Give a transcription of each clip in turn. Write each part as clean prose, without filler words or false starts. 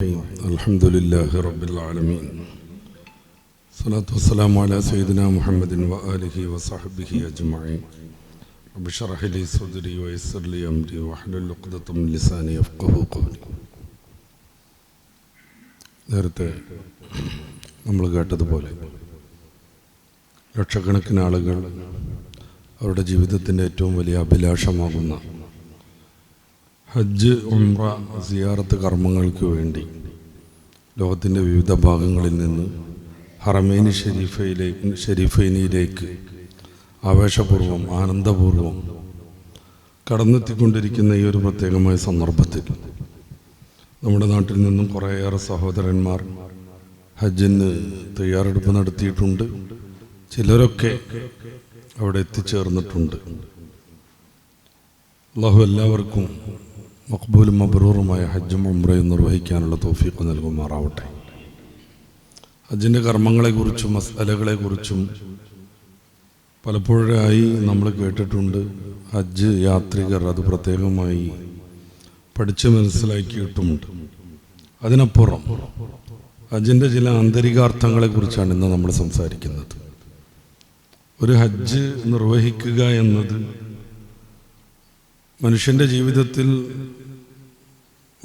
الحمد لله رب العالمين الصلاة والسلام على سيدنا محمد وآله وصحبه أجمعين رب اشرح لي صدري ويسر لي أمري واحلل عقدة من لساني يفقهوا قولي. നേരത്തെ നമ്മൾ കേട്ടതുപോലെ ലക്ഷക്കണക്കിന് ആളുകൾ അവരുടെ ജീവിതത്തിൻ്റെ ഏറ്റവും വലിയ അഭിലാഷമാകുന്ന ഹജ്ജ് ഉംറ സിയാറത്ത് കർമ്മങ്ങൾക്ക് വേണ്ടി ലോകത്തിൻ്റെ വിവിധ ഭാഗങ്ങളിൽ നിന്ന് ഹറമൈനി ഷരീഫൈനിയിലേക്ക് ആവേശപൂർവ്വം ആനന്ദപൂർവ്വം കടന്നെത്തിക്കൊണ്ടിരിക്കുന്ന ഈ ഒരു പ്രത്യേകമായ സന്ദർഭത്തിൽ നമ്മുടെ നാട്ടിൽ നിന്നും കുറേയേറെ സഹോദരന്മാർ ഹജ്ജിന് തയ്യാറെടുപ്പ് നടത്തിയിട്ടുണ്ട്. ചിലരൊക്കെ അവിടെ എത്തിച്ചേർന്നിട്ടുണ്ട്. അല്ലാഹു എല്ലാവർക്കും മഖ്ബൂലും മബ്റൂറുമായ ഹജ്ജും ഉംറയും നിർവഹിക്കാനുള്ള തൗഫീഖ് നൽകുമാറാവട്ടെ. ഹജ്ജിൻ്റെ കർമ്മങ്ങളെക്കുറിച്ചും മസ്അലകളെക്കുറിച്ചും പലപ്പോഴായി നമ്മൾ കേട്ടിട്ടുണ്ട്. ഹജ്ജ് യാത്രികർ അത് പ്രത്യേകമായി പഠിച്ച് മനസ്സിലാക്കിയിട്ടുമുണ്ട്. അതിനപ്പുറം ഹജ്ജിൻ്റെ ചില ആന്തരികാർത്ഥങ്ങളെക്കുറിച്ചാണ് ഇന്ന് നമ്മൾ സംസാരിക്കുന്നത്. ഒരു ഹജ്ജ് നിർവഹിക്കുക എന്നത് മനുഷ്യൻ്റെ ജീവിതത്തിൽ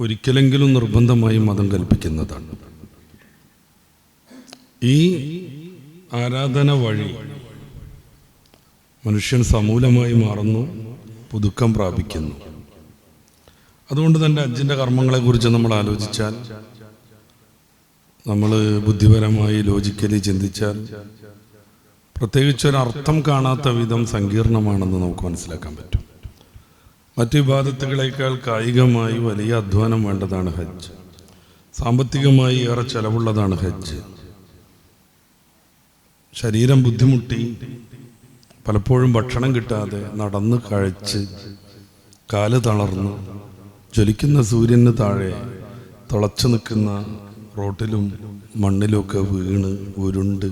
ഒരിക്കലെങ്കിലും നിർബന്ധമായി മതം കൽപ്പിക്കുന്നതാണ്. ഈ ആരാധന വഴി മനുഷ്യൻ സമൂലമായി മാറുന്നു, പുതുക്കം പ്രാപിക്കുന്നു. അതുകൊണ്ട് തന്നെ ഹജ്ജിൻ്റെ കർമ്മങ്ങളെക്കുറിച്ച് നമ്മൾ ആലോചിച്ചാൽ, നമ്മൾ ബുദ്ധിപരമായി ലോജിക്കലി ചിന്തിച്ചാൽ പ്രത്യേകിച്ചൊരർത്ഥം കാണാത്ത വിധം സങ്കീർണമാണെന്ന് നമുക്ക് മനസ്സിലാക്കാൻ പറ്റും. മറ്റു ഇബാദത്തുകളേക്കാൾ കായികമായി വലിയ അധ്വാനം വേണ്ടതാണ് ഹജ്ജ്. സാമ്പത്തികമായി ഏറെ ചെലവുള്ളതാണ് ഹജ്ജ്. ശരീരം ബുദ്ധിമുട്ടി പലപ്പോഴും ഭക്ഷണം കിട്ടാതെ നടന്ന് കഴിച്ച് കാല് തളർന്ന് ജ്വലിക്കുന്ന സൂര്യന് താഴെ തിളച്ചു നിൽക്കുന്ന റോട്ടിലും മണ്ണിലുമൊക്കെ വീണ് ഉരുണ്ട്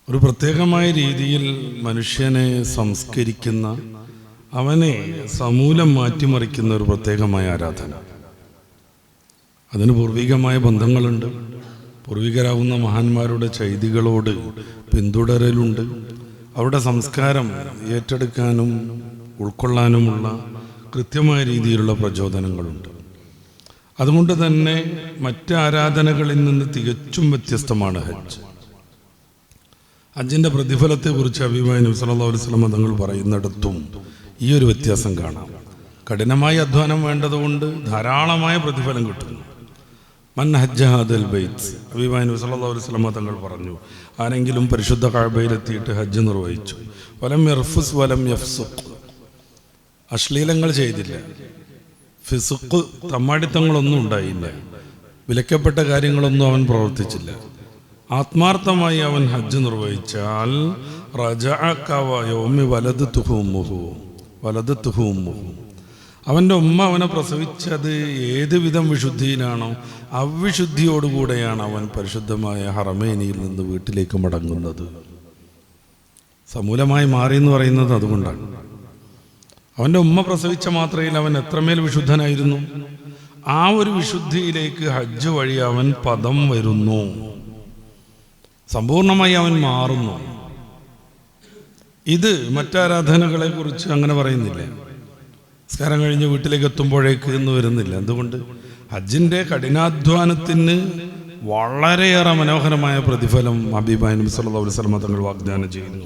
ഒരു പ്രത്യേകമായ രീതിയിൽ മനുഷ്യനെ സംസ്കരിക്കുന്ന, അവനെ സമൂലം മാറ്റിമറിക്കുന്ന ഒരു പ്രത്യേകമായ ആരാധന. അതിന് പൂർവികമായ ബന്ധങ്ങളുണ്ട്. പൂർവികരാകുന്ന മഹാന്മാരുടെ ചെയ്തികളോട് പിന്തുടരലുണ്ട്. അവരുടെ സംസ്കാരം ഏറ്റെടുക്കാനും ഉൾക്കൊള്ളാനുമുള്ള കൃത്യമായ രീതിയിലുള്ള പ്രചോദനങ്ങളുണ്ട്. അതുകൊണ്ട് തന്നെ മറ്റ് ആരാധനകളിൽ നിന്ന് തികച്ചും വ്യത്യസ്തമാണ് ഹജ്ജ്. ഹജ്ജിൻ്റെ പ്രതിഫലത്തെക്കുറിച്ച് ഹബീബായ നബി സല്ലല്ലാഹു അലൈഹി വസല്ലം തങ്ങൾ പറയുന്നിടത്തും ഈ ഒരു വ്യത്യാസം കാണാം. കഠിനമായ അധ്വാനം വേണ്ടതുകൊണ്ട് ധാരാളമായ പ്രതിഫലം കിട്ടുന്നു. മൻ ഹജ്ജ ഹാദൽ ബൈത്ത്, ഹബീബായ നബി സല്ലല്ലാഹു അലൈഹി വസല്ലം തങ്ങൾ പറഞ്ഞു, ആരെങ്കിലും പരിശുദ്ധ കഅബയിലെത്തിയിട്ട് ഹജ്ജ് നിർവഹിച്ചു, വലം യർഫുസ് വലം യഫ്സുഖ്, അശ്ലീലങ്ങൾ ചെയ്തില്ല, ഫിസുഖ് തമ്മാടിത്തങ്ങളൊന്നും ഉണ്ടായില്ല, വിലക്കപ്പെട്ട കാര്യങ്ങളൊന്നും അവൻ പ്രവർത്തിച്ചില്ല, ആത്മാർത്ഥമായി അവൻ ഹജ്ജ് നിർവഹിച്ചാൽ അവൻ്റെ ഉമ്മ അവനെ പ്രസവിച്ചത് ഏത് വിധം വിശുദ്ധിയിലാണോ അവിശുദ്ധിയോടുകൂടെയാണ് അവൻ പരിശുദ്ധമായ ഹറമൈനിയിൽ നിന്ന് വീട്ടിലേക്ക് മടങ്ങുന്നത്. സമൂലമായി മാറി എന്ന് പറയുന്നത് അതുകൊണ്ടാണ്. അവൻ്റെ ഉമ്മ പ്രസവിച്ച മാത്രയിൽ അവൻ എത്രമേൽ വിശുദ്ധനായിരുന്നു, ആ ഒരു വിശുദ്ധിയിലേക്ക് ഹജ്ജ് വഴി അവൻ പദം വരുന്നു, സമ്പൂർണമായി അവൻ മാറുന്നു. ഇത് മറ്റാരാധനകളെ കുറിച്ച് അങ്ങനെ പറയുന്നില്ല. നിസ്കാരം കഴിഞ്ഞ് വീട്ടിലേക്ക് എത്തുമ്പോഴേക്ക് എന്ന് വരുന്നില്ല. എന്തുകൊണ്ട്? ഹജ്ജിൻ്റെ കഠിനാധ്വാനത്തിന് വളരെയേറെ മനോഹരമായ പ്രതിഫലം ഹബീബായ നബി സല്ലല്ലാഹു അലൈഹി വസല്ലം തങ്ങൾ വാഗ്ദാനം ചെയ്യുന്നു.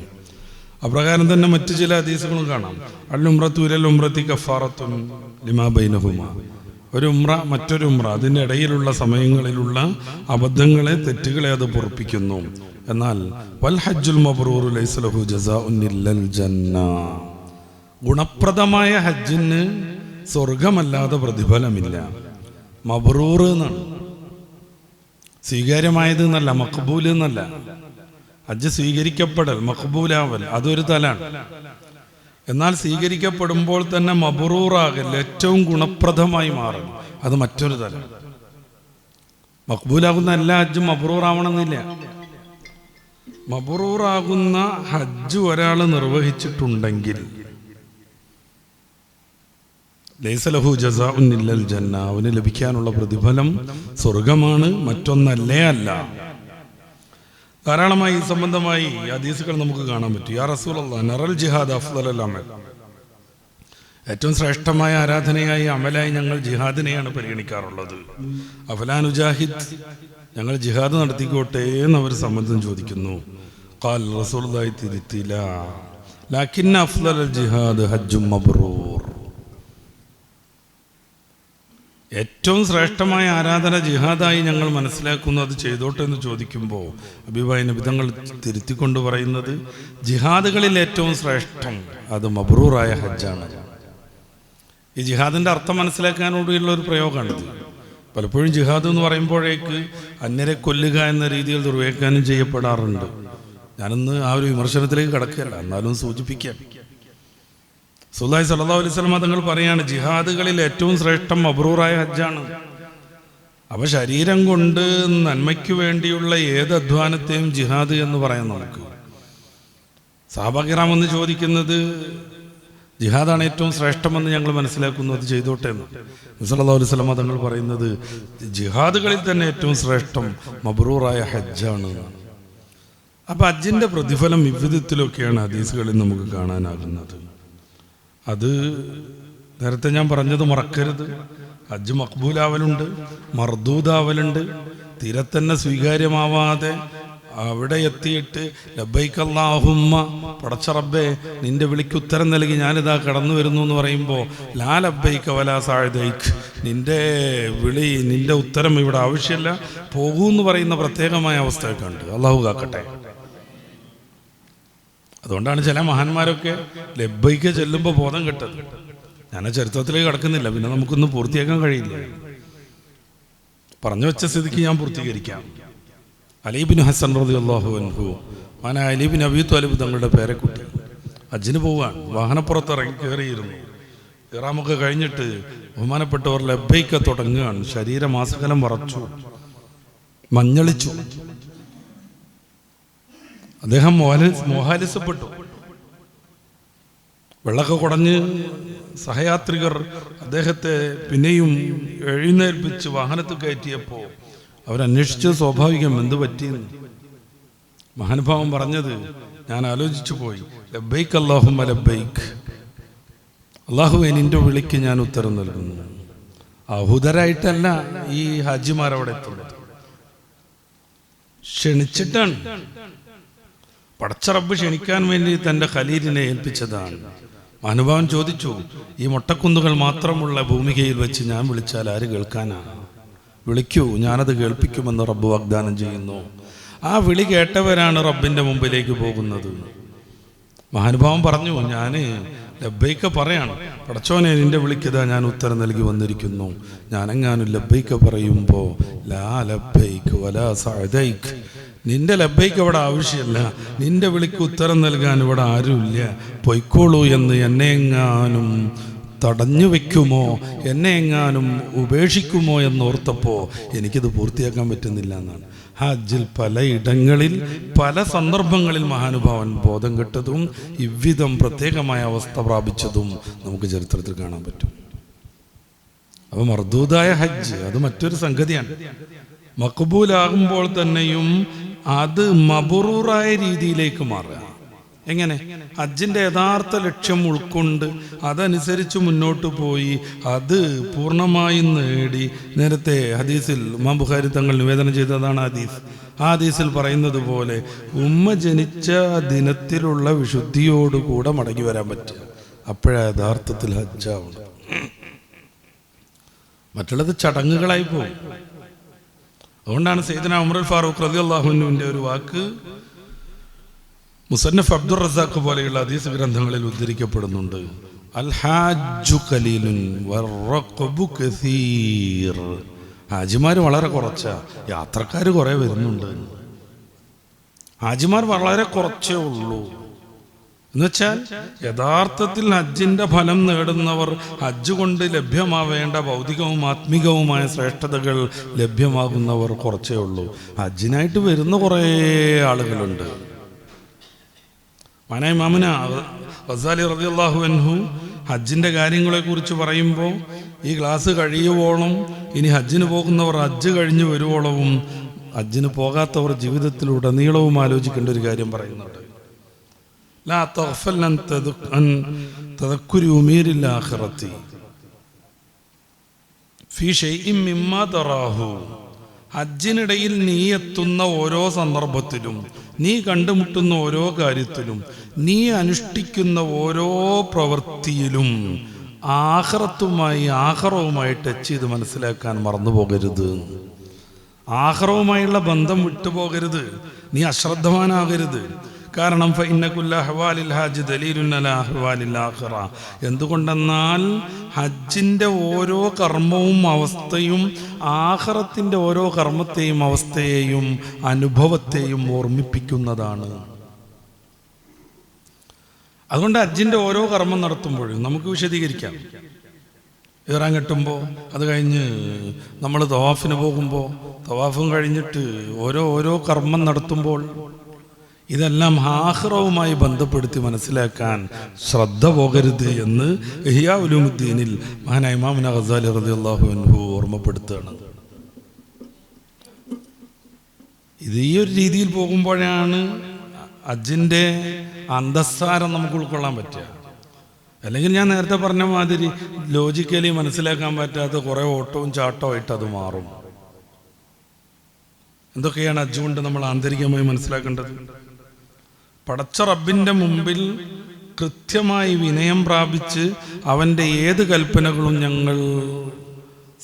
അപ്രകാരം തന്നെ മറ്റു ചില ഹദീസുകളും കാണാം. അൽ ഉംറത്തു ഇലൽ ഉംറത്തി കഫാറത്തുൻ ലിമാ ബൈനഹുമാ, ഒരു ഉംറ മറ്റൊരു ഉംറ, അതിൻ്റെ ഇടയിലുള്ള സമയങ്ങളിലുള്ള അബദ്ധങ്ങളെ, തെറ്റുകളെ അത് പൊറുപ്പിക്കുന്നു. എന്നാൽ വൽ ഹജ്ജുൽ മബ്റൂറു ലൈസ ലഹു ജസാഉൻ ഇല്ലൽ ജന്ന, ഗുണപ്രദമായ ഹജ്ജിന് സ്വർഗമല്ലാതെ പ്രതിഫലമില്ല. മബ്റൂർ എന്നാണ്, സ്വീകാര്യമായത് എന്നല്ല, മഖ്ബൂൽ എന്നല്ല. ഹജ്ജ് സ്വീകരിക്കപ്പെടൽ, മഖ്ബൂലാവൽ, അതൊരു തലാണ്. എന്നാൽ സ്വീകരിക്കപ്പെടുമ്പോൾ തന്നെ മബ്റൂറാകൽ, ഏറ്റവും ഗുണപ്രദമായി മാറും, അത് മറ്റൊരു തലം. മഖ്ബൂലാകുന്ന എല്ലാ ഹജ്ജും മബ്റൂറാവണമെന്നില്ല. മബ്റൂറാകുന്ന ഹജ്ജ് ഒരാൾ നിർവഹിച്ചിട്ടുണ്ടെങ്കിൽ ലൈസ ലഹു ജസാഉൻ ഇല്ലൽ ജന്ന, അവന് ലഭിക്കാനുള്ള പ്രതിഫലം സ്വർഗമാണ്, മറ്റൊന്നല്ലേ അല്ല. ധാരാളമായി ഈ സംബന്ധമായി ഹദീസുകൾ നമുക്ക് കാണാൻ പറ്റും. യാ റസൂലല്ലാഹ് നറൽ ജിഹാദ് അഫ്ളൽ അമൽ, ഏറ്റവും ശ്രേഷ്ഠമായ ആരാധനയായി അമലായി ഞങ്ങൾ ജിഹാദിനെയാണ് പരിഗണിക്കാറുള്ളത്. അഫലാൻ ഉജാഹിദ്, ഞങ്ങൾ ജിഹാദ് നടത്തിക്കോട്ടെ എന്നവർ സമ്മതം ചോദിക്കുന്നു. ഖാൽ റസൂലുള്ളാഹി തിരുത്തില ലാകിന്ന അഫ്ളൽ ജിഹാദ് ഹജ്ജും മബ്റൂർ, ഏറ്റവും ശ്രേഷ്ഠമായ ആരാധന ജിഹാദായി ഞങ്ങൾ മനസ്സിലാക്കുന്നു, അത് ചെയ്തോട്ടെ എന്ന് ചോദിക്കുമ്പോൾ ഹബീബായ നബി തങ്ങൾ തിരുത്തിക്കൊണ്ട് പറയുന്നത് ജിഹാദുകളിൽ ഏറ്റവും ശ്രേഷ്ഠം അത് മബ്റൂറായ ഹജ്ജാണ്. ഈ ജിഹാദിൻ്റെ അർത്ഥം മനസ്സിലാക്കാനോടുള്ള ഒരു പ്രയോഗമാണിത്. പലപ്പോഴും ജിഹാദ് എന്ന് പറയുമ്പോഴേക്ക് അന്യരെ കൊല്ലുക എന്ന രീതിയിൽ ദുർവ്യാഖ്യാനം ചെയ്യപ്പെടാറുണ്ട്. ഞാനിന്ന് ആ ഒരു വിമർശനത്തിലേക്ക് കടക്കുകയല്ല, എന്നാലും സൂചിപ്പിക്കാം. റസൂലുള്ളാഹി സ്വല്ലല്ലാഹു അലൈഹി വസല്ലം തങ്ങൾ പറയാണ് ജിഹാദുകളിൽ ഏറ്റവും ശ്രേഷ്ഠം മബ്റൂറായ ഹജ്ജാണ്. അപ്പോൾ ശരീരം കൊണ്ട് നന്മയ്ക്ക് വേണ്ടിയുള്ള ഏത് അധ്വാനത്തെയും ജിഹാദ് എന്ന് പറയാം. നമുക്ക് സഹാബാ കിറാം എന്ന് ചോദിക്കുന്നത് ജിഹാദാണ് ഏറ്റവും ശ്രേഷ്ഠമെന്ന് ഞങ്ങൾ മനസ്സിലാക്കുന്നു, അത് ചെയ്തോട്ടെ എന്ന്. സല്ലല്ലാഹു അലൈഹി വസല്ലം തങ്ങൾ പറയുന്നത് ജിഹാദുകളിൽ തന്നെ ഏറ്റവും ശ്രേഷ്ഠം മബ്റൂറായ ഹജ്ജാണ്. അപ്പം ഹജ്ജിൻ്റെ പ്രതിഫലം വിവിധത്തിലൊക്കെയാണ് ഹദീസുകളിൽ നമുക്ക് കാണാനാകുന്നത്. അത് നേരത്തെ ഞാൻ പറഞ്ഞത് മറക്കരുത്. ഹജ്ജ് മഖ്ബൂലാവലുണ്ട്, മർദൂദാവലുണ്ട്. തീരെ തന്നെ സ്വീകാര്യമാവാതെ അവിടെ എത്തിയിട്ട് ലബ്ബൈക്ക് അല്ലാഹുമ്മ, പടച്ച റബ്ബേ നിന്റെ വിളിക്ക് ഉത്തരം നൽകി ഞാനിതാ കടന്നു വരുന്നു എന്ന് പറയുമ്പോൾ ലാ ലബ്ബൈക്ക് വലാ സഅദൈക്ക്, നിന്റെ വിളി നിന്റെ ഉത്തരം ഇവിടെ ആവശ്യമില്ല, പോകൂ എന്ന് പറയുന്ന പ്രത്യേകമായ അവസ്ഥയൊക്കെ ഉണ്ട്. അള്ളാഹു കാക്കട്ടെ. അതുകൊണ്ടാണ് ചില മഹാന്മാരൊക്കെ ലബ്ബൈക്ക് ചെല്ലുമ്പോൾ ബോധം കെട്ടത്. ഞാൻ ആ ചരിത്രത്തിലേക്ക് കടക്കുന്നില്ല, പിന്നെ നമുക്കൊന്നും പൂർത്തിയാക്കാൻ കഴിയില്ല. പറഞ്ഞു വെച്ച സ്ഥിതിക്ക് ഞാൻ പൂർത്തീകരിക്കാം. അലി ബിൻ ഹസൻ റളിയല്ലാഹു അൻഹു, അലി ബിൻ അബീ ത്വാലിബ് തങ്ങളുടെ പേരക്കുട്ടി ഹജ്ജിന് പോവാൻ വാഹനപ്പുറത്ത് ഇറങ്ങി കയറിയിരുന്നു. ഇറാമൊക്കെ കഴിഞ്ഞിട്ട് ബഹുമാനപ്പെട്ടവർ ലബ്ബൈക്ക തുടങ്ങുകയാണ്. ശരീരമാസകലം വറച്ചു, മഞ്ഞളിച്ചു. അദ്ദേഹം മോഹാലിസപ്പെട്ടു. വെള്ളമൊക്കെ കുടഞ്ഞ് സഹയാത്രികർ അദ്ദേഹത്തെ പിന്നെയും എഴുന്നേൽപ്പിച്ച് വാഹനത്തിൽ കയറ്റിയപ്പോൾ അവരന്വേഷിച്ചത് സ്വാഭാവികം, എന്ത് പറ്റിയെന്ന്. മഹാനുഭാവം പറഞ്ഞത് ഞാൻ ആലോചിച്ചു പോയി. ലബ്ബൈക്ക് അല്ലാഹുമ്മ ലബ്ബൈക്ക്, അല്ലാഹുവേ നിന്റെ വിളിക്ക് ഞാൻ ഉത്തരം നൽകുന്നു. അഹുദരായിട്ടല്ല ഈ ഹാജിമാർ അവിടെ എത്തുന്നത്, ക്ഷണിച്ചിട്ടാണ്. പടച്ച റബ്ബ് ക്ഷണിക്കാൻ വേണ്ടി തൻ്റെ ഖലീലിനെ ഏൽപ്പിച്ചതാണ്. മഹാനുഭാവൻ ചോദിച്ചു, ഈ മൊട്ടക്കുന്നുകൾ മാത്രമുള്ള ഭൂമികയിൽ വെച്ച് ഞാൻ വിളിച്ചാൽ ആര് കേൾക്കാനാണ്? വിളിക്കൂ, ഞാനത് കേൾപ്പിക്കുമെന്ന് റബ്ബ് വാഗ്ദാനം ചെയ്യുന്നു. ആ വിളി കേട്ടവരാണ് റബ്ബിൻ്റെ മുമ്പിലേക്ക് പോകുന്നത്. മഹാനുഭാവൻ പറഞ്ഞു, ഞാൻ ലബ്ബൈക്ക പറയാണ്, പടച്ചോനെ നിന്റെ വിളിക്കതാ ഞാൻ ഉത്തരം നൽകി വന്നിരിക്കുന്നു. ഞാനെങ്ങാനും ലബ്ബൈക്ക പറയുമ്പോൾ ലാ ലബ്ബൈക്ക് വലാ സഅദൈക്ക്, നിന്റെ ലബ്ബൈക്ക് ഇവിടെ ആവശ്യമില്ല, നിന്റെ വിളിക്ക് ഉത്തരം നൽകാൻ ഇവിടെ ആരുമില്ല, പൊയ്ക്കോളൂ എന്ന് എന്നെ എങ്ങാനും തടഞ്ഞു വെക്കുമോ, എന്നെ എങ്ങാനും ഉപേക്ഷിക്കുമോ എന്നോർത്തപ്പോൾ എനിക്കിത് പൂർത്തിയാക്കാൻ പറ്റുന്നില്ല എന്നാണ്. ഹജ്ജിൽ പലയിടങ്ങളിൽ പല സന്ദർഭങ്ങളിൽ മഹാനുഭാവൻ ബോധം കെട്ടതും ഇவ்விധം പ്രത്യേകമായ അവസ്ഥ പ്രാപിച്ചതും നമുക്ക് ചരിത്രത്തിൽ കാണാൻ പറ്റും. അപ്പോൾ മർദൂദായ ഹജ്ജ് അത് മറ്റൊരു സംഗതിയാണ്. മഖ്ബൂലാകുമ്പോൾ തന്നെയും അത് മബ്റൂറായ രീതിയിലേക്ക് മാറുക. എങ്ങനെ? ഹജ്ജിൻ്റെ യഥാർത്ഥ ലക്ഷ്യം ഉൾക്കൊണ്ട് അതനുസരിച്ച് മുന്നോട്ട് പോയി അത് പൂർണ്ണമായും നേടി. നേരത്തെ ഹദീസിൽ ഇമാം ബുഖാരി തങ്ങൾ നിവേദനം ചെയ്തതാണ് ഹദീസ്. ആ ഹദീസിൽ പറയുന്നത് പോലെ ഉമ്മ ജനിച്ച ദിനത്തിലുള്ള വിശുദ്ധിയോടുകൂടെ മടങ്ങി വരാൻ പറ്റുക. അപ്പോഴാണ് യഥാർത്ഥത്തിൽ ഹജ്ജാവുന്നത്. മറ്റുള്ളത് ചടങ്ങുകളായി പോകും. അതുകൊണ്ടാണ് സയ്യിദുനാ ഉമർ ഫാറൂഖ് റളിയല്ലാഹു അൻഹുവിൻ്റെ ഒരു വാക്ക് മുസന്നഫ് അബ്ദുർ റസാഖ് പോലെയുള്ള ഹദീസ് ഗ്രന്ഥങ്ങളിൽ ഉദ്ധരിക്കപ്പെടുന്നുണ്ട്. അൽ ഹാജ്ജു ഖലീലുൻ വറഖബു കസീർ. ഹാജിമാർ വളരെ കുറച്ചാ, യാത്രക്കാർ കുറേ വരുന്നുണ്ട്. ഹാജിമാർ വളരെ കുറച്ചേ ഉള്ളൂ. എന്നുവെച്ചാൽ യഥാർത്ഥത്തിൽ ഹജ്ജിൻ്റെ ഫലം നേടുന്നവർ ഹജ്ജ് കൊണ്ട് ലഭ്യമാവേണ്ട ഭൗതികവും ആത്മികവുമായ ശ്രേഷ്ഠതകൾ ലഭ്യമാകുന്നവർ കുറച്ചേ ഉള്ളൂ. ഹജ്ജിനായിട്ട് വരുന്ന കുറേ ആളുകളുണ്ട്. ഇമാമുന ഗസാലി റളിയല്ലാഹു അൻഹു ഹജ്ജിൻ്റെ കാര്യങ്ങളെക്കുറിച്ച് പറയുമ്പോൾ ഈ ക്ലാസ് കഴിയുവോളം, ഇനി ഹജ്ജിന് പോകുന്നവർ ഹജ്ജ് കഴിഞ്ഞ് വരുവോളവും, ഹജ്ജിന് പോകാത്തവർ ജീവിതത്തിലുടനീളവും ആലോചിക്കേണ്ട ഒരു കാര്യം പറയുന്നുണ്ട്. ലാ തഗ്ഫൽ അൻ തദക്കുരി ഉമീരിൽ ആഖിറത്തി ഫീ ഷൈഇൻ മിമ്മാ തറാഹു. ഹജ്ജിനിടയിൽ നീ എത്തുന്ന ഓരോ സന്ദർഭത്തിലും, നീ കണ്ടുമുട്ടുന്ന ഓരോ കാര്യത്തിലും, നീ അനുഷ്ഠിക്കുന്ന ഓരോ പ്രവൃത്തിയിലും ആഖിറവുമായി ടച്ച് ചെയ്ത് മനസ്സിലാക്കാൻ മറന്നു പോകരുത്. ആഖിറവുമായുള്ള ബന്ധം വിട്ടുപോകരുത്. നീ അശ്രദ്ധവാനാകരുത്. കാരണം എന്തുകൊണ്ടെന്നാൽ ഹജ്ജിൻ്റെ ഓരോ കർമ്മവും അവസ്ഥയും ആഖിറത്തിൻ്റെ ഓരോ കർമ്മത്തെയും അവസ്ഥയെയും അനുഭവത്തെയും ഓർമ്മിപ്പിക്കുന്നതാണ്. അതുകൊണ്ട് ഹജ്ജിൻ്റെ ഓരോ കർമ്മം നടത്തുമ്പോഴും നമുക്ക് വിശദീകരിക്കാം. ഇറാൻ കെട്ടുമ്പോൾ, അത് കഴിഞ്ഞ് നമ്മൾ തവാഫിന് പോകുമ്പോൾ, തവാഫും കഴിഞ്ഞിട്ട് ഓരോ കർമ്മം നടത്തുമ്പോൾ ഇതെല്ലാം ആഖിറവുമായി ബന്ധപ്പെടുത്തി മനസ്സിലാക്കാൻ ശ്രദ്ധ പോകരുത് എന്ന് ഇഹ്യാ ഉലൂമുദ്ദീനിൽ മഹാനായ ഇമാമുന ഗസാലി റളിയല്ലാഹു അൻഹു ഓർമ്മപ്പെടുത്തുകയാണ്. ഇത് ഈ ഒരു രീതിയിൽ പോകുമ്പോഴാണ് ഹജ്ജിൻ്റെ അന്തസ്സാരം നമുക്ക് ഉൾക്കൊള്ളാൻ പറ്റുക. അല്ലെങ്കിൽ ഞാൻ നേരത്തെ പറഞ്ഞ മാതിരി ലോജിക്കലി മനസ്സിലാക്കാൻ പറ്റാത്ത കുറേ ഓട്ടവും ചാട്ടവും ആയിട്ട് അത് മാറും. എന്തൊക്കെയാണ് ഹജ്ജ് കൊണ്ട് നമ്മൾ ആന്തരികമായി മനസ്സിലാക്കേണ്ടത്? പടച്ച റബ്ബിൻ്റെ മുമ്പിൽ കൃത്യമായി വിനയം പ്രാപിച്ച് അവൻ്റെ ഏത് കൽപ്പനകളും ഞങ്ങൾ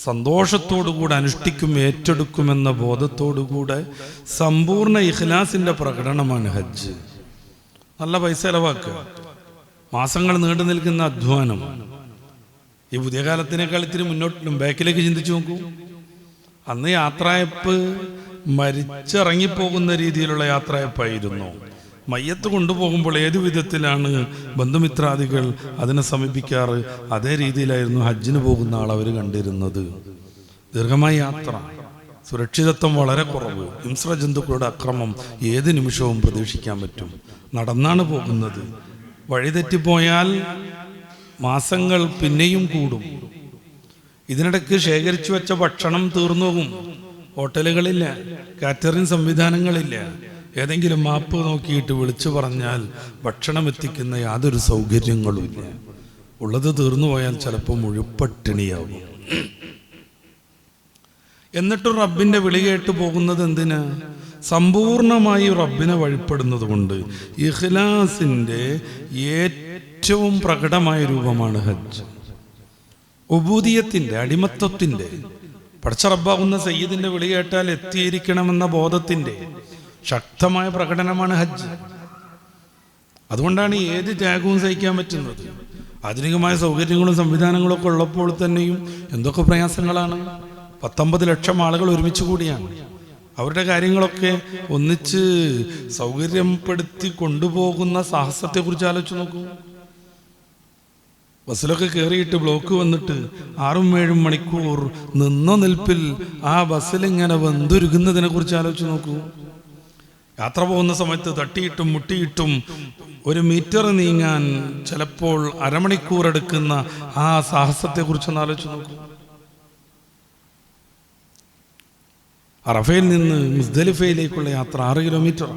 സന്തോഷത്തോടുകൂടെ അനുഷ്ഠിക്കും, ഏറ്റെടുക്കുമെന്ന ബോധത്തോടുകൂടെ സമ്പൂർണ്ണ ഇഖ്ലാസിൻ്റെ പ്രകടനമാണ് ഹജ്ജ്. നല്ല പൈസ ചെലവാക്കുക, മാസങ്ങൾ നീണ്ടു നിൽക്കുന്ന അധ്വാനം. ഈ പുതിയ കാലത്തിനേക്കാൾ ഇത്തിരി മുന്നോട്ടും ബാക്കിലേക്ക് ചിന്തിച്ചു നോക്കൂ. അന്ന് യാത്രയപ്പ് മരിച്ചിറങ്ങിപ്പോകുന്ന രീതിയിലുള്ള യാത്രയപ്പായിരുന്നു. മയ്യത്ത് കൊണ്ടുപോകുമ്പോൾ ഏതു വിധത്തിലാണ് ബന്ധുമിത്രാദികൾ അതിനെ സമീപിക്കാറ്, അതേ രീതിയിലായിരുന്നു ഹജ്ജിന് പോകുന്ന ആൾ അവർ കണ്ടിരുന്നത്. ദീർഘമായ യാത്ര, സുരക്ഷിതത്വം വളരെ കുറവ്, ഹിംസ്ര ജന്തുക്കളുടെ അക്രമം ഏത് നിമിഷവും പ്രതീക്ഷിക്കാൻ പറ്റും. നടന്നാണ് പോകുന്നത്. വഴിതെറ്റിപ്പോയാൽ മാസങ്ങൾ പിന്നെയും കൂടും. ഇതിനിടയ്ക്ക് ശേഖരിച്ചു വെച്ച ഭക്ഷണം തീർന്നു പോകും. ഹോട്ടലുകളില്ല, കാറ്ററിംഗ് സംവിധാനങ്ങളില്ല. ഏതെങ്കിലും മാപ്പ് നോക്കിയിട്ട് വിളിച്ചു പറഞ്ഞാൽ ഭക്ഷണം എത്തിക്കുന്ന യാതൊരു സൗകര്യങ്ങളുമില്ല. ഉള്ളത് തീർന്നു പോയാൽ ചിലപ്പോൾ മുഴുപ്പട്ടിണിയാവും. എന്നിട്ടും റബ്ബിൻ്റെ വിളി കേട്ട് പോകുന്നത് എന്തിനാ? സമ്പൂർണമായി റബ്ബിനെ വഴിപ്പെടുന്നത് കൊണ്ട്. ഇഖ്ലാസിൻ്റെ ഏറ്റവും പ്രകടമായ രൂപമാണ് ഹജ്ജ്. ഉബൂദിയത്തിൻ്റെ, അടിമത്വത്തിൻ്റെ, പടച്ച റബ്ബാകുന്ന സയ്യിദിൻ്റെ വിളി കേട്ടാൽ എത്തിയിരിക്കണമെന്ന ബോധത്തിൻ്റെ ശക്തമായ പ്രകടനമാണ് ഹജ്ജ്. അതുകൊണ്ടാണ് ഏത് ത്യാഗവും സഹിക്കാൻ പറ്റുന്നത്. ആധുനികമായ സൗകര്യങ്ങളും സംവിധാനങ്ങളും ഒക്കെ ഉള്ളപ്പോൾ തന്നെയും എന്തൊക്കെ പ്രയാസങ്ങളാണ്. 19 ലക്ഷം ആളുകൾ ഒരുമിച്ച് കൂടിയാണ്. അവരുടെ കാര്യങ്ങളൊക്കെ ഒന്നിച്ച് സൗകര്യപ്പെടുത്തി കൊണ്ടുപോകുന്ന സാഹസത്തെക്കുറിച്ച് ആലോചിച്ച് നോക്കൂ. ബസ്സിലൊക്കെ കയറിയിട്ട് ബ്ലോക്ക് വന്നിട്ട് 6-7 മണിക്കൂർ നിന്ന നിൽപ്പിൽ ആ ബസ്സിലിങ്ങനെ വെന്തുരുകുന്നതിനെ കുറിച്ച് ആലോചിച്ച് നോക്കൂ. യാത്ര പോകുന്ന സമയത്ത് തട്ടിയിട്ടും മുട്ടിയിട്ടും 1 മീറ്റർ നീങ്ങാൻ ചിലപ്പോൾ അരമണിക്കൂർ എടുക്കുന്ന ആ സാഹസത്തെക്കുറിച്ചൊന്ന് ആലോചിച്ച് നോക്കൂ. അറഫയിൽ നിന്ന് മുസ്ദലിഫയിലേക്കുള്ള യാത്ര 6 കിലോമീറ്റർ.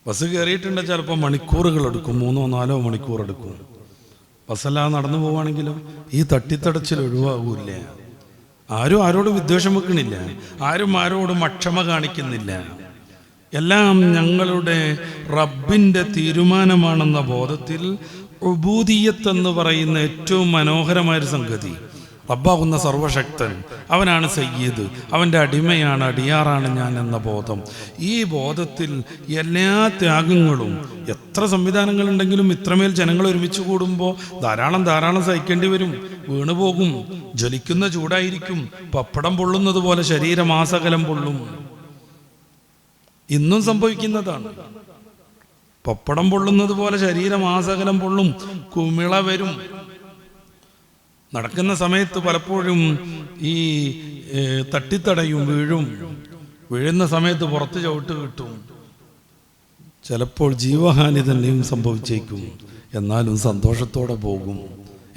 ബസ് കയറിയിട്ടുണ്ട്, ചിലപ്പോൾ മണിക്കൂറുകൾ എടുക്കും, 3-4 മണിക്കൂർ എടുക്കും. ബസ്സല്ലാതെ നടന്നു പോവുകയാണെങ്കിലും ഈ തട്ടിത്തടച്ചിൽ ഒഴിവാകൂല്ല. ആരും ആരോടും വിദ്വേഷം വെക്കണില്ല, ആരും ആരോടും അക്ഷമ കാണിക്കുന്നില്ല. എല്ലാം ഞങ്ങളുടെ റബ്ബിൻ്റെ തീരുമാനമാണെന്ന ബോധത്തിൽ ഉബൂദിയത്ത് എന്ന് പറയുന്ന ഏറ്റവും മനോഹരമായൊരു സംഗതി. റബ്ബാകുന്ന സർവശക്തൻ, അവനാണ് സയ്യിദ്, അവൻ്റെ അടിമയാണ്, അടിയാറാണ് ഞാൻ എന്ന ബോധം. ഈ ബോധത്തിൽ എല്ലാ ത്യാഗങ്ങളും, എത്ര സംവിധാനങ്ങളുണ്ടെങ്കിലും ഇത്രമേൽ ജനങ്ങൾ ഒരുമിച്ച് കൂടുമ്പോൾ ധാരാളം സഹിക്കേണ്ടി വരും. വീണുപോകും, ജ്വലിക്കുന്ന ചൂടായിരിക്കും, പപ്പടം പൊള്ളുന്നത് പോലെ ശരീരമാസകലം പൊള്ളും. ഇന്നും സംഭവിക്കുന്നതാണ്. പപ്പടം പൊള്ളുന്നത് പോലെ ശരീരമാസകലം പൊള്ളും, കുമിള വരും. നടക്കുന്ന സമയത്ത് പലപ്പോഴും ഈ തട്ടിത്തടയും, വീഴുന്ന സമയത്ത് പുറത്ത് ചവിട്ട് കിട്ടും. ചിലപ്പോൾ ജീവഹാനി തന്നെയും സംഭവിച്ചേക്കും. എന്നാലും സന്തോഷത്തോടെ പോകും.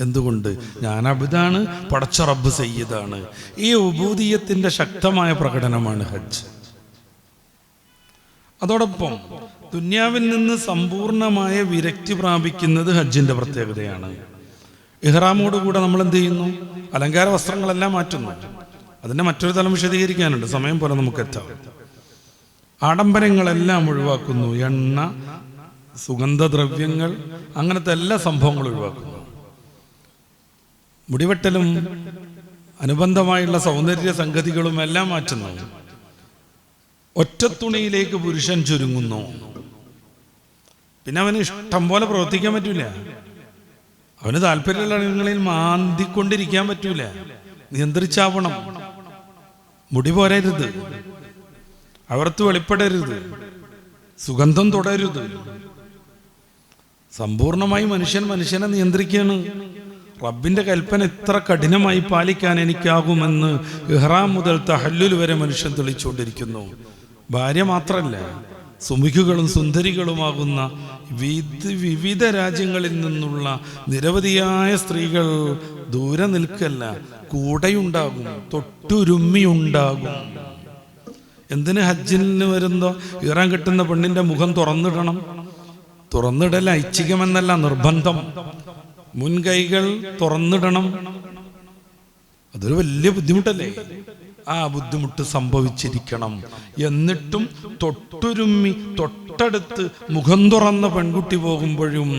എന്തുകൊണ്ട്? ഞാൻ അബ്ദാണ്, പടച്ച റബ്ബ് സയ്യിദാണ്. ഈ ഉബൂദിയത്തിൻ്റെ ശക്തമായ പ്രകടനമാണ് ഹജ്ജ്. അതോടൊപ്പം ദുന്യാവിൽ നിന്ന് സമ്പൂർണമായ വിരക്തി പ്രാപിക്കുന്നത് ഹജ്ജിൻ്റെ പ്രത്യേകതയാണ്. ഇഹ്റാമോടുകൂടെ നമ്മൾ എന്ത് ചെയ്യുന്നു? അലങ്കാര വസ്ത്രങ്ങളെല്ലാം മാറ്റുന്നു. അതിൻ്റെ മറ്റൊരു തലം വിശദീകരിക്കാനുണ്ട്, സമയം പോലെ നമുക്ക് എത്താം. ആഡംബരങ്ങളെല്ലാം ഒഴിവാക്കുന്നു. എണ്ണ, സുഗന്ധദ്രവ്യങ്ങൾ, അങ്ങനത്തെ എല്ലാ സംഭവങ്ങളും ഒഴിവാക്കുന്നു. മുടിവെട്ടലും അനുബന്ധമായുള്ള സൗന്ദര്യ സംഗതികളും എല്ലാം മാറ്റുന്നു. ഒറ്റത്തുണിയിലേക്ക് പുരുഷൻ ചുരുങ്ങുന്നു. പിന്നെ അവന് ഇഷ്ടം പോലെ പ്രവർത്തിക്കാൻ പറ്റൂല. അവന് താല്പര്യമുള്ള ഇടങ്ങളിൽ മാന്തിക്കൊണ്ടിരിക്കാൻ പറ്റൂല. നിയന്ത്രിച്ചാവണം. മുടി പോരരുത്, അവർത്ത് വെളിപ്പെടരുത്, സുഗന്ധം തുടരുത്. സമ്പൂർണമായി മനുഷ്യനെ നിയന്ത്രിക്കുകയാണ്. റബ്ബിന്റെ കൽപ്പന എത്ര കഠിനമായി പാലിക്കാൻ എനിക്കാകുമെന്ന് ഇഹ്റാം മുതൽ തഹല്ലുൽ വരെ മനുഷ്യൻ തെളിച്ചുകൊണ്ടിരിക്കുന്നു. ഭാര്യ മാത്രമല്ല, സുമുഖികളും സുന്ദരികളുമാകുന്ന വിവിധ രാജ്യങ്ങളിൽ നിന്നുള്ള നിരവധിയായ സ്ത്രീകൾ ദൂരെ നിൽക്കല്ല, കൂടെയുണ്ടാകും, തൊട്ടുരുമ്മിയുണ്ടാകും. എന്തിന്? ഹജ്ജിന് വരുന്നോ ഇറാൻ കിട്ടുന്ന പെണ്ണിന്റെ മുഖം തുറന്നിടണം. തുറന്നിടൽ ഐച്ഛികമെന്നല്ല, നിർബന്ധം. മുൻകൈകൾ തുറന്നിടണം. അതൊരു വലിയ ബുദ്ധിമുട്ടല്ലേ? ആ ബുദ്ധിമുട്ട് സംഭവിച്ചിരിക്കണം. എന്നിട്ടും തൊട്ടുരുമ്മി തൊട്ടടുത്ത് മുഖം തുറന്ന പെൺകുട്ടി പോകുമ്പോഴും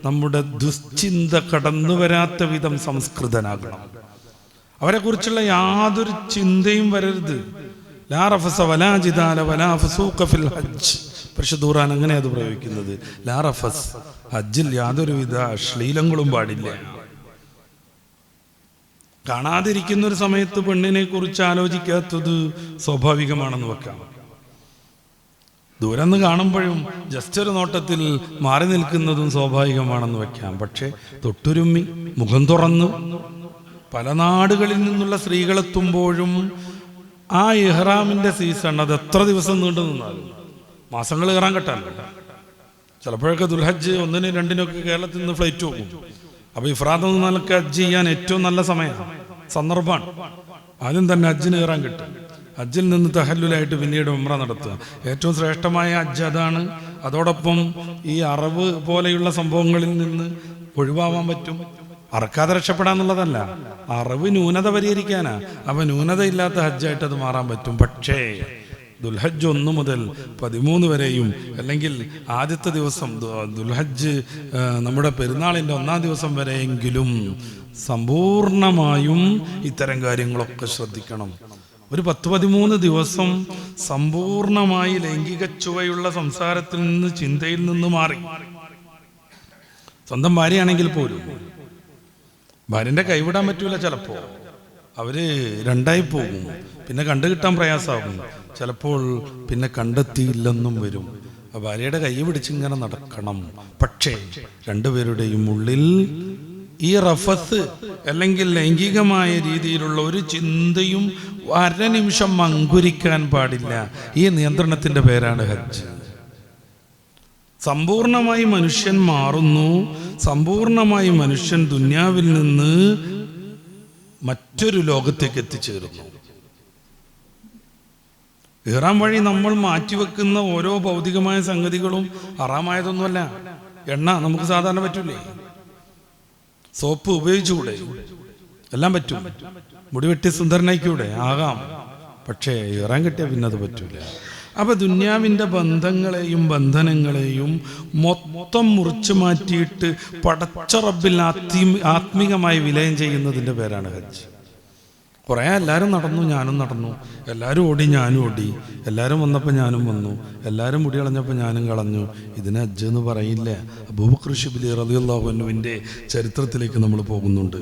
നമ്മുടെ ദുശ്ചിന്ത കടന്നു വരാത്ത വിധം സംസ്കൃതനാകണം. അവരെ കുറിച്ചുള്ള യാതൊരു ചിന്തയും വരരുത്. ലാ റഫസ വലാ ജിദാല വലാ ഫുസൂഖ ഫിൽ ഹജ്ജ്. പരിശുദ്ധ ഖുർആൻ അങ്ങനെ അത് പ്രയോഗിക്കുന്നത്. ലാ റഫസ്, ഹജ്ജിൽ യാതൊരുവിധ അശ്ലീലങ്ങളും പാടില്ല. കാണാതിരിക്കുന്ന ഒരു സമയത്ത് പെണ്ണിനെ കുറിച്ച് ആലോചിക്കാത്തത് സ്വാഭാവികമാണെന്ന് വെക്കാം. ദൂരെന്ന് കാണുമ്പോഴും ജസ്റ്റ് ഒരു നോട്ടത്തിൽ മാറി നിൽക്കുന്നതും സ്വാഭാവികമാണെന്ന് വെക്കാം. പക്ഷെ തൊട്ടുരുമ്മി മുഖം തുറന്ന് പല നാടുകളിൽ നിന്നുള്ള സ്ത്രീകളെത്തുമ്പോഴും ആ ഇഹ്റാമിന്റെ സീസൺ അത് എത്ര ദിവസം നീണ്ടു നിന്നാലും മാസങ്ങൾ കയറാൻ കെട്ടാല്ലോ. ചിലപ്പോഴൊക്കെ ദുൽഹജ്ജ് 1, 2 കേരളത്തിൽ നിന്ന് ഫ്ലൈറ്റ് പോകും. അപ്പൊ ഇഫ്രാത്ത് നിന്നൊക്കെ ഹജ്ജ് ചെയ്യാൻ ഏറ്റവും നല്ല സമയം, സന്ദർഭമാണ്. ആദ്യം തന്നെ ഹജ്ജിന് കയറാൻ കിട്ടും. ഹജ്ജിൽ നിന്ന് തഹല്ലുലായിട്ട് പിന്നീട് ഉംറ നടത്തുക. ഏറ്റവും ശ്രേഷ്ഠമായ ഹജ്ജ് അതാണ്. അതോടൊപ്പം ഈ അറവ് പോലെയുള്ള സംഭവങ്ങളിൽ നിന്ന് ഒഴിവാവാൻ പറ്റും. അറക്കാതെ രക്ഷപ്പെടാന്നുള്ളതല്ല, അറവ് ന്യൂനത പരിഹരിക്കാനാ. അപ്പൊ ന്യൂനത ഇല്ലാത്ത ഹജ്ജായിട്ട് അത് മാറാൻ പറ്റും. പക്ഷേ ദുൽഹജ്ജ് 1 മുതൽ 13 വരെയും, അല്ലെങ്കിൽ ആദ്യത്തെ ദിവസം ദുൽഹജ്ജ് നമ്മുടെ പെരുന്നാളിൻ്റെ 1-ാം ദിവസം വരെയെങ്കിലും സമ്പൂർണമായും ഇത്തരം കാര്യങ്ങളൊക്കെ ശ്രദ്ധിക്കണം. ഒരു 10-13 ദിവസം സമ്പൂർണമായി ലൈംഗിക ചുവയുള്ള സംസാരത്തിൽ നിന്ന്, ചിന്തയിൽ നിന്ന് മാറി. സ്വന്തം ഭാര്യയാണെങ്കിൽ പോലും ഭാര്യൻ്റെ കൈവിടാൻ പറ്റൂല. ചിലപ്പോൾ അവര് രണ്ടായി പോകും. പിന്നെ കണ്ടുകിട്ടാൻ പ്രയാസമാകും. ചിലപ്പോൾ പിന്നെ കണ്ടെത്തിയില്ലെന്നും വരും. ഭാര്യയുടെ കൈ പിടിച്ചിങ്ങനെ നടക്കണം. പക്ഷേ രണ്ടുപേരുടെയും ഉള്ളിൽ ഈ റഫസ് അല്ലെങ്കിൽ ലൈംഗികമായ രീതിയിലുള്ള ഒരു ചിന്തയും അരനിമിഷം അങ്കുരിക്കാൻ പാടില്ല. ഈ നിയന്ത്രണത്തിന്റെ പേരാണ് ഹജ്ജ്. സമ്പൂർണമായി മനുഷ്യൻ മാറുന്നു. സമ്പൂർണമായി മനുഷ്യൻ ദുന്യാവിൽ നിന്ന് മറ്റൊരു ലോകത്തേക്ക് എത്തിച്ചേരുന്നു. ഇഹ്റാം വഴി നമ്മൾ മാറ്റിവെക്കുന്ന ഓരോ ഭൗതികമായ സംഗതികളും ഹറാമായതൊന്നുമല്ല. എണ്ണ നമുക്ക് സാധാരണ പറ്റൂലേ? സോപ്പ് ഉപയോഗിച്ചുകൂടെ? എല്ലാം പറ്റും. മുടി വെട്ടി സുന്ദരനായിക്കൂടെ? ആകാം. പക്ഷേ ഇഹ്റാം കിട്ടിയാൽ പിന്നെ അത് പറ്റൂല. അപ്പൊ ദുന്യാവിൻ്റെ ബന്ധങ്ങളെയും ബന്ധനങ്ങളെയും മൊത്തം മുറിച്ചു മാറ്റിയിട്ട് പടച്ച റബ്ബിൽ ആത്മീകമായി വിലയം ചെയ്യുന്നതിൻ്റെ പേരാണ് ഹജ്ജ്. കുറേ എല്ലാവരും നടന്നു, ഞാനും നടന്നു. എല്ലാവരും ഓടി, ഞാനും ഓടി. എല്ലാവരും വന്നപ്പോൾ ഞാനും വന്നു. എല്ലാവരും മുടി കളഞ്ഞപ്പോൾ ഞാനും കളഞ്ഞു. ഇതിന് ഹജ്ജ് എന്ന് പറയില്ല. അബൂബക്കർ ശിബ്ലി റളിയല്ലാഹു അൻഹുവിൻ്റെ ചരിത്രത്തിലേക്ക് നമ്മൾ പോകുന്നുണ്ട്.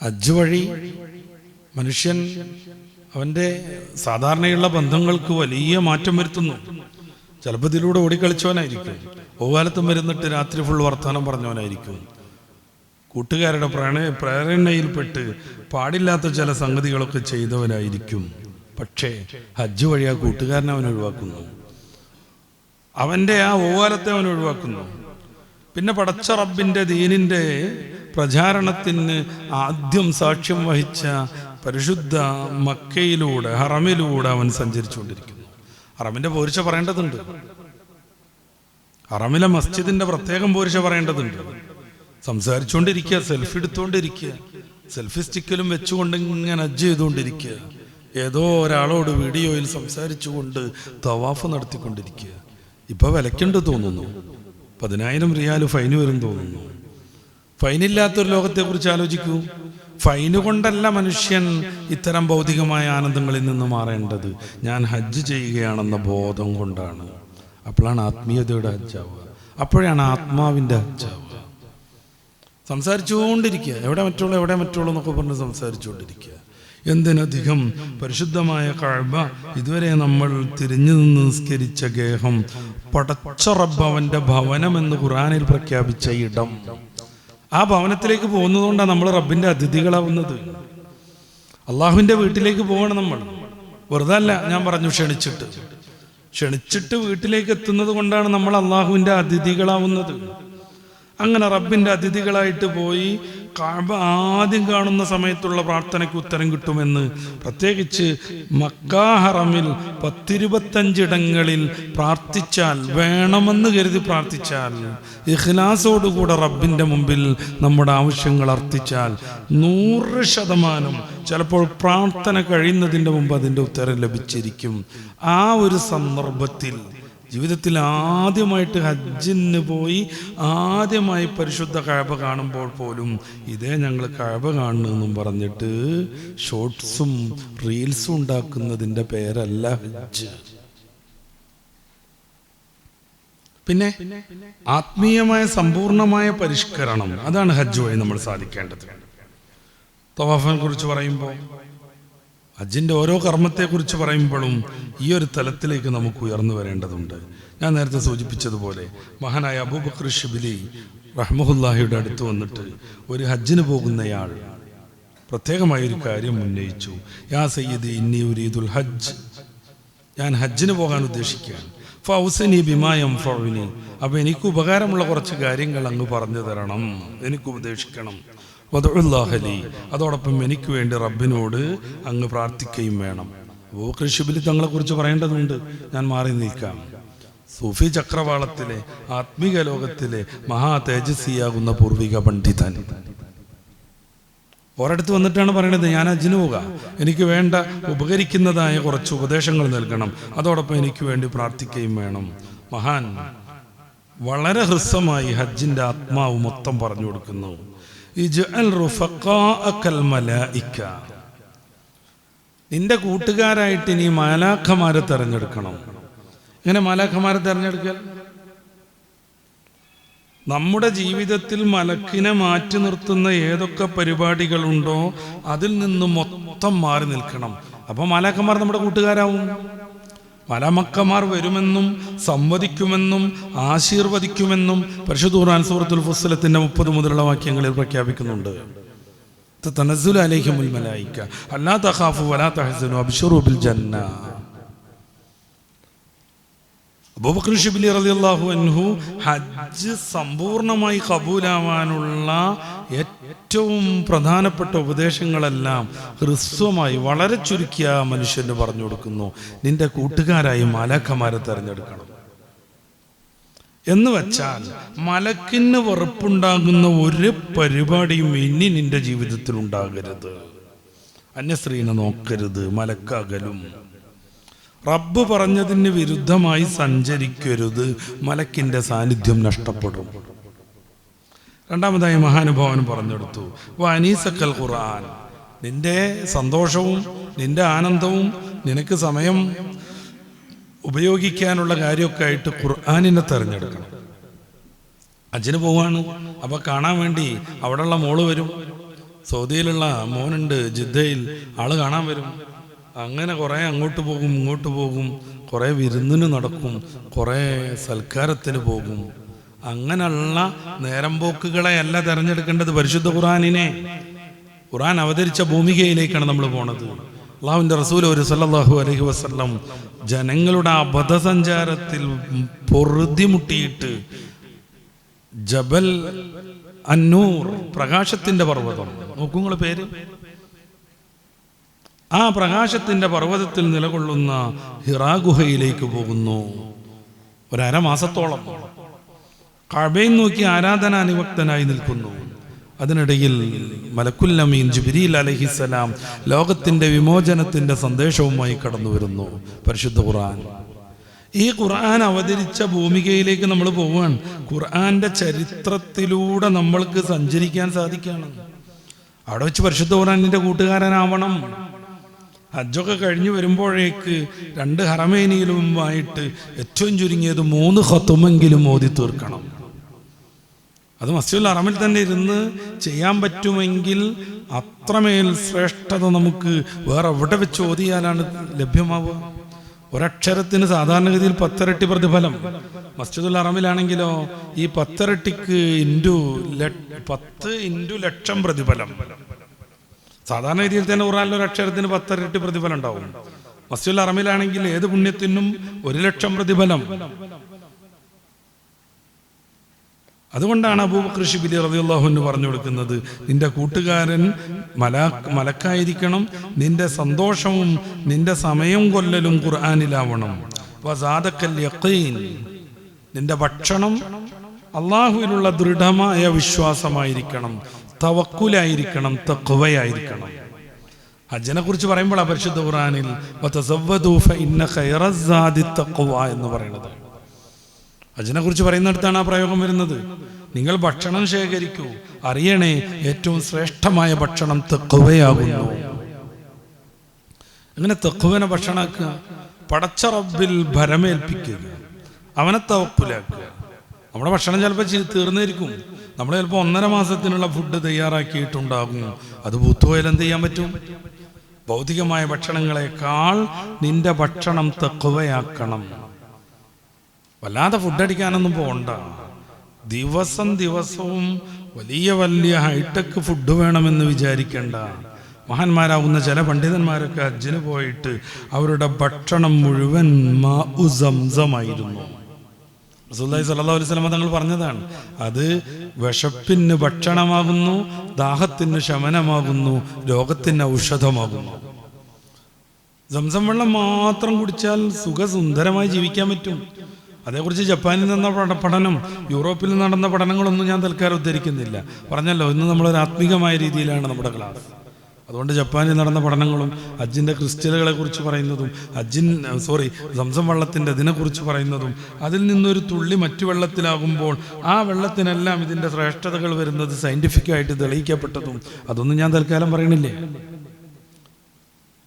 ഹജ്ജ് വഴി മനുഷ്യൻ അവൻ്റെ സാധാരണയുള്ള ബന്ധങ്ങൾക്ക് വലിയ മാറ്റം വരുത്തുന്നു. ചിലപ്പോൾ ഇതിലൂടെ ഓടിക്കളിച്ചവനായിരിക്കും. ഓകാലത്തും വരുന്നിട്ട് രാത്രി ഫുൾ വർത്തമാനം പറഞ്ഞവനായിരിക്കും. കൂട്ടുകാരുടെ പ്രേരണയിൽപ്പെട്ട് പാടില്ലാത്ത ചില സംഗതികളൊക്കെ ചെയ്തവനായിരിക്കും. പക്ഷേ ഹജ്ജ് വഴി ആ കൂട്ടുകാരനെ അവൻ ഒഴിവാക്കുന്നു, അവൻ്റെ ആ ഓവാലത്തെ അവൻ ഒഴിവാക്കുന്നു. പിന്നെ പടച്ച റബ്ബിൻ്റെ ദീനിൻ്റെ പ്രചാരണത്തിന് ആദ്യം സാക്ഷ്യം വഹിച്ച പരിശുദ്ധ മക്കയിലൂടെ ഹറമിലൂടെ അവൻ സഞ്ചരിച്ചുകൊണ്ടിരിക്കുന്നു. ഹറമിൻ്റെ പോരിശ പറയേണ്ടതുണ്ട്, ഹറമിലെ മസ്ജിദിൻ്റെ പ്രത്യേകം പോരിശ പറയേണ്ടതുണ്ട്. സംസാരിച്ചുകൊണ്ടിരിക്കുക, സെൽഫി എടുത്തുകൊണ്ടിരിക്കുക, സെൽഫി സ്റ്റിക്കലും വെച്ചുകൊണ്ട് ഇങ്ങനെ ഹജ്ജ് ചെയ്തുകൊണ്ടിരിക്കുക, ഏതോ ഒരാളോട് വീഡിയോയിൽ സംസാരിച്ചുകൊണ്ട് തവാഫ് നടത്തിക്കൊണ്ടിരിക്കുക. ഇപ്പൊ വിലക്കുണ്ട് തോന്നുന്നു, 10,000 റിയാൽ ഫൈന് വരും തോന്നുന്നു. ഫൈനില്ലാത്തൊരു ലോകത്തെക്കുറിച്ച് ആലോചിക്കൂ. ഫൈന് കൊണ്ടല്ല മനുഷ്യൻ ഇത്തരം ഭൗതികമായ ആനന്ദങ്ങളിൽ നിന്ന് മാറേണ്ടത്. ഞാൻ ഹജ്ജ് ചെയ്യുകയാണെന്ന ബോധം കൊണ്ടാണ്. അപ്പോഴാണ് ആത്മീയതയുടെ ഹജ്ജാവുക, അപ്പോഴാണ് ആത്മാവിൻ്റെ ഹജ്ജാവുക. സംസാരിച്ചുകൊണ്ടിരിക്കുക, എവിടെ മറ്റുള്ളൂ എന്നൊക്കെ പറഞ്ഞ് സംസാരിച്ചുകൊണ്ടിരിക്കുക. എന്തിനധികം പരിശുദ്ധമായ കഅബ, ഇതുവരെ നമ്മൾ തിരിഞ്ഞു നിന്ന് നിസ്കരിച്ച ഗേഹം, പടച്ച റബ്ബ് അവൻ്റെ ഭവനമെന്ന് ഖുർആനിൽ പ്രഖ്യാപിച്ച ഇടം, ആ ഭവനത്തിലേക്ക് പോകുന്നതുകൊണ്ടാണ് നമ്മൾ റബ്ബിൻ്റെ അതിഥികളാവുന്നത്. അള്ളാഹുവിൻ്റെ വീട്ടിലേക്ക് പോകണം നമ്മൾ, വെറുതെ അല്ല. ഞാൻ പറഞ്ഞു, ക്ഷണിച്ചിട്ട് വീട്ടിലേക്ക് എത്തുന്നത് കൊണ്ടാണ് നമ്മൾ അള്ളാഹുവിൻ്റെ അതിഥികളാവുന്നത്. അങ്ങനെ റബ്ബിൻ്റെ അതിഥികളായിട്ട് പോയി കഅബ ആദ്യം കാണുന്ന സമയത്തുള്ള പ്രാർത്ഥനയ്ക്ക് ഉത്തരം കിട്ടുമെന്ന്, പ്രത്യേകിച്ച് മക്കാ ഹറമിൽ 10-25 ഇടങ്ങളിൽ പ്രാർത്ഥിച്ചാൽ, വേണമെന്ന് കരുതി പ്രാർത്ഥിച്ചാൽ, ഇഖ്ലാസോടുകൂടെ റബ്ബിൻ്റെ മുമ്പിൽ നമ്മുടെ ആവശ്യങ്ങൾ അർത്ഥിച്ചാൽ 100% ചിലപ്പോൾ പ്രാർത്ഥന കഴിയുന്നതിൻ്റെ മുമ്പ് അതിൻ്റെ ഉത്തരം ലഭിച്ചിരിക്കും. ആ ഒരു സന്ദർഭത്തിൽ ജീവിതത്തിൽ ആദ്യമായിട്ട് ഹജ്ജിന് പോയി ആദ്യമായി പരിശുദ്ധ കഅബ കാണുമ്പോൾ പോലും ഇതേ ഞങ്ങൾ കഅബ കാണുന്നെന്നും പറഞ്ഞിട്ട് ഷോർട്സും റീൽസും ഉണ്ടാക്കുന്നതിൻ്റെ പേരല്ല ഹജ്ജ്. പിന്നെ ആത്മീയമായ സമ്പൂർണമായ പരിഷ്കരണം, അതാണ് ഹജ്ജ് വഴി നമ്മൾ സാധിക്കേണ്ടത്. തവാഫിനെ കുറിച്ച് പറയുമ്പോൾ, ഹജ്ജിൻ്റെ ഓരോ കർമ്മത്തെക്കുറിച്ച് പറയുമ്പോഴും ഈ ഒരു തലത്തിലേക്ക് നമുക്ക് ഉയർന്നു വരേണ്ടതുണ്ട്. ഞാൻ നേരത്തെ സൂചിപ്പിച്ചതുപോലെ മഹാനായ അബൂബക്കർ ശിബിലി റഹ്മത്തുള്ളാഹിയുടെ അടുത്ത് വന്നിട്ട് ഒരു ഹജ്ജിന് പോകുന്നയാൾ പ്രത്യേകമായൊരു കാര്യം ഉന്നയിച്ചു. യാ സയ്യിദി ഇന്നി ഉരീദുൽ ഹജ്ജ്, ഞാൻ ഹജ്ജിന് പോകാൻ ഉദ്ദേശിക്കുകയാണ്. ഫൗസനി ബിമാ യൻഫഉനി, അപ്പോൾ എനിക്ക് ഉപകാരമുള്ള കുറച്ച് കാര്യങ്ങൾ അങ്ങ് പറഞ്ഞു തരണം, എനിക്ക് ഉപദേശിക്കണം. വദഉല്ലാഹലി, അതോടൊപ്പം എനിക്ക് വേണ്ടി റബ്ബിനോട് അങ്ങ് പ്രാർത്ഥിക്കുകയും വേണം. അബൂബക്കർ ശിബിലി തങ്ങളെക്കുറിച്ച് പറയേണ്ടതുണ്ട്, ഞാൻ മാറി നിൽക്കാം. സൂഫി ചക്രവാളത്തിലെ ആത്മീക ലോകത്തിലെ മഹാ തേജസ്വിയാകുന്ന പൂർവിക പണ്ഡിതൻ ഒരിടത്ത് വന്നിട്ടാണ് പറയണത്, ഞാൻ ഹജ്ജിന് പോകാം, എനിക്ക് വേണ്ട ഉപകരിക്കുന്നതായ കുറച്ച് ഉപദേശങ്ങൾ നൽകണം, അതോടൊപ്പം എനിക്ക് വേണ്ടി പ്രാർത്ഥിക്കുകയും വേണം. മഹാൻ വളരെ ഹ്രസ്വമായി ഹജ്ജിൻ്റെ ആത്മാവ് മൊത്തം പറഞ്ഞു കൊടുക്കുന്നു. നിന്റെ കൂട്ടുകാരായിട്ട് നീ മാലാഖമാരെ തെരഞ്ഞെടുക്കണം. എങ്ങനെ മാലാഖമാരെ തെരഞ്ഞെടുക്കൽ? നമ്മുടെ ജീവിതത്തിൽ മലക്കിനെ മാറ്റി നിർത്തുന്ന ഏതൊക്കെ പരിപാടികളുണ്ടോ അതിൽ നിന്ന് മൊത്തം മാറി നിൽക്കണം. അപ്പോൾ മാലാഖമാർ നമ്മുടെ കൂട്ടുകാരാവും. മലമക്കമാർ വരുമെന്നും സംവദിക്കുമെന്നും ആശീർവദിക്കുമെന്നും പരിശുദ്ധ ഖുർആൻ സൂറത്തുൽ ഫുസ്സിലത്തിന്റെ 30 മുതലുള്ള വാക്യങ്ങളിൽ പ്രഖ്യാപിക്കുന്നുണ്ട്. തനസ്സുലു അലൈഹിമുൽ മലായിക അല്ലാ തഖാഫു വലാ തഹ്സനു അബ്ശിറു ബിൽ ജന്ന. അബൂബക്കർ ശിബിലി റളിയല്ലാഹു അൻഹു ഹജ്ജ് സമ്പൂർണമായി കബൂലാവാനുള്ള ഏറ്റവും പ്രധാനപ്പെട്ട ഉപദേശങ്ങളെല്ലാം ഹ്രസ്വമായി വളരെ ചുരുക്കിയ മനുഷ്യന് പറഞ്ഞു കൊടുക്കുന്നു. നിന്റെ കൂട്ടുകാരായി മാലാഖമാരെ തെരഞ്ഞെടുക്കണം എന്ന് വെച്ചാൽ മലക്കിന് വെറുപ്പുണ്ടാകുന്ന ഒരു പരിപാടിയും ഇനി നിന്റെ ജീവിതത്തിൽ ഉണ്ടാകരുത്. അന്യസ്ത്രീനെ നോക്കരുത്, മലക്കകലും. റബ്ബ് പറഞ്ഞതിന് വിരുദ്ധമായി സഞ്ചരിക്കരുത്, മലക്കിന്റെ സാന്നിധ്യം നഷ്ടപ്പെടും. രണ്ടാമതായി മഹാനുഭാവൻ പറഞ്ഞെടുത്തു, വനീസക്കൽ ഖുർആൻ, നിന്റെ സന്തോഷവും നിന്റെ ആനന്ദവും നിനക്ക് സമയം ഉപയോഗിക്കാനുള്ള കാര്യമൊക്കെ ആയിട്ട് ഖുർആനിനെ തെരഞ്ഞെടുക്കണം. ഹജ്ജിന് പോവാണ്, അപ്പൊ കാണാൻ വേണ്ടി അവിടെയുള്ള മോള് വരും. സൗദിയിലുള്ള മോനുണ്ട് ജിദ്ദയിൽ, ആള് കാണാൻ വരും. അങ്ങനെ കുറേ അങ്ങോട്ട് പോകും ഇങ്ങോട്ട് പോകും, കുറേ വിരുന്നിന് നടക്കും, കുറേ സൽക്കാരത്തിന് പോകും. അങ്ങനെയുള്ള നേരം പോക്കുകളെ അല്ല തെരഞ്ഞെടുക്കേണ്ടത്, പരിശുദ്ധ ഖുർആനിനെ. ഖുർആൻ അവതരിച്ച ഭൂമികയിലേക്കാണ് നമ്മൾ പോണത്. അള്ളാഹുവിൻ്റെ റസൂൽ ഒരു സല്ലല്ലാഹു അലൈഹി വസല്ലം ജനങ്ങളുടെ അബദ്ധസഞ്ചാരത്തിൽ പൊറുതിമുട്ടിയിട്ട് ജബൽ അന്നൂർ, പ്രകാശത്തിന്റെ പർവ്വതം, നോക്കൂ നിങ്ങൾ പേര്, ആ പ്രകാശത്തിന്റെ പർവ്വതത്തിൽ നിലകൊള്ളുന്ന ഹിറാ ഗുഹയിലേക്ക് പോകുന്നു. ഒരമാസത്തോളം കഅബയെ നോക്കി ആരാധനാനുവക്തനായി നിൽക്കുന്നു. അതിനിടയിൽ മലക്കുൽ അമീൻ ജിബ്രീൽ അലൈഹിസ്സലാം ലോകത്തിന്റെ വിമോചനത്തിന്റെ സന്ദേശവുമായി കടന്നു വരുന്നു. പരിശുദ്ധ ഖുർആൻ, ഈ ഖുർആൻ അവതരിച്ച ഭൂമികയിലേക്ക് നമ്മൾ പോവുകയാണ്. ഖുർആന്റെ ചരിത്രത്തിലൂടെ നമ്മൾക്ക് സഞ്ചരിക്കാൻ സാധിക്കുകയാണ്. അവിടെ വെച്ച് പരിശുദ്ധ ഖുർആനിന്റെ കൂട്ടുകാരനാവണം. ഹജ്ജൊക്കെ കഴിഞ്ഞു വരുമ്പോഴേക്ക് 2 ഹറമൈനിയിലുമായിട്ട് ഏറ്റവും ചുരുങ്ങിയത് 3 ഖത്മെങ്കിലും ഓതി തീർക്കണം. അത് മസ്ജിദുൽ ഹറമിൽ തന്നെ ഇരുന്ന് ചെയ്യാൻ പറ്റുമെങ്കിൽ അത്രമേൽ ശ്രേഷ്ഠത നമുക്ക് വേറെ എവിടെ വെച്ച് ഓതിയാലാണ് ലഭ്യമാവുക. ഒരക്ഷരത്തിന് സാധാരണഗതിയിൽ 10 ഇരട്ടി പ്രതിഫലം. മസ്ജിദുൽ ഹറമിലാണെങ്കിലോ ഈ 10 ഇരട്ടിക്ക് 10 ഇൻറ്റു ലക്ഷം പ്രതിഫലം. സാധാരണ രീതിയിൽ തന്നെ ഖുർആനിൽ ഒരു അക്ഷരത്തിന് 10 ഇരട്ടി പ്രതിഫലം ഉണ്ടാവും. മസ്ജിദുൽ ഹറമിലാണെങ്കിൽ ഏത് പുണ്യത്തിനും 1,00,000 പ്രതിഫലം. അതുകൊണ്ടാണ് അബൂബക്കർ ശിബിലി റളിയല്ലാഹു അൻഹു പറഞ്ഞു കൊടുക്കുന്നത്, നിന്റെ കൂട്ടുകാരൻ മലക്കായിരിക്കണം, നിന്റെ സന്തോഷവും നിന്റെ സമയം കൊല്ലലും ഖുർആനിലാവണം. വസാദക്കൽ യഖീൻ, നിന്റെ ഭക്ഷണം അള്ളാഹുവിലുള്ള ദൃഢമായ വിശ്വാസമായിരിക്കണം, തവക്കുലായിരിക്കണം, തഖ്വയായിരിക്കണം. ഹജ്ജിനെ കുറിച്ച് പറയുമ്പോൾ പരിശുദ്ധ ഖുർആനിൽ വതസവ്വദൂ ഫഇന്ന ഖൈറസ്സാദി തഖ്വ എന്ന് പറയുന്നത്. ഹജ്ജിനെ കുറിച്ച് പറയുന്നിടത്താണ് ആ പ്രയോഗം വരുന്നത്. നിങ്ങൾ ഭക്ഷണം ശേഖരിക്കൂ, അറിയണേ ഏറ്റവും ശ്രേഷ്ഠമായ ഭക്ഷണം തഖ്വയാകുന്നു. അങ്ങനെ തഖ്വനെ ഭക്ഷണമാക്കുക, പടച്ച റബ്ബിൽ ഭരമേൽപ്പിക്കുക, അവനെ തവക്കുലാക്കുക. നമ്മുടെ ഭക്ഷണം ചിലപ്പോൾ തീർന്നിരിക്കും. നമ്മൾ ചിലപ്പോൾ 1.5 മാസത്തിനുള്ള ഫുഡ് തയ്യാറാക്കിയിട്ടുണ്ടാകും. അത് പൂത്തുപോയാൽ എന്ത് ചെയ്യാൻ പറ്റും? ഭൗതികമായ ഭക്ഷണങ്ങളെക്കാൾ നിന്റെ ഭക്ഷണം തഖ്വയാക്കണം. വല്ലാതെ ഫുഡ് അടിക്കാനൊന്നും പോകണ്ട. ദിവസവും വലിയ വലിയ ഹൈടെക് ഫുഡ് വേണമെന്ന് വിചാരിക്കേണ്ട. മഹാന്മാരാവുന്ന ചില പണ്ഡിതന്മാരൊക്കെ ഹജ്ജിന് പോയിട്ട് അവരുടെ ഭക്ഷണം മുഴുവൻ മാഉ സംസമായിരുന്നു. റസൂലുള്ളാഹി സ്വല്ലല്ലാഹു അലൈഹി വസല്ലം തങ്ങൾ പറഞ്ഞതാണ്, അത് വിശപ്പിന് ഭക്ഷണമാകുന്നു, ദാഹത്തിന് ശമനമാകുന്നു, രോഗത്തിന് ഔഷധമാകുന്നു. സംസം വെള്ളം മാത്രം കുടിച്ചാൽ സുഖസുന്ദരമായി ജീവിക്കാൻ പറ്റും. അതേക്കുറിച്ച് ജപ്പാനിൽ നടന്ന പഠനം, യൂറോപ്പിൽ നടന്ന പഠനങ്ങളൊന്നും ഞാൻ തൽക്കാലം ഉദ്ധരിക്കുന്നില്ല. പറഞ്ഞല്ലോ, ഇന്ന് നമ്മളൊരു ആത്മീകമായ രീതിയിലാണ് നമ്മുടെ ക്ലാസ്. അതുകൊണ്ട് ജപ്പാനിൽ നടന്ന പഠനങ്ങളും ഹജ്ജിൻ്റെ ക്രിസ്റ്റലുകളെ കുറിച്ച് പറയുന്നതും സംസം വെള്ളത്തിൻ്റെ ഇതിനെക്കുറിച്ച് പറയുന്നതും അതിൽ നിന്നൊരു തുള്ളി മറ്റു വെള്ളത്തിലാകുമ്പോൾ ആ വെള്ളത്തിനെല്ലാം ഇതിൻ്റെ ശ്രേഷ്ഠതകൾ വരുന്നത് സയൻറ്റിഫിക്കായിട്ട് തെളിയിക്കപ്പെട്ടതും അതൊന്നും ഞാൻ തൽക്കാലം പറയണില്ലേ.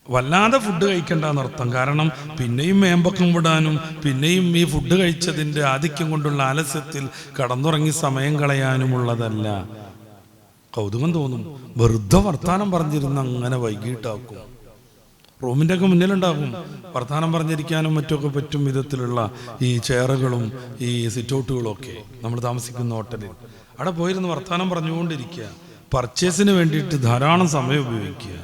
വല്ലാതെ ഫുഡ് കഴിക്കേണ്ടെന്നർത്ഥം. കാരണം പിന്നെയും മേമ്പക്കം വിടാനും പിന്നെയും ഈ ഫുഡ് കഴിച്ചതിൻ്റെ ആധിക്യം കൊണ്ടുള്ള ആലസ്യത്തിൽ കടന്നുറങ്ങി സമയം കളയാനുമുള്ളതല്ല. കൗതുകം തോന്നും, വെറുതെ വർത്താനം പറഞ്ഞിരുന്ന് അങ്ങനെ വൈകിട്ടാക്കും. റൂമിൻ്റെ ഒക്കെ മുന്നിലുണ്ടാകും വർത്താനം പറഞ്ഞിരിക്കാനും മറ്റുമൊക്കെ പറ്റും വിധത്തിലുള്ള ഈ ചെയറുകളും ഈ സിറ്റൗട്ടുകളും ഒക്കെ നമ്മൾ താമസിക്കുന്ന ഹോട്ടലിൽ. അവിടെ പോയിരുന്ന് വർത്താനം പറഞ്ഞുകൊണ്ടിരിക്കുക. പർച്ചേസിന് വേണ്ടിയിട്ട് ധാരാളം സമയം ഉപയോഗിക്കുക.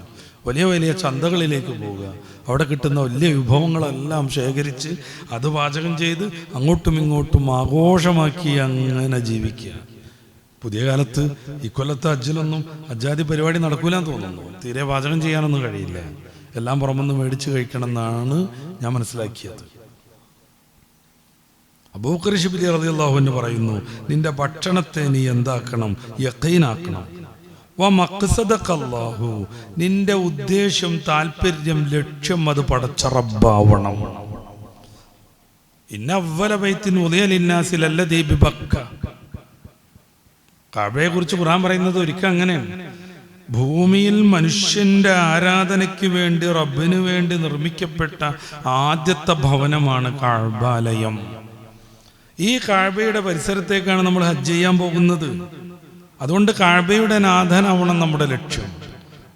വലിയ വലിയ ചന്തകളിലേക്ക് പോവുക. അവിടെ കിട്ടുന്ന വലിയ വിഭവങ്ങളെല്ലാം ശേഖരിച്ച് അത് പാചകം ചെയ്ത് അങ്ങോട്ടും ഇങ്ങോട്ടും ആഘോഷമാക്കി അങ്ങനെ ജീവിക്കുക. പുതിയ കാലത്ത് ഇക്കൊല്ലത്തെ ഹജ്ജിലൊന്നും ഹജ്ജാദി പരിപാടി നടക്കൂലെന്ന് തോന്നുന്നു. തീരെ പാചകം ചെയ്യാനൊന്നും കഴിയില്ല. എല്ലാം പുറമെന്ന് മേടിച്ച് കഴിക്കണം എന്നാണ് ഞാൻ മനസ്സിലാക്കിയത്. അബൂബക്കർ ശിബ്ലി റളിയല്ലാഹു അൻഹു പറയുന്നു, നിന്റെ ഭക്ഷണത്തെ നീ എന്താക്കണം? യഖീനാക്കണം. വമഖ്സദകല്ലാഹു, നിന്റെ ഉദ്ദേശം, താല്പര്യം, ലക്ഷ്യം അത് പടച്ച റബ്ബാവണം. ഇന്ന അവ്വല ബൈത്തിൻ ഉദിയ ലിന്നാസി ലല്ലദീ ബിബക്ക. കഅബയെ കുറിച്ച് ഖുർആൻ പറയുന്നത് ഒരിക്കൽ അങ്ങനെയാണ്. ഭൂമിയിൽ മനുഷ്യന്റെ ആരാധനയ്ക്ക് വേണ്ടി റബ്ബിന് വേണ്ടി നിർമ്മിക്കപ്പെട്ട ആദ്യത്തെ ഭവനമാണ് കഅബാലയം. ഈ കഅബയുടെ പരിസരത്തേക്കാണ് നമ്മൾ ഹജ്ജ് ചെയ്യാൻ പോകുന്നത്. അതുകൊണ്ട് കഅബയുടെ നാഥനാവണം നമ്മുടെ ലക്ഷ്യം.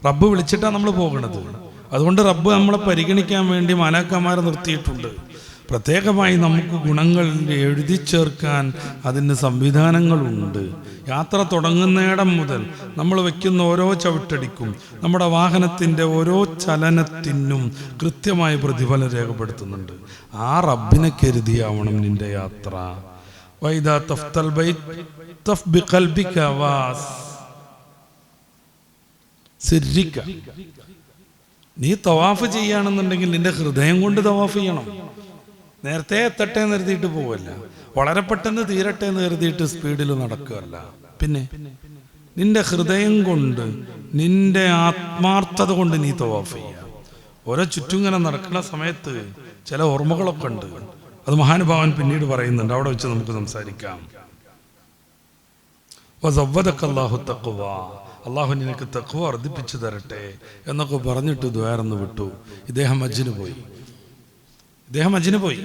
റബ്ബ് വിളിച്ചിട്ടാണ് നമ്മൾ പോകുന്നത്. അതുകൊണ്ട് റബ്ബ് നമ്മളെ പരിഗണിക്കാൻ വേണ്ടി മലാക്കന്മാരെ നിർത്തിയിട്ടുണ്ട്. പ്രത്യേകമായി നമുക്ക് ഗുണങ്ങൾ എഴുതി ചേർക്കാൻ അതിന് സംവിധാനങ്ങളുണ്ട്. യാത്ര തുടങ്ങുന്നിടം മുതൽ നമ്മൾ വയ്ക്കുന്ന ഓരോ ചവിട്ടടിക്കും നമ്മുടെ വാഹനത്തിൻ്റെ ഓരോ ചലനത്തിനും കൃത്യമായ പ്രതിഫലം രേഖപ്പെടുത്തുന്നുണ്ട്. ആ റബ്ബിനെ കരുതിയാവണം നിന്റെ യാത്ര. വൈദാ തഫ്തൽ ബൈത്ത് തഫ് ബിഖൽബിക വാസ് സിർരിക. നീ തവാഫ് ചെയ്യുകയാണെന്നുണ്ടെങ്കിൽ നിന്റെ ഹൃദയം കൊണ്ട് തവാഫ് ചെയ്യണം. നേരത്തെ എത്തട്ടെ എന്ന് കരുതിയിട്ട് പോവല്ല, വളരെ പെട്ടെന്ന് തീരട്ടെ എന്ന് കരുതിയിട്ട് സ്പീഡിൽ നടക്കുകയല്ല. പിന്നെ നിന്റെ ഹൃദയം കൊണ്ട്, നിന്റെ ആത്മാർത്ഥത കൊണ്ട് നീ തവാഫ് ചെയ്യുക. ഓരോ ചുറ്റുങ്ങനെ നടക്കുന്ന സമയത്ത് ചില ഓർമ്മകളൊക്കെ ഉണ്ട്. അത് മഹാനുഭാവൻ പിന്നീട് പറയുന്നുണ്ട്, അവിടെ വെച്ച് നമുക്ക് സംസാരിക്കാം. അള്ളാഹു നിനക്ക് തഖ്വ വർദ്ധിപ്പിച്ചു തരട്ടെ എന്നൊക്കെ പറഞ്ഞിട്ട് ദ്വാരന്ന് വിട്ടു. ഇദ്ദേഹം ഹജ്ജിന് പോയി.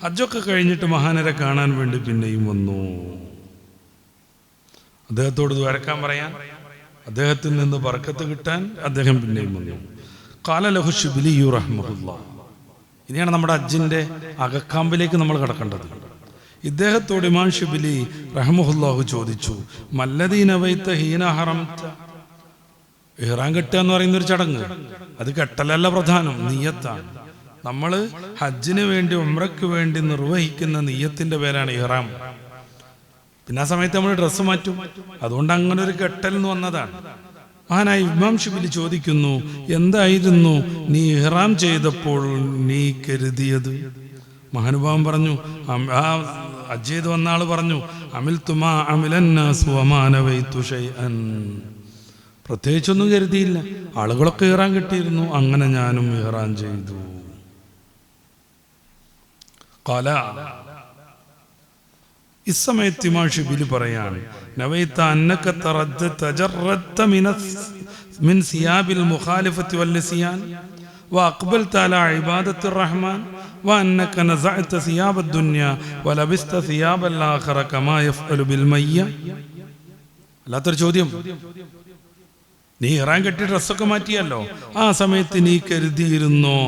ഹജ്ജൊക്കെ കഴിഞ്ഞിട്ട് മഹാനരെ കാണാൻ വേണ്ടി പിന്നെയും വന്നു. അദ്ദേഹത്തോട് ദ്വാരക്കാൻ പറയാൻ, അദ്ദേഹത്തിൽ നിന്ന് ബർക്കത്ത് കിട്ടാൻ അദ്ദേഹം പിന്നെയും വന്നു. ഖാല ലഹു ശിബ്ലി റഹ്മഹുല്ലാഹ്. ഇനിയാണ് നമ്മുടെ ഹജ്ജിന്റെ അകക്കാമ്പിലേക്ക് നമ്മൾ കടക്കേണ്ടത്. ഇദ്ദേഹത്തോട് ഇമാം ഷിബിലി റഹ്മഹുല്ലാഹു ചോദിച്ചു, മല്ലദീന വൈത ഹീന ഹറംത. ഇഹ്റാം കെട്ടുക എന്ന് പറയുന്നൊരു ചടങ്ങ്, അത് കെട്ടലല്ല പ്രധാനം, നിയ്യത്താണ്. നമ്മൾ ഹജ്ജിന് വേണ്ടി ഉംറയ്ക്ക് വേണ്ടി നിർവഹിക്കുന്ന നിയ്യത്തിന്റെ പേരാണ് ഇഹ്റാം. പിന്നെ ആ സമയത്ത് നമ്മൾ ഡ്രസ്സ് മാറ്റും, അതുകൊണ്ട് അങ്ങനെ ഒരു കെട്ടൽ എന്ന് വന്നതാണ്. മഹാനായ ഇമാം ഷിബിലി ചോദിക്കുന്നു, എന്തായിരുന്നു നീ ഇഹ്റാം ചെയ്തപ്പോൾ നീ കരുതിയത്? മഹാനുഭാവൻ പറഞ്ഞു, ആ ഹജ്ജ് ചെയ്ത് വന്ന ആള് പറഞ്ഞു, അമിൽതുമാ അമിലന്നാസു വമാ നവൈതു ശൈഅൻ. പ്രത്യേകിച്ചൊന്നും കരുതിയില്ല, ആളുകളൊക്കെ ഇഹ്റാം കിട്ടിയിരുന്നു, അങ്ങനെ ഞാനും ഇഹ്റാം ചെയ്തു. ഖാല, ഈ സമയത്ത് ഇമാം ഷിബിലി പറയാണ്, നവൈത അന്നക തജറദ്ത മിൻ സിയാബിൽ മുഖാലിഫത്തി വൽനിസിയാൻ وأقبلت على عبادة الرحمن وأنك نزعت ثياب الدنيا ولبست ثياب الآخرة كما يفعل بالمية. അല്ലാത്തൊരു ചോദ്യം. നീ ഇറാൻ കെട്ടി ഡ്രസ്സൊക്കെ മാറ്റിയല്ലോ, ആ സമയത്ത് നീ കരുതിയിരുന്നോ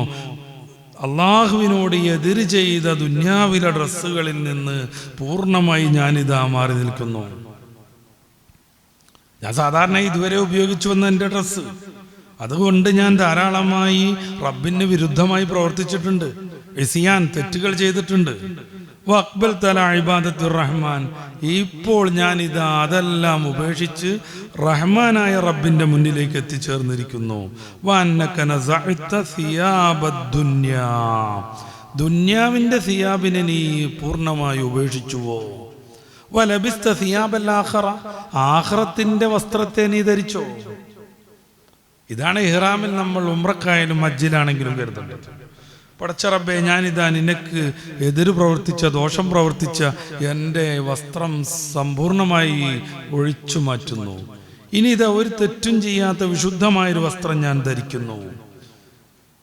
അള്ളാഹുവിനോട് എതിര് ചെയ്ത ദുന്യാവിലെ ഡ്രസ്സുകളിൽ നിന്ന് പൂർണ്ണമായി ഞാനിതാ മാറി നിൽക്കുന്നു. ഞാൻ സാധാരണ ഇതുവരെ ഉപയോഗിച്ചു വന്ന എൻ്റെ ഡ്രസ്സ്, അതുകൊണ്ട് ഞാൻ ധാരാളമായി റബ്ബിന് വിരുദ്ധമായി പ്രവർത്തിച്ചിട്ടുണ്ട്, ഇസിയാൻ തെറ്റുകൾ ചെയ്തിട്ടുണ്ട്. വഖ്ബൽ തല ഇബാദത്തുർ റഹ്മാൻ, ഇപ്പോൾ ഞാനിതാ അതെല്ലാം ഉപേക്ഷിച്ച് റഹ്മാനായ റബ്ബിന്റെ മുന്നിലേക്ക് എത്തിച്ചേർന്നിരിക്കുന്നു. വഅന്നക നസഅത സിയാബദ്ദുന്യാ, ദുന്യാവിന്റെ സിയാബിനെ നീ പൂർണ്ണമായി ഉപേക്ഷിച്ചുവോ? വലബിസ്ത സിയാബൽ ആഖിറ, ആഖിറത്തിന്റെ വസ്ത്രത്തെ നീ ധരിച്ചോ? ഇതാണ് ഇഹ്റാമിൽ നമ്മൾ ഉംറക്കായാലും ഹജ്ജിലാണെങ്കിലും കരുതേണ്ടത്. പടച്ച റബ്ബേ, ഞാനിതാ നിനക്ക് എതിര് പ്രവർത്തിച്ച, ദോഷം പ്രവർത്തിച്ച എൻ്റെ വസ്ത്രം സമ്പൂർണമായി ഒഴിച്ചു മാറ്റുന്നു. ഇനി ഇതാ ഒരു തെറ്റും ചെയ്യാത്ത വിശുദ്ധമായൊരു വസ്ത്രം ഞാൻ ധരിക്കുന്നു.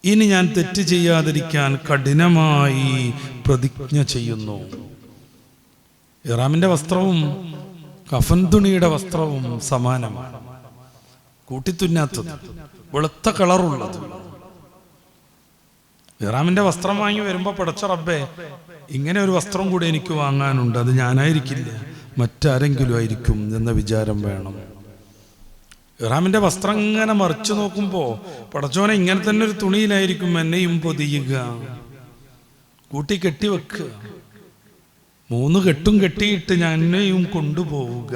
ഇനി ഞാൻ തെറ്റ് ചെയ്യാതിരിക്കാൻ കഠിനമായി പ്രതിജ്ഞ ചെയ്യുന്നു. ഇഹ്റാമിന്റെ വസ്ത്രവും കഫൻ തുണിയുടെ വസ്ത്രവും സമാനമാണ്, കൂട്ടിത്തുന്നാത്തത്, വെളുത്ത കളറുള്ളത്. ഇഹ്റാമിന്റെ വസ്ത്രം വാങ്ങി വരുമ്പോൾ പടച്ച റബ്ബേ, ഇങ്ങനെ ഒരു വസ്ത്രം കൂടി എനിക്ക് വാങ്ങാനുണ്ട്, അത് ഞാനായിരിക്കില്ല, മറ്റാരെങ്കിലും ആയിരിക്കും എന്ന വിചാരം വേണം. ഇഹ്റാമിന്റെ വസ്ത്രം ഇങ്ങനെ മറിച്ചു നോക്കുമ്പോൾ പടച്ചോനെ, ഇങ്ങനെ തന്നെ ഒരു തുണിയിലായിരിക്കും എന്നെയും പൊതിയുക, കൂട്ടി കെട്ടിവെക്കുക, 3 കെട്ടും കെട്ടിയിട്ട് ഞാൻ എന്നെയും കൊണ്ടുപോവുക.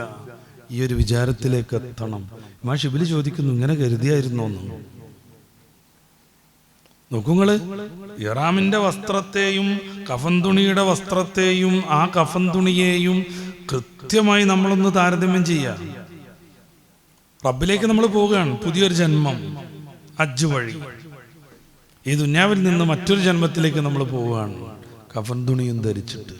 ഈ ഒരു വിചാരത്തിലേക്ക് എത്തണം. ഇമാം ഷിബിലി ചോദിക്കുന്നു, ഇങ്ങനെ കരുതിയായിരുന്നോന്ന്? നോക്കുങ്ങള്, ഇഹ്റാമിന്റെ വസ്ത്രത്തെയും കഫൻ തുണിയുടെ വസ്ത്രത്തെയും ആ കഫൻ തുണിയെയും കൃത്യമായി നമ്മളൊന്ന് താരതമ്യം ചെയ്യാം. റബ്ബിലേക്ക് നമ്മൾ പോവുകയാണ്, പുതിയൊരു ജന്മം ഹജ്ജ് വഴി. ഈ ദുന്യാവിൽ നിന്ന് മറ്റൊരു ജന്മത്തിലേക്ക് നമ്മൾ പോവുകയാണ്, കഫൻ തുണിയും ധരിച്ചിട്ട്.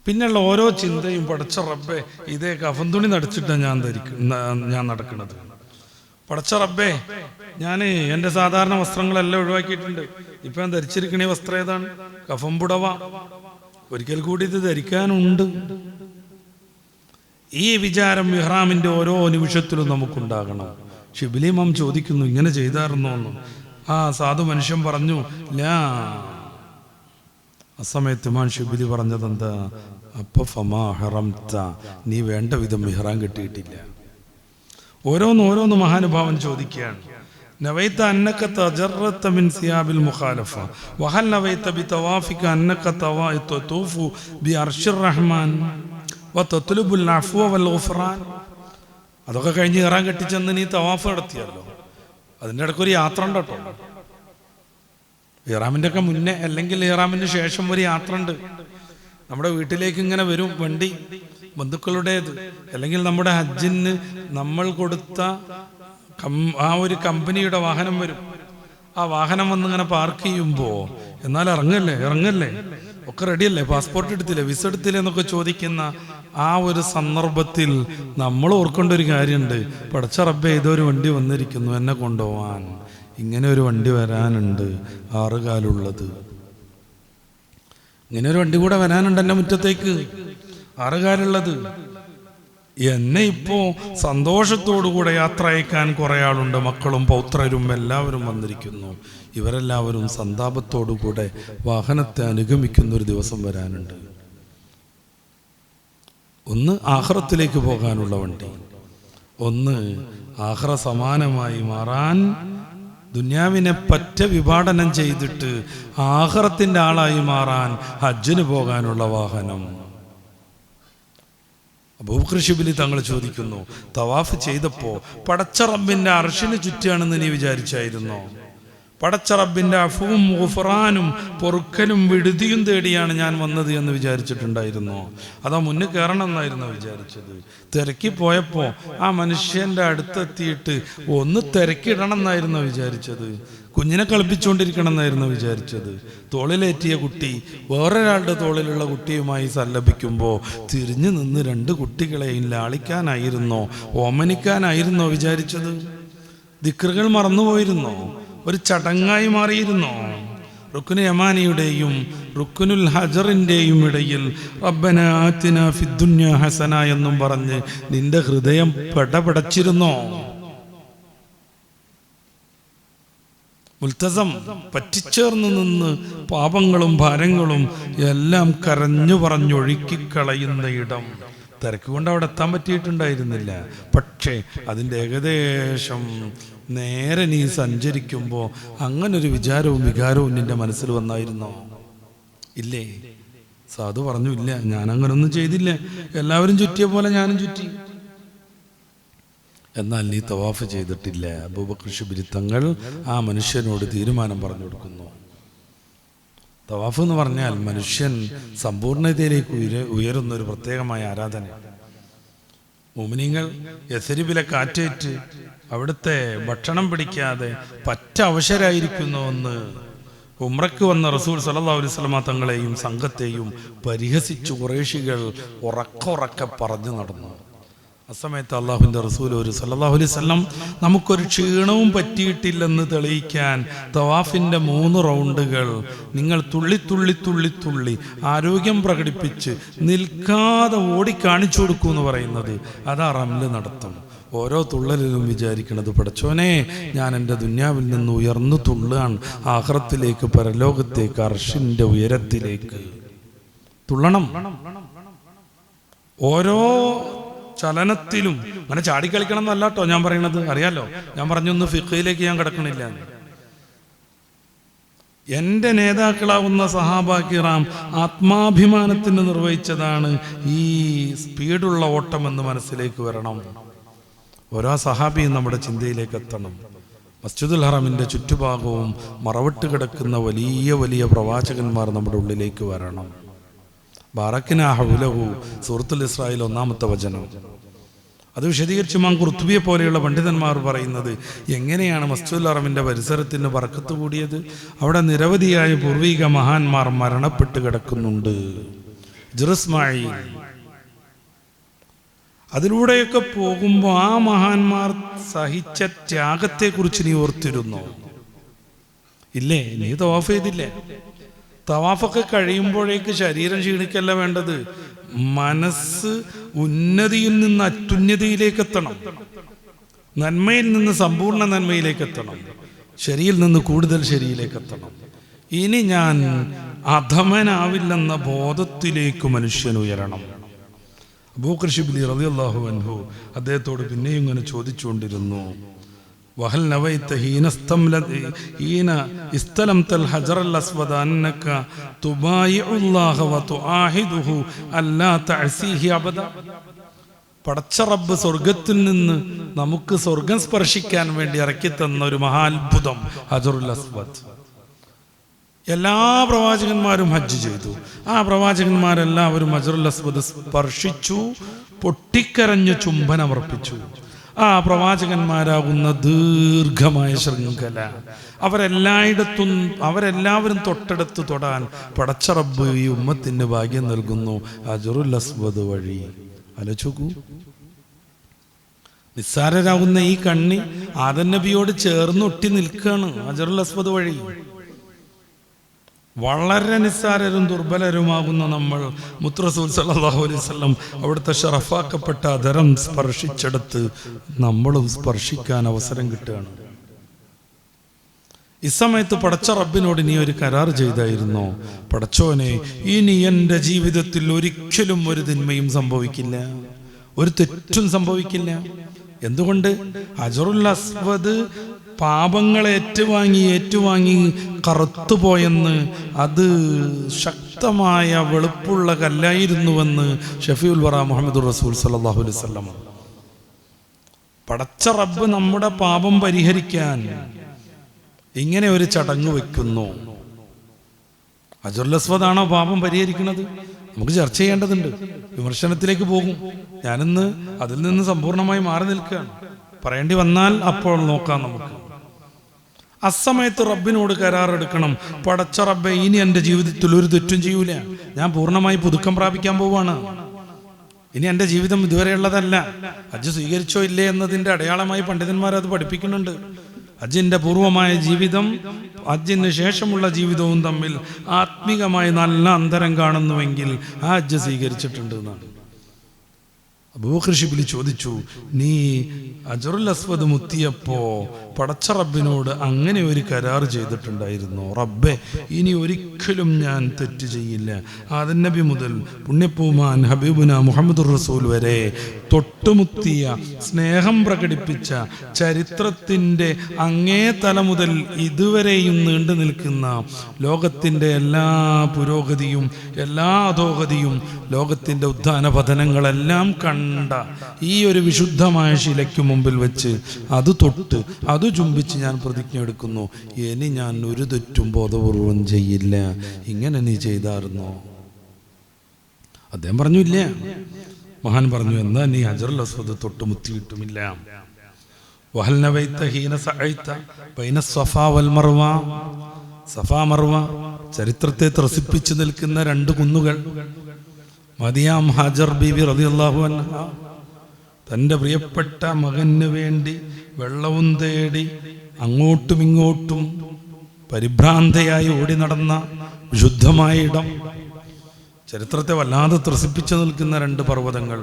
പിന്നെയുള്ള ഓരോ ചിന്തയും പടച്ച റബ്ബേ, ഇതേ കഫൻ തുണി നടിച്ചിട്ടാണ് ഞാൻ നടക്കുന്നത്. പടച്ച റബ്ബേ, ഞാൻ എൻ്റെ സാധാരണ വസ്ത്രങ്ങളെല്ലാം ഒഴിവാക്കിയിട്ടുണ്ട്. ഇപ്പം ഞാൻ ധരിച്ചിരിക്കണ വസ്ത്രം ഏതാണ്? കഫൻ പുടവ. ഒരിക്കൽ കൂടി ഇത് ധരിക്കാനുണ്ട്. ഈ വിചാരം ഇഹ്റാമിന്റെ ഓരോ നിമിഷത്തിലും നമുക്കുണ്ടാകണം. ഷിബിലി ഇമാം ചോദിക്കുന്നു, ഇങ്ങനെ ചെയ്തായിരുന്നോ എന്ന്. ആ സാധു മനുഷ്യൻ പറഞ്ഞു, ലാ ആ സമയത്ത് ഇമാം ഷിബിലി പറഞ്ഞതെന്താ? അപ്പൊ ഫമാ ഹറംത, നീ വേണ്ട വിധം ഇഹ്റാം കിട്ടിയിട്ടില്ല. ഓരോന്ന് മഹാനുഭാവൻ ചോദിക്കുകയാണ്. നവൈത അന്നക തജറത മിൻ സിയാബിൽ മുഖാലഫ വഹൽ നവൈത ബിതവാഫിക അന്നക തതൂഫു ബിഅർശിർ റഹ്മാൻ വതത്ലുബുൽ അഫ്വ വൽ ഗുഫ്റാൻ. അതൊക്കെ കഴിഞ്ഞ് ഇഹ്റാം കെട്ടിച്ചെന്ന് നീ തവാഫ് നടത്തിയല്ലോ. അതിൻ്റെ ഇടയ്ക്കൊരു യാത്ര ഉണ്ട് കേട്ടോ. ഇഹ്റാമിൻ്റെ ഒക്കെ മുന്നേ അല്ലെങ്കിൽ ഇഹ്റാമിന് ശേഷം ഒരു യാത്ര ഉണ്ട്. നമ്മുടെ വീട്ടിലേക്ക് ഇങ്ങനെ വരും വണ്ടി, ബന്ധുക്കളുടേത്, അല്ലെങ്കിൽ നമ്മുടെ ഹജ്ജിന് നമ്മൾ കൊടുത്ത ആ ഒരു കമ്പനിയുടെ വാഹനം വരും. ആ വാഹനം വന്നിങ്ങനെ പാർക്ക് ചെയ്യുമ്പോൾ എന്നാൽ ഇറങ്ങല്ലേ ഒക്കെ റെഡിയല്ലേ, പാസ്പോർട്ട് എടുത്തില്ലേ, വിസ എടുത്തില്ലേ എന്നൊക്കെ ചോദിക്കുന്ന ആ ഒരു സന്ദർഭത്തിൽ നമ്മൾ ഓർക്കേണ്ട ഒരു കാര്യമുണ്ട്. പടച്ച റബ്ബേ, ഇതൊരു വണ്ടി വന്നിരിക്കുന്നു എന്നെ കൊണ്ടുപോവാൻ, ഇങ്ങനെ ഒരു വണ്ടി വരാനുണ്ട്, 6 കാലുള്ളത്. ഇങ്ങനെ ഒരു വണ്ടി കൂടെ വരാനുണ്ട് എൻ്റെ മുറ്റത്തേക്ക്, 6 കാലുള്ളത്. എന്നെ ഇപ്പോ സന്തോഷത്തോടുകൂടെ യാത്ര അയക്കാൻ കുറെ ആളുണ്ട്. മക്കളും പൗത്രരും എല്ലാവരും വന്നിരിക്കുന്നു. ഇവരെല്ലാവരും സന്താപത്തോടുകൂടെ വാഹനത്തെ അനുഗമിക്കുന്ന ഒരു ദിവസം വരാനുണ്ട്. ഒന്ന് ആഖിറത്തിലേക്ക് പോകാനുള്ള വണ്ടി, ഒന്ന് ആഖിറ സമാനമായി മാറാൻ, ദുനിയാവിനെ പറ്റ വിഭാടനം ചെയ്തിട്ട് ആഖിറത്തിന്റെ ആളായി മാറാൻ ഹജ്ജിന് പോകാനുള്ള വാഹനം. അബൂബക്കർ ശിബിലി തങ്ങൾ ചോദിക്കുന്നു, തവാഫ് ചെയ്തപ്പോ പടച്ച റബ്ബിന്റെ അർശിന് ചുറ്റിയാണെന്ന് നീ വിചാരിച്ചായിരുന്നോ? പടച്ച റബ്ബിന്റെ അഫുവും ഗുഫ്റാനും പൊറുക്കലും വിടുതിയും തേടിയാണ് ഞാൻ വന്നത് എന്ന് വിചാരിച്ചിട്ടുണ്ടായിരുന്നോ? അതോ മുന്നിൽ കയറണം എന്നായിരുന്നോ വിചാരിച്ചത്? തിരക്കി പോയപ്പോ ആ മനുഷ്യന്റെ അടുത്തെത്തിയിട്ട് ഒന്ന് തിരക്കിടണം എന്നായിരുന്നോ വിചാരിച്ചത്? കുഞ്ഞിനെ കളിപ്പിച്ചുകൊണ്ടിരിക്കണം എന്നായിരുന്നു വിചാരിച്ചത്? തോളിലേറ്റിയ കുട്ടി വേറൊരാളുടെ തോളിലുള്ള കുട്ടിയുമായി സല്ലപിക്കുമ്പോൾ തിരിഞ്ഞു നിന്ന് 2 കുട്ടികളെയും ലാളിക്കാനായിരുന്നോ, ഓമനിക്കാനായിരുന്നോ വിചാരിച്ചത്? ദിക്റുകൾ മറന്നുപോയിരുന്നോ? ഒരു ചടങ്ങായി മാറിയിരുന്നോ? റുക്നുൽ യമാനിയുടെയും റുക്നുൽ ഹജറിൻ്റെയും ഇടയിൽ റബ്ബനാ ആതിനാ ഫിദ്ദുന്യാ ഹസന എന്നും പറഞ്ഞ് നിന്റെ ഹൃദയം പെടപെടച്ചിരുന്നോ? മുൽത്തസം പറ്റിച്ചേർന്ന് നിന്ന് പാപങ്ങളും ഭാരങ്ങളും എല്ലാം കരഞ്ഞു പറഞ്ഞൊഴുക്കിക്കളയുന്ന ഇടം. തിരക്കുകൊണ്ട് അവിടെ എത്താൻ പറ്റിയിട്ടുണ്ടായിരുന്നില്ല. പക്ഷേ അതിൻ്റെ ഏകദേശം നേരെ നീ സഞ്ചരിക്കുമ്പോൾ അങ്ങനൊരു വിചാരവും വികാരവും നിന്റെ മനസ്സിൽ വന്നായിരുന്നോ? ഇല്ലേ? സാധു പറഞ്ഞു, ഇല്ല, ഞാൻ അങ്ങനൊന്നും ചെയ്തില്ല, എല്ലാവരും ചുറ്റിയ പോലെ ഞാനും ചുറ്റി. എന്നാൽ നീ തവാഫ് ചെയ്തിട്ടില്ല. അബൂബക്കർ ശിബിലി തങ്ങൾ ആ മനുഷ്യനോട് തീരുമാനം പറഞ്ഞു കൊടുക്കുന്നു. തവാഫ് എന്ന് പറഞ്ഞാൽ മനുഷ്യൻ സമ്പൂർണ്ണതയിലേക്ക് ഉയരുന്ന ഒരു പ്രത്യേകമായ ആരാധന. മുഅ്മിനീങ്ങൾ യസ്രിബിലെ കാറ്റേറ്റ് അവിടുത്തെ ഭക്ഷണം പിടിക്കാതെ പറ്റ അവശരായിരിക്കുന്നുവെന്ന് ഉംറയ്ക്ക് വന്ന റസൂൽ സല്ലല്ലാഹു അലൈഹി വസല്ലമ തങ്ങളെയും സംഘത്തെയും പരിഹസിച്ചു ഖുറൈശികൾ ഉറക്കെ പറഞ്ഞു നടന്നു. അസമയത്ത് അള്ളാഹുവിൻ്റെ റസൂൽ സല്ലല്ലാഹു അലൈഹി വസല്ലം നമുക്കൊരു ക്ഷീണവും പറ്റിയിട്ടില്ലെന്ന് തെളിയിക്കാൻ തവാഫിൻ്റെ 3 റൗണ്ടുകൾ നിങ്ങൾ തുള്ളി ആരോഗ്യം പ്രകടിപ്പിച്ച് നിൽക്കാതെ ഓടിക്കാണിച്ചു കൊടുക്കൂ എന്ന് പറയുന്നത് അതാ റംല് നടത്തും. ഓരോ തുള്ളലിലും വിചാരിക്കണത്, പടച്ചോനെ, ഞാൻ എൻ്റെ ദുന്യാവിൽ നിന്ന് ഉയർന്നു തുള്ളാൻ ആഖിറത്തിലേക്ക്, പരലോകത്തേക്ക്, അർശിൻ്റെ ഉയരത്തിലേക്ക് തുള്ളണം. ഓരോ ചലനത്തിലും അങ്ങനെ ചാടിക്കളിക്കണം എന്നല്ല കേട്ടോ ഞാൻ പറയണത്, അറിയാലോ. ഞാൻ പറഞ്ഞൊന്ന് ഫിഖ്ഹിലേക്ക് ഞാൻ കിടക്കണില്ല. എൻ്റെ നേതാക്കളാവുന്ന സഹാബാ കിറാം ആത്മാഭിമാനത്തിന് നിർവഹിച്ചതാണ് ഈ സ്പീഡുള്ള ഓട്ടമെന്ന് മനസ്സിലേക്ക് വരണം. ഓരോ സഹാബിയും നമ്മുടെ ചിന്തയിലേക്ക് എത്തണം. മസ്ജിദുൽ ഹറമിൻ്റെ ചുറ്റുഭാഗവും മറവിട്ട് കിടക്കുന്ന വലിയ വലിയ പ്രവാചകന്മാർ നമ്മുടെ ഉള്ളിലേക്ക് വരണം. ബാറക്കിനാ ഹൗലഹു സൂറത്തുൽ ഇസ്രായിൽ 1-ാമത്തെ വചനം. അത് വിശദീകരിച്ച് ഇമാം ഖുർത്തുബിയെ പോലെയുള്ള പണ്ഡിതന്മാർ പറയുന്നത്, എങ്ങനെയാണ് മസ്ജിദുൽ ഹറമിൻ്റെ പരിസരത്തിന് ബർക്കത്ത് കൂടിയത്? അവിടെ നിരവധിയായ പൂർവിക മഹാന്മാർ മരണപ്പെട്ട് കിടക്കുന്നുണ്ട്. ഇസ്മാഈൽ, അതിലൂടെയൊക്കെ പോകുമ്പോൾ ആ മഹാന്മാർ സഹിച്ച ത്യാഗത്തെക്കുറിച്ച് നീ ഓർത്തിരുന്നോ? ഇല്ലേ? നീ തവാഫ് ചെയ്തില്ലേ? തവാഫൊക്കെ കഴിയുമ്പോഴേക്ക് ശരീരം ക്ഷീണിക്കല്ല വേണ്ടത്, മനസ്സ് ഉന്നതിയിൽ നിന്ന് അത്യുന്നതിയിലേക്ക് എത്തണം, നന്മയിൽ നിന്ന് സമ്പൂർണ്ണ നന്മയിലേക്ക് എത്തണം, ശരിയിൽ നിന്ന് കൂടുതൽ ശരിയിലേക്ക് എത്തണം. ഇനി ഞാൻ അധമനാവില്ലെന്ന ബോധത്തിലേക്ക് മനുഷ്യൻ ഉയരണം. അബൂബക്കർ ശിബ്ലി റളിയല്ലാഹു അൻഹു അദ്ദേഹത്തോട് പിന്നെയും ഇങ്ങനെ ചോദിച്ചുകൊണ്ടിരുന്നു, വഹൽ നവൈത ഹീന ഇസ്തലംതൽ ഹജറൽ അസ്വദ അന്നക തുബായിഉല്ലാഹ വതുആഹിദുഹു അല്ലാ തഅസീഹി അബദ. പടച്ച റബ്ബ് സ്വർഗത്തിൽ നിന്ന് നമുക്ക് സ്വർഗം സ്പർശിക്കാൻ വേണ്ടി ഇറക്കി തന്ന ഒരു മഹാത്ഭുതം ഹജറുൽ അസ്വദ്. എല്ലാ പ്രവാചകന്മാരും ഹജ്ജ് ചെയ്തു. ആ പ്രവാചകന്മാരെല്ലാവരും ഹജറുൽ അസ്വദ് സ്പർശിച്ചു, പൊട്ടിക്കരഞ്ഞു ചുംബനമർപ്പിച്ചു. ആ പ്രവാചകന്മാരാകുന്ന ദീർഘമായ ശൃംഖല അവരെല്ലാവരും തൊട്ടടുത്ത് തൊടാൻ പടച്ച റബ്ബ് ഈ ഉമ്മത്തിന് ഭാഗ്യം നൽകുന്നു ഹജറുൽ അസ്വദ് വഴി. ആലോചിക്കൂ, നിസ്സാരരാകുന്ന ഈ കണ്ണി ആദം നബിയോട് ചേർന്നൊട്ടി നിൽക്കുകയാണ് ഹജറുൽ അസ്വദ് വഴി. വളരെ നിസ്സാരരും ദുർബലരുമാകുന്ന നമ്മൾ മുത്ത് റസൂൽ സല്ലല്ലാഹു അലൈഹി വസല്ലം അവിടുത്തെ ഷറഫാക്കപ്പെട്ട അധരം സ്പർശിച്ചെടുത്ത് നമ്മളും സ്പർശിക്കാൻ അവസരം കിട്ടുകയാണ്. ഈ സമയത്ത് പടച്ച റബ്ബിനോട് നീ ഒരു കരാർ ചെയ്തായിരുന്നോ, പടച്ചോനെ ഇനി എൻ്റെ ജീവിതത്തിൽ ഒരിക്കലും ഒരു തിന്മയും സംഭവിക്കില്ല, ഒരു തെറ്റും സംഭവിക്കില്ല. എന്തുകൊണ്ട്? ഹജറുൽ അസ്വദ് പാപങ്ങളെ ഏറ്റുവാങ്ങി കറുത്തുപോയെന്ന്, അത് ശക്തമായ വെളുപ്പുള്ള കല്ലായിരുന്നുവെന്ന് ഷഫീഉൽ വറ മുഹമ്മദുർ റസൂൽ സല്ലല്ലാഹു അലൈഹി വസല്ലം. പടച്ച റബ്ബ് നമ്മുടെ പാപം പരിഹരിക്കാൻ ഇങ്ങനെ ഒരു ചടങ്ങ് വെക്കുന്നു. ഹജറുൽ അസ്വദാണോ പാപം പരിഹരിക്കുന്നത്? നമുക്ക് ചർച്ച ചെയ്യേണ്ടതുണ്ട്, വിമർശനത്തിലേക്ക് പോകും. ഞാനിന്ന് അതിൽ നിന്ന് സമ്പൂർണ്ണമായി മാറി നിൽക്കുകയാണ്. പറയേണ്ടി വന്നാൽ അപ്പോൾ നോക്കാം നമുക്ക്. അസമയത്ത് റബ്ബിനോട് കരാറെടുക്കണം, പടച്ച റബ്ബെ ഇനി എൻ്റെ ജീവിതത്തിൽ ഒരു തെറ്റും ചെയ്യൂല, ഞാൻ പൂർണ്ണമായി പുതുക്കം പ്രാപിക്കാൻ പോവാണ്. ഇനി എൻ്റെ ജീവിതം ഇതുവരെയുള്ളതല്ല. ഹജ്ജ് സ്വീകരിച്ചോ ഇല്ലേ എന്നതിൻ്റെ അടയാളമായി പണ്ഡിതന്മാർ അത് പഠിപ്പിക്കുന്നുണ്ട്. ഹജ്ജിൻ്റെ പൂർവമായ ജീവിതം ഹജ്ജിന് ശേഷമുള്ള ജീവിതവും തമ്മിൽ ആത്മീകമായി നല്ല അന്തരം കാണുന്നുവെങ്കിൽ ആ ഹജ്ജ് സ്വീകരിച്ചിട്ടുണ്ട് എന്നാണ്. അബൂബക്കർ ശിബ്ലി ചോദിച്ചു, നീ ഹജറുൽ അസ്വദ് മുത്തിയപ്പോ പടച്ച റബ്ബിനോട് അങ്ങനെ ഒരു കരാർ ചെയ്തിട്ടുണ്ടായിരുന്നു, റബ്ബെ ഇനി ഒരിക്കലും ഞാൻ തെറ്റ് ചെയ്യില്ല. ആദം നബി മുതൽ പുണ്യപ്പൂമാൻ ഹബീബുന മുഹമ്മദുർ റസൂൽ വരെ തൊട്ടുമുത്തിയ, സ്നേഹം പ്രകടിപ്പിച്ച, ചരിത്രത്തിൻ്റെ അങ്ങേ തല മുതൽ ഇതുവരെയും നീണ്ടു നിൽക്കുന്ന ലോകത്തിൻ്റെ എല്ലാ പുരോഗതിയും എല്ലാ അധോഗതിയും ലോകത്തിൻ്റെ ഉത്ഥാന പതനങ്ങളെല്ലാം കണ്ട ഈ ഒരു വിശുദ്ധമായ ശിലയ്ക്ക് മുമ്പിൽ വെച്ച് അത് തൊട്ട് അത് ചുംബിച്ച് ഞാൻ പ്രതിജ്ഞ എടുക്കുന്നു, ഇനി ഞാൻ ഒരു തെറ്റും ബോധപൂർവം ചെയ്യില്ല. ഇങ്ങനെ നീ ചെയ്തായിരുന്നോ? അദ്ദേഹം പറഞ്ഞു ഇല്ല. മഹാൻ പറഞ്ഞു, എന്താ നീ ഹജറുൽ അസ്വദ് തൊട്ട് മുത്തിയിട്ടുമില്ല. വഹൽ നവൈത ഹീന സഅയ്ത ബൈന സഫാ വൽ മർവ. സഫാ മർവ ചരിത്രത്തെ ത്രസിപ്പിച്ചു നിൽക്കുന്ന രണ്ട് കുന്നുകൾ. മദിയാം ഹാജർ ബീബി റളിയല്ലാഹു അൻഹ തൻ്റെ പ്രിയപ്പെട്ട മകന് വേണ്ടി വെള്ളവും തേടി അങ്ങോട്ടും ഇങ്ങോട്ടും പരിഭ്രാന്തയായി ഓടി നടന്ന വിശുദ്ധമായ ഇടം. ചരിത്രത്തെ വല്ലാതെ ത്രസിപ്പിച്ചു നിൽക്കുന്ന രണ്ട് പർവ്വതങ്ങൾ.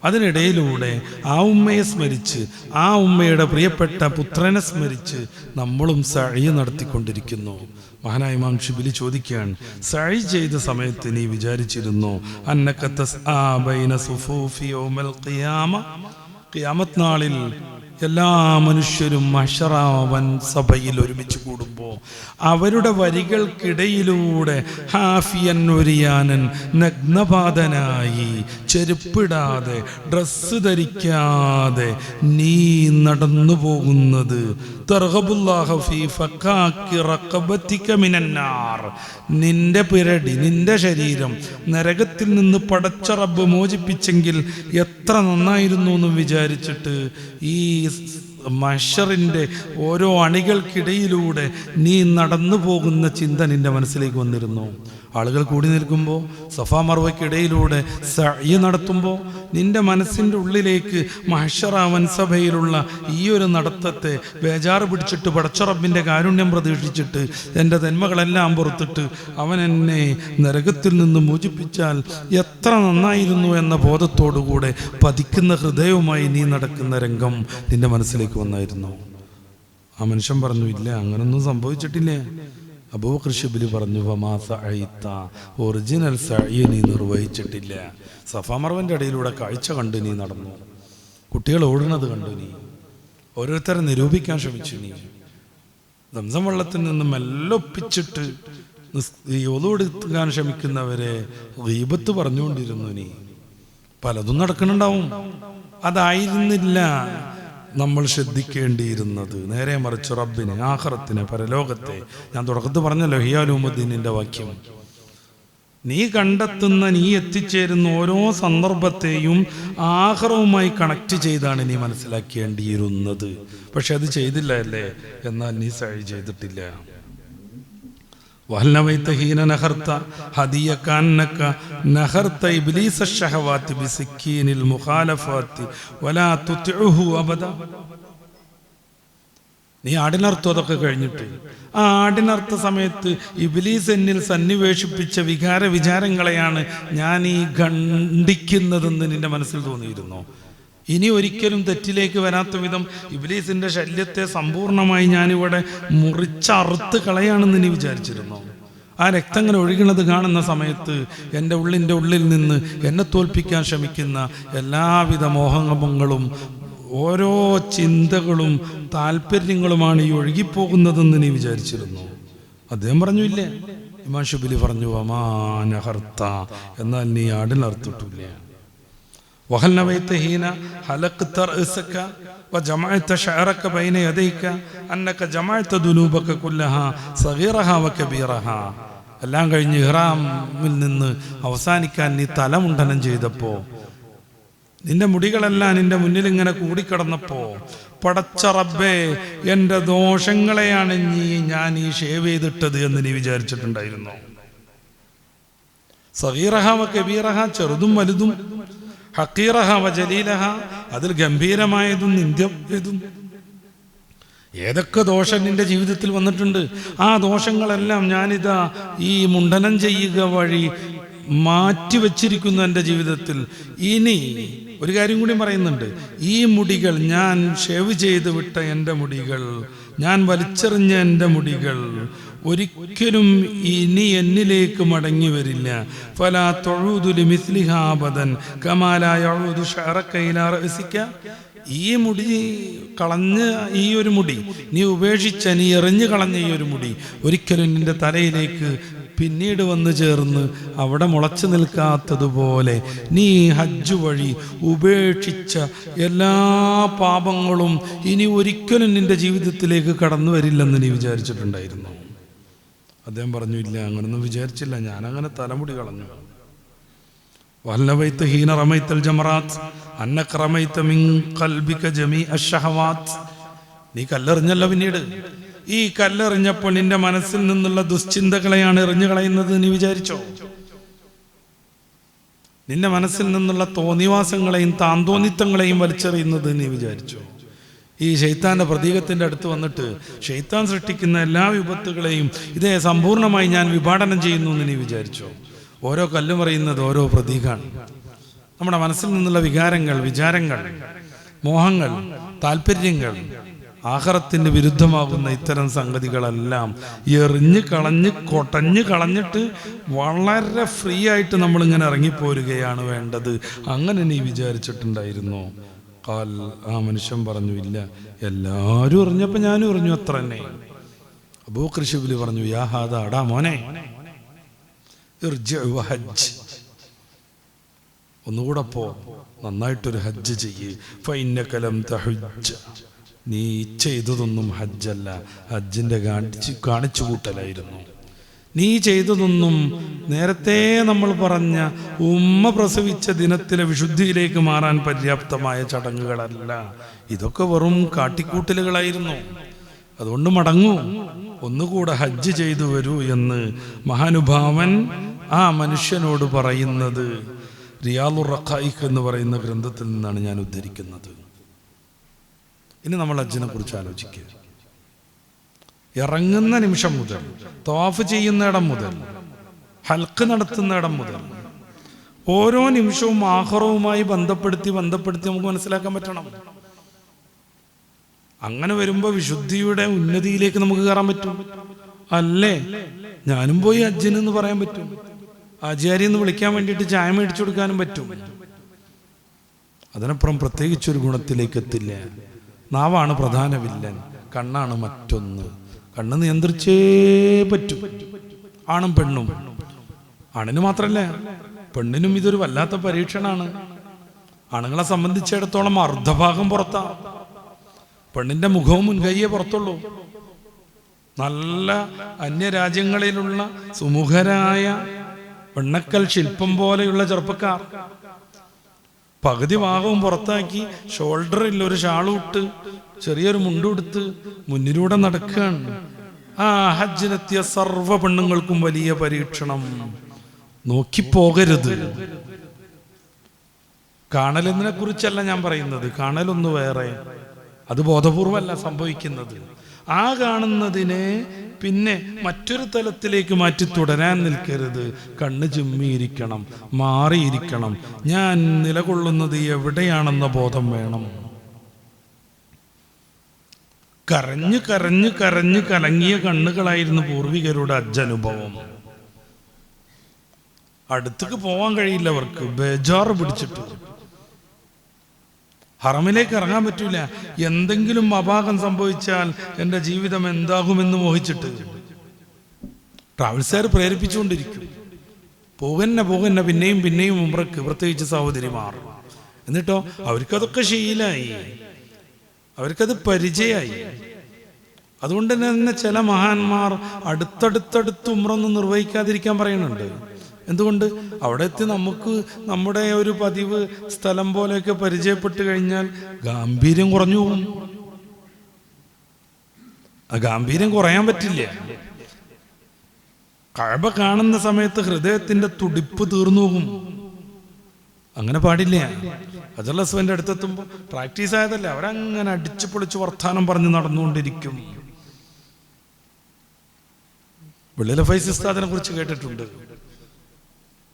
അതിനിടയിലൂടെ ആ ഉമ്മയെ സ്മരിച്ച്, ആ ഉമ്മയുടെ പ്രിയപ്പെട്ട പുത്രനെ സ്മരിച്ച് നമ്മളും സഅയ് നടത്തിക്കൊണ്ടിരിക്കുന്നു. മഹാനായ ഇമാം ശിബിലി ചോദിക്കുകയാണ്, സഅയ് ചെയ്ത സമയത്ത് നീ വിചാരിച്ചിരുന്നു അന്നക തസ്ആ ബൈന സുഫൂഫി യൗമൽ ഖിയാമ, ഖിയാമത്ത് നാളിൽ എല്ലാ മനുഷ്യരും മഹ്ശറവൻ സഭയിൽ ഒരുമിച്ച് കൂടുമ്പോൾ അവരുടെ വരികൾക്കിടയിലൂടെ ഹാഫിയൻ ഒരിയാനൻ നഗ്നപാതനായി, ചെരുപ്പിടാതെ, ഡ്രസ്സ് ധരിക്കാതെ നീ നടന്നു പോകുന്നത് നിന്റെ പിരടി, നിന്റെ ശരീരം നരകത്തിൽ നിന്ന് പടച്ച റബ്ബ് മോചിപ്പിച്ചെങ്കിൽ എത്ര നന്നായിരുന്നു എന്ന് വിചാരിച്ചിട്ട് ഈ മഹ്ശറിന്റെ ഓരോ അണികൾക്കിടയിലൂടെ നീ നടന്നു പോകുന്ന ചിന്ത നിന്റെ മനസ്സിലേക്ക് വന്നിരുന്നു. ആളുകൾ കൂടി നിൽക്കുമ്പോൾ സഫാ മർവയ്ക്കിടയിലൂടെ സഅയ് നടത്തുമ്പോൾ നിന്റെ മനസ്സിൻ്റെ ഉള്ളിലേക്ക് മഹ്ശറ വൻസഭയിലുള്ള ഈ ഒരു നടത്തത്തെ ബേജാറ് പിടിച്ചിട്ട് പടച്ച റബ്ബിൻ്റെ കാരുണ്യം പ്രതീക്ഷിച്ചിട്ട് എൻ്റെ നന്മകളെല്ലാം പുറത്തിട്ട് അവൻ എന്നെ നരകത്തിൽ നിന്ന് മോചിപ്പിച്ചാൽ എത്ര നന്നായിരുന്നു എന്ന ബോധത്തോടുകൂടെ പതിക്കുന്ന ഹൃദയവുമായി നീ നടക്കുന്ന രംഗം നിന്റെ മനസ്സിലേക്ക് വന്നായിരുന്നു. ആ മനുഷ്യൻ പറഞ്ഞു, ഇല്ല, അങ്ങനൊന്നും സംഭവിച്ചിട്ടില്ല. അബൂബക്കർ ശിബ്ലി പറഞ്ഞു വമാ സഅയ്ത, ഒറിജിനൽ സഅയ് നീ നിർവഹിച്ചിട്ടില്ല. സഫാ മർവന്റെ ഇടയിലൂടെ കാഴ്ച കണ്ടു നീ നടന്നു, കുട്ടികൾ ഓടുന്നത് കണ്ടു നീ, ഓരോരുത്തരെ നിരൂപിക്കാൻ ശ്രമിച്ചു നീ, സംസം വെള്ളത്തിൽ നിന്ന് മെല്ലെ ഒപ്പിച്ചിട്ട് ഒതുവെടുക്കാൻ ശ്രമിക്കുന്നവരെ ഗീബത്ത് പറഞ്ഞുകൊണ്ടിരുന്നു നീ. പലതും നടക്കുന്നുണ്ടാവും. അതായിരുന്നില്ല നമ്മൾ ശ്രദ്ധിക്കേണ്ടിയിരുന്നത്. നേരെ മറിച്ച് റബ്ബിനെ, ആഖിറത്തിനെ, പരലോകത്തെ. ഞാൻ തുടക്കത്തിൽ പറഞ്ഞല്ലോ ഹിയാലുമുദ്ദീനിന്റെ വാക്യം, നീ കണ്ടെത്തുന്ന, നീ എത്തിച്ചേരുന്ന ഓരോ സന്ദർഭത്തെയും ആഖിറവുമായി കണക്ട് ചെയ്താണ് നീ മനസ്സിലാക്കേണ്ടിയിരുന്നത്. പക്ഷെ അത് ചെയ്തില്ല അല്ലേ? എന്നാൽ നീ സഅയ് ചെയ്തിട്ടില്ല. വഹൽനവൈത ഹീന നഹർത ഹദിയക അന്നക നഹർത ഇബ്ലീസ അശ്ശഹവാതി ബിസിക്കീനിൽ മുഖാലഫാതി വലാ തുതിഉഹു അബദ. നീ ആടിനർത്ഥം അതൊക്കെ കഴിഞ്ഞിട്ട് ആ ആടിനർത്ഥ സമയത്ത് ഇബ്ലീസ് എന്നിൽ സന്നിവേശിപ്പിച്ച വിചാരങ്ങളെയാണ് ഞാൻ ഈ ഖണ്ഡിക്കുന്നതെന്ന് നിന്റെ മനസ്സിൽ തോന്നിയിരുന്നോ? ഇനി ഒരിക്കലും തെറ്റിലേക്ക് വരാത്ത വിധം ഇബ്ലീസിന്റെ ശല്യത്തെ സമ്പൂർണമായി ഞാനിവിടെ മുറിച്ചറുത്ത് കളയാണെന്ന് നീ വിചാരിച്ചിരുന്നോ? ആ രക്തം ഇങ്ങനെ ഒഴുകുന്നത് കാണുന്ന സമയത്ത് എൻ്റെ ഉള്ളിൽ നിന്ന് എന്നെ തോൽപ്പിക്കാൻ ശ്രമിക്കുന്ന എല്ലാവിധ മോഹങ്ങളും ഓരോ ചിന്തകളും താല്പര്യങ്ങളുമാണ് ഈ ഒഴുകിപ്പോകുന്നതെന്ന് നീ വിചാരിച്ചിരുന്നു. അദ്ദേഹം പറഞ്ഞു ഇല്ലേ. ഇമാം ശിബ്ലി പറഞ്ഞു വമാനഹർത്ത, എന്നാൽ നീ ആടിനർത്തിട്ടില്ല. വഹൽ നവൈത ഹീന ഹലഖ്ത റഅസക വജമഅത ശഅറക ബൈന യദൈക അന്നക ജമഅത ദുനൂബക കുല്ലഹാ സഗീറഹാ വകബീറഹാ. എല്ലാം കഴിഞ്ഞ് ഇഹ്റാമിൽ നിന്ന് അവസാനിക്കാൻ നീ തലമുണ്ടനം ചെയ്തപ്പോൾ, നിന്റെ മുടികളെല്ലാം നിന്റെ മുന്നിൽ ഇങ്ങനെ കൂടിക്കിടന്നപ്പോ, പടച്ച റബ്ബേ എൻ്റെ ദോഷങ്ങളെയാണ് ഞാൻ ഈ ഷേവ് ചെയ്തിട്ടത് എന്ന് നീ വിചാരിച്ചിട്ടുണ്ടായിരുന്നു. സഗീറഹ വ കബീറഹ, ചെറുതും വലുതും, ഹഖീറഹ വ ജലീലഹ, അതിൽ ഗംഭീരമായതും നിന്ദ്യമായതും, ഏതൊക്കെ ദോഷം നിന്റെ ജീവിതത്തിൽ വന്നിട്ടുണ്ട് ആ ദോഷങ്ങളെല്ലാം ഞാനിതാ ഈ മുണ്ടനം ചെയ്യുക വഴി മാറ്റിവെച്ചിരിക്കുന്നു എൻ്റെ ജീവിതത്തിൽ. ഇനി ഒരു കാര്യം കൂടി പറയുന്നുണ്ട്, ഈ മുടികൾ, ഞാൻ ഷേവ് ചെയ്ത് വിട്ട എൻ്റെ മുടികൾ, ഞാൻ വലിച്ചെറിഞ്ഞ എൻ്റെ മുടികൾ ഒരിക്കലും ഇനി എന്നിലേക്ക് മടങ്ങി വരില്ല. ഫലാ തഊദു ലിമിസ്ലിഹാ അബദൻ കമാ ലാ യഊദു ശഅറക ഇലാ റഅസിക. ഈ മുടി കളഞ്ഞ്, ഈ ഒരു മുടി നീ ഉപേക്ഷിച്ച, നീ എറിഞ്ഞു കളഞ്ഞ ഈ ഒരു മുടി ഒരിക്കലും നിന്റെ തലയിലേക്ക് പിന്നീട് വന്ന് ചേർന്ന് അവിടെ മുളച്ചു നിൽക്കാത്തതുപോലെ നീ ഹജ്ജ് വഴി ഉപേക്ഷിച്ച എല്ലാ പാപങ്ങളും ഇനി ഒരിക്കലും നിന്റെ ജീവിതത്തിലേക്ക് കടന്നു വരില്ലെന്ന് നീ വിചാരിച്ചിട്ടുണ്ടായിരുന്നു. അദ്ദേഹം പറഞ്ഞു ഇല്ല, അങ്ങനൊന്നും വിചാരിച്ചില്ല, ഞാനങ്ങനെ തലമുടി കളഞ്ഞു. വഹൽനവൈത ഹീന റമൈതൽ ജമറാത്ത് അന്നക റമൈത മിൻ ഖൽബിക ജമീഅ അശ്ശഹവാത്ത്. നീ കല്ലെറിഞ്ഞല്ലോ, പിന്നീട് ഈ കല്ലെറിഞ്ഞപ്പോൾ നിന്റെ മനസ്സിൽ നിന്നുള്ള ദുശ്ചിന്തകളെയാണ് എറിഞ്ഞു കളയുന്നത് നീ വിചാരിച്ചോ? നിന്റെ മനസ്സിൽ നിന്നുള്ള തോന്നിവാസങ്ങളെയും താന്തോന്നിത്തങ്ങളെയും വലിച്ചെറിയുന്നത് നീ വിചാരിച്ചോ? ഈ ശൈത്താന്റെ പ്രതീകത്തിന്റെ അടുത്ത് വന്നിട്ട് ശൈത്താൻ സൃഷ്ടിക്കുന്ന എല്ലാ വിപത്തുകളെയും ഇതേ സമ്പൂർണമായി ഞാൻ വിഭാടനം ചെയ്യുന്നു എന്ന് നീ വിചാരിച്ചോ? ഓരോ കല്ലും പറയുന്നത് ഓരോ പ്രതീകമാണ്. നമ്മുടെ മനസ്സിൽ നിന്നുള്ള വികാരങ്ങൾ, വിചാരങ്ങൾ, മോഹങ്ങൾ, താല്പര്യങ്ങൾ, ആഖിറത്തിന് വിരുദ്ധമാകുന്ന ഇത്തരം സംഗതികളെല്ലാം എറിഞ്ഞ് കളഞ്ഞ് കൊടഞ്ഞ് കളഞ്ഞിട്ട് വളരെ ഫ്രീ ആയിട്ട് നമ്മളിങ്ങനെ ഇറങ്ങിപ്പോരുകയാണ് വേണ്ടത്. അങ്ങനെ നീ വിചാരിച്ചിട്ടുണ്ടായിരുന്നു? കാൽ, ആ മനുഷ്യൻ പറഞ്ഞു ഇല്ല, എല്ലാവരും എറിഞ്ഞപ്പോൾ ഞാനും എറിഞ്ഞു, അത്ര തന്നെ. അബൂബക്കർ ശിബ്ലി പറഞ്ഞു യാ ഹാദാ, അടാ മോനെ, ഇർജിഉ വഹജ്ജ്, ഒന്നുകൂടെ പോ, നന്നായിട്ടൊരു ഹജ്ജ് ചെയ്യ്. ഫഇന്നക ലം തഹജ്ജ്, നീ ചെയ്തതൊന്നും ഹജ്ജല്ല, ഹജ്ജിന്റെ കാണിച്ചു കൂട്ടലായിരുന്നു. നീ ചെയ്തതൊന്നും നേരത്തെ നമ്മൾ പറഞ്ഞ ഉമ്മ പ്രസവിച്ച ദിനത്തിലെ വിശുദ്ധിയിലേക്ക് മാറാൻ പര്യാപ്തമായ ചടങ്ങുകളല്ല, ഇതൊക്കെ വെറും കാട്ടിക്കൂട്ടലുകളായിരുന്നു. അതുകൊണ്ട് മടങ്ങൂ, ഒന്നുകൂടെ ഹജ്ജ് ചെയ്തു വരൂ എന്ന് മഹാനുഭാവൻ ആ മനുഷ്യനോട് പറയുന്നത് റിയാദുർ റഖായിഖ് എന്ന് പറയുന്ന ഗ്രന്ഥത്തിൽ നിന്നാണ് ഞാൻ ഉദ്ധരിക്കുന്നത്. ഇനി നമ്മൾ ഹജ്ജിനെ കുറിച്ച് ആലോചിക്കുക. ഇറങ്ങുന്ന നിമിഷം മുതൽ, തവാഫ് ചെയ്യുന്ന ഇടം മുതൽ, ഹൽക്ക് നടത്തുന്ന ഇടം മുതൽ, ഓരോ നിമിഷവും ആഖിറവുമായി ബന്ധപ്പെടുത്തി നമുക്ക് മനസ്സിലാക്കാൻ പറ്റണം. അങ്ങനെ വരുമ്പോൾ വിശുദ്ധിയുടെ ഉന്നതിയിലേക്ക് നമുക്ക് കയറാൻ പറ്റും. അല്ലേ? ഞാനും പോയി ഹജ്ജിന് എന്ന് പറയാൻ പറ്റും. ആചാര്യ എന്ന് വിളിക്കാൻ വേണ്ടിയിട്ട് ചായ മേടിച്ചു കൊടുക്കാനും പറ്റും. അതിനപ്പുറം പ്രത്യേകിച്ചൊരു ഗുണത്തിലേക്ക് എത്തില്ല. നാവാണ് പ്രധാന വില്ലൻ, കണ്ണാണ് മറ്റൊന്ന്. കണ്ണ് നിയന്ത്രിച്ചേ പറ്റും, ആണും പെണ്ണും. ആണിന് മാത്രല്ല, പെണ്ണിനും ഇതൊരു വല്ലാത്ത പരീക്ഷണാണ്. ആണുങ്ങളെ സംബന്ധിച്ചിടത്തോളം അർദ്ധഭാഗം പുറത്താ, പെണ്ണിന്റെ മുഖവും മുൻകൈയേ പുറത്തുള്ളൂ. നല്ല അന്യരാജ്യങ്ങളിലുള്ള സുമുഖരായ വെണ്ണക്കൽ ശില്പം പോലെയുള്ള ചെറുപ്പക്കാർ പകുതി ഭാഗവും പുറത്താക്കി ഷോൾഡറിൽ ഒരു ഷാളുമിട്ട് ചെറിയൊരു മുണ്ടുടുത്ത് മുന്നിലൂടെ നടക്കുകയാണ്. ആ ഹജ്ജിനെത്തിയ സർവ്വ പെണ്ണുങ്ങൾക്കും വലിയ പരീക്ഷണം. നോക്കിപ്പോകരുത്. കാണലെന്നതിനെ കുറിച്ചല്ല ഞാൻ പറയുന്നത്, കാണലൊന്നു വേറെ, അത് ബോധപൂർവമല്ല സംഭവിക്കുന്നത്. ആ കാണുന്നതിനെ പിന്നെ മറ്റൊരു തലത്തിലേക്ക് മാറ്റി തുടരാൻ നിൽക്കരുത്. കണ്ണ് ചിമ്മിയിരിക്കണം, മാറിയിരിക്കണം. ഞാൻ നിലകൊള്ളുന്നത് എവിടെയാണെന്ന ബോധം വേണം. കരഞ്ഞ് കരഞ്ഞ് കരഞ്ഞ് കലങ്ങിയ കണ്ണുകളായിരുന്നു പൂർവികരുടെ ഹജ്ജനുഭവം. അടുത്തേക്ക് പോവാൻ കഴിയില്ല അവർക്ക്, ബേജാറ് പിടിച്ചിട്ട്. ഹറമിലേക്ക് ഇറങ്ങാൻ പറ്റൂല. എന്തെങ്കിലും അപാകം സംഭവിച്ചാൽ എൻ്റെ ജീവിതം എന്താകുമെന്ന് മോഹിച്ചിട്ട് ട്രാവൽസുകാർ പ്രേരിപ്പിച്ചുകൊണ്ടിരിക്കും. പോകന്നെ പിന്നെയും പിന്നെയും ഉംറക്ക്, പ്രത്യേകിച്ച് സഹോദരിമാർ. എന്നിട്ടോ അവർക്കതൊക്കെ ശീലായി, അവർക്കത് പരിചയമായി. അതുകൊണ്ട് തന്നെ ചില മഹാന്മാർ അടുത്തടുത്തടുത്ത് ഉംറൊന്നും നിർവഹിക്കാതിരിക്കാൻ പറയുന്നുണ്ട്. എന്തുകൊണ്ട്? അവിടെ എത്തി നമുക്ക് നമ്മുടെ ഒരു പതിവ് സ്ഥലം പോലെയൊക്കെ പരിചയപ്പെട്ട് കഴിഞ്ഞാൽ ഗാംഭീര്യം കുറഞ്ഞു പോകും. ആ ഗാംഭീര്യം കുറയാൻ പറ്റില്ല. കഅബ കാണുന്ന സമയത്ത് ഹൃദയത്തിന്റെ തുടിപ്പ് തീർന്നു പോകും. അങ്ങനെ പാടില്ല. ഹജറുൽ അസ്വദിന്റെ അടുത്തെത്തുമ്പോൾ പ്രാക്ടീസ് ആയതല്ലേ, അവരങ്ങനെ അടിച്ചു പൊളിച്ച് വർത്താനം പറഞ്ഞ് നടന്നുകൊണ്ടിരിക്കും. വെള്ളിലെ ഫൈസ് ഉസ്താദിനെ കുറിച്ച് കേട്ടിട്ടുണ്ട്.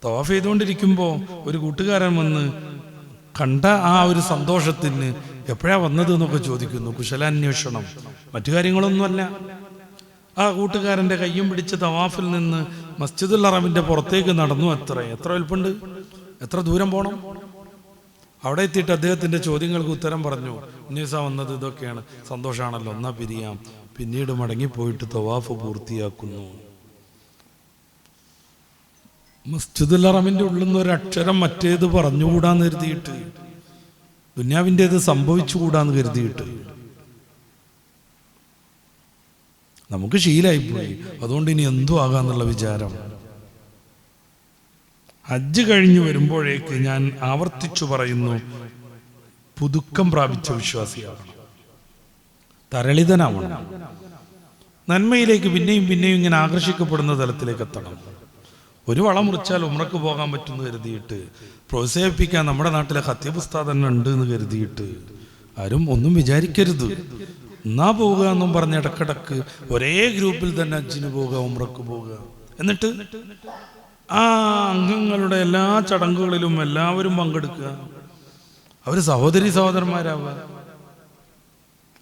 തവാഫ് ചെയ്തുകൊണ്ടിരിക്കുമ്പോൾ ഒരു കൂട്ടുകാരൻ വന്ന് കണ്ട ആ ഒരു സന്തോഷത്തിന് എപ്പോഴാ വന്നത് എന്നൊക്കെ ചോദിക്കുന്നു. കുശലാന്വേഷണം, മറ്റു കാര്യങ്ങളൊന്നുമല്ല. ആ കൂട്ടുകാരൻ്റെ കയ്യും പിടിച്ച് തവാഫിൽ നിന്ന് മസ്ജിദുൽ ഹറമിന്റെ പുറത്തേക്ക് നടന്നു. എത്ര എളുപ്പമുണ്ട്, എത്ര ദൂരം പോകണം. അവിടെ എത്തിയിട്ട് അദ്ദേഹത്തിന്റെ ചോദ്യങ്ങൾക്ക് ഉത്തരം പറഞ്ഞു. ഉന്നീസ വന്നത് ഇതൊക്കെയാണ്, സന്തോഷമാണല്ലോ, എന്നാ പിരിയാം. പിന്നീട് മടങ്ങിപ്പോയിട്ട് തവാഫ് പൂർത്തിയാക്കുന്നു. മസ്ജിദുൽ ഹറമിന്റെ ഉള്ളിൽ നിന്ന് ഒരു അക്ഷരം മറ്റേത് പറഞ്ഞുകൂടാന്ന് കരുതിയിട്ട്, ദുന്യാവിൻ്റെത് സംഭവിച്ചുകൂടാന്ന് കരുതിയിട്ട് നമുക്ക് ശീലായിപ്പോയി. അതുകൊണ്ട് ഇനി എന്തോ ആകാന്നുള്ള വിചാരം. ഹജ്ജ് കഴിഞ്ഞു വരുമ്പോഴേക്ക് ഞാൻ ആവർത്തിച്ചു പറയുന്നു, പുതുക്കം പ്രാപിച്ച വിശ്വാസിയാവണം, തരളിതനാവണം. നന്മയിലേക്ക് പിന്നെയും പിന്നെയും ഇങ്ങനെ ആകർഷിക്കപ്പെടുന്ന തലത്തിലേക്ക് എത്തണം. ഒരു വളം മുറിച്ചാൽ ഉംറക്ക് പോകാൻ പറ്റുമെന്ന് കരുതിയിട്ട്, പ്രോത്സാഹിപ്പിക്കാൻ നമ്മുടെ നാട്ടിലെ ഖത്തീബ് ഉസ്താദ് തന്നെ ഉണ്ട് എന്ന് കരുതിയിട്ട് ആരും ഒന്നും വിചാരിക്കരുത്. എന്നാ പോവുക എന്നും പറഞ്ഞ് ഇടക്കിടക്ക് ഒരേ ഗ്രൂപ്പിൽ തന്നെ ഹജ്ജിന് പോവുക, ഉംറക്ക് പോവുക. എന്നിട്ട് ആ അംഗങ്ങളുടെ എല്ലാ ചടങ്ങുകളിലും എല്ലാവരും പങ്കെടുക്കുക. അവർ സഹോദരി സഹോദരന്മാരാവുക,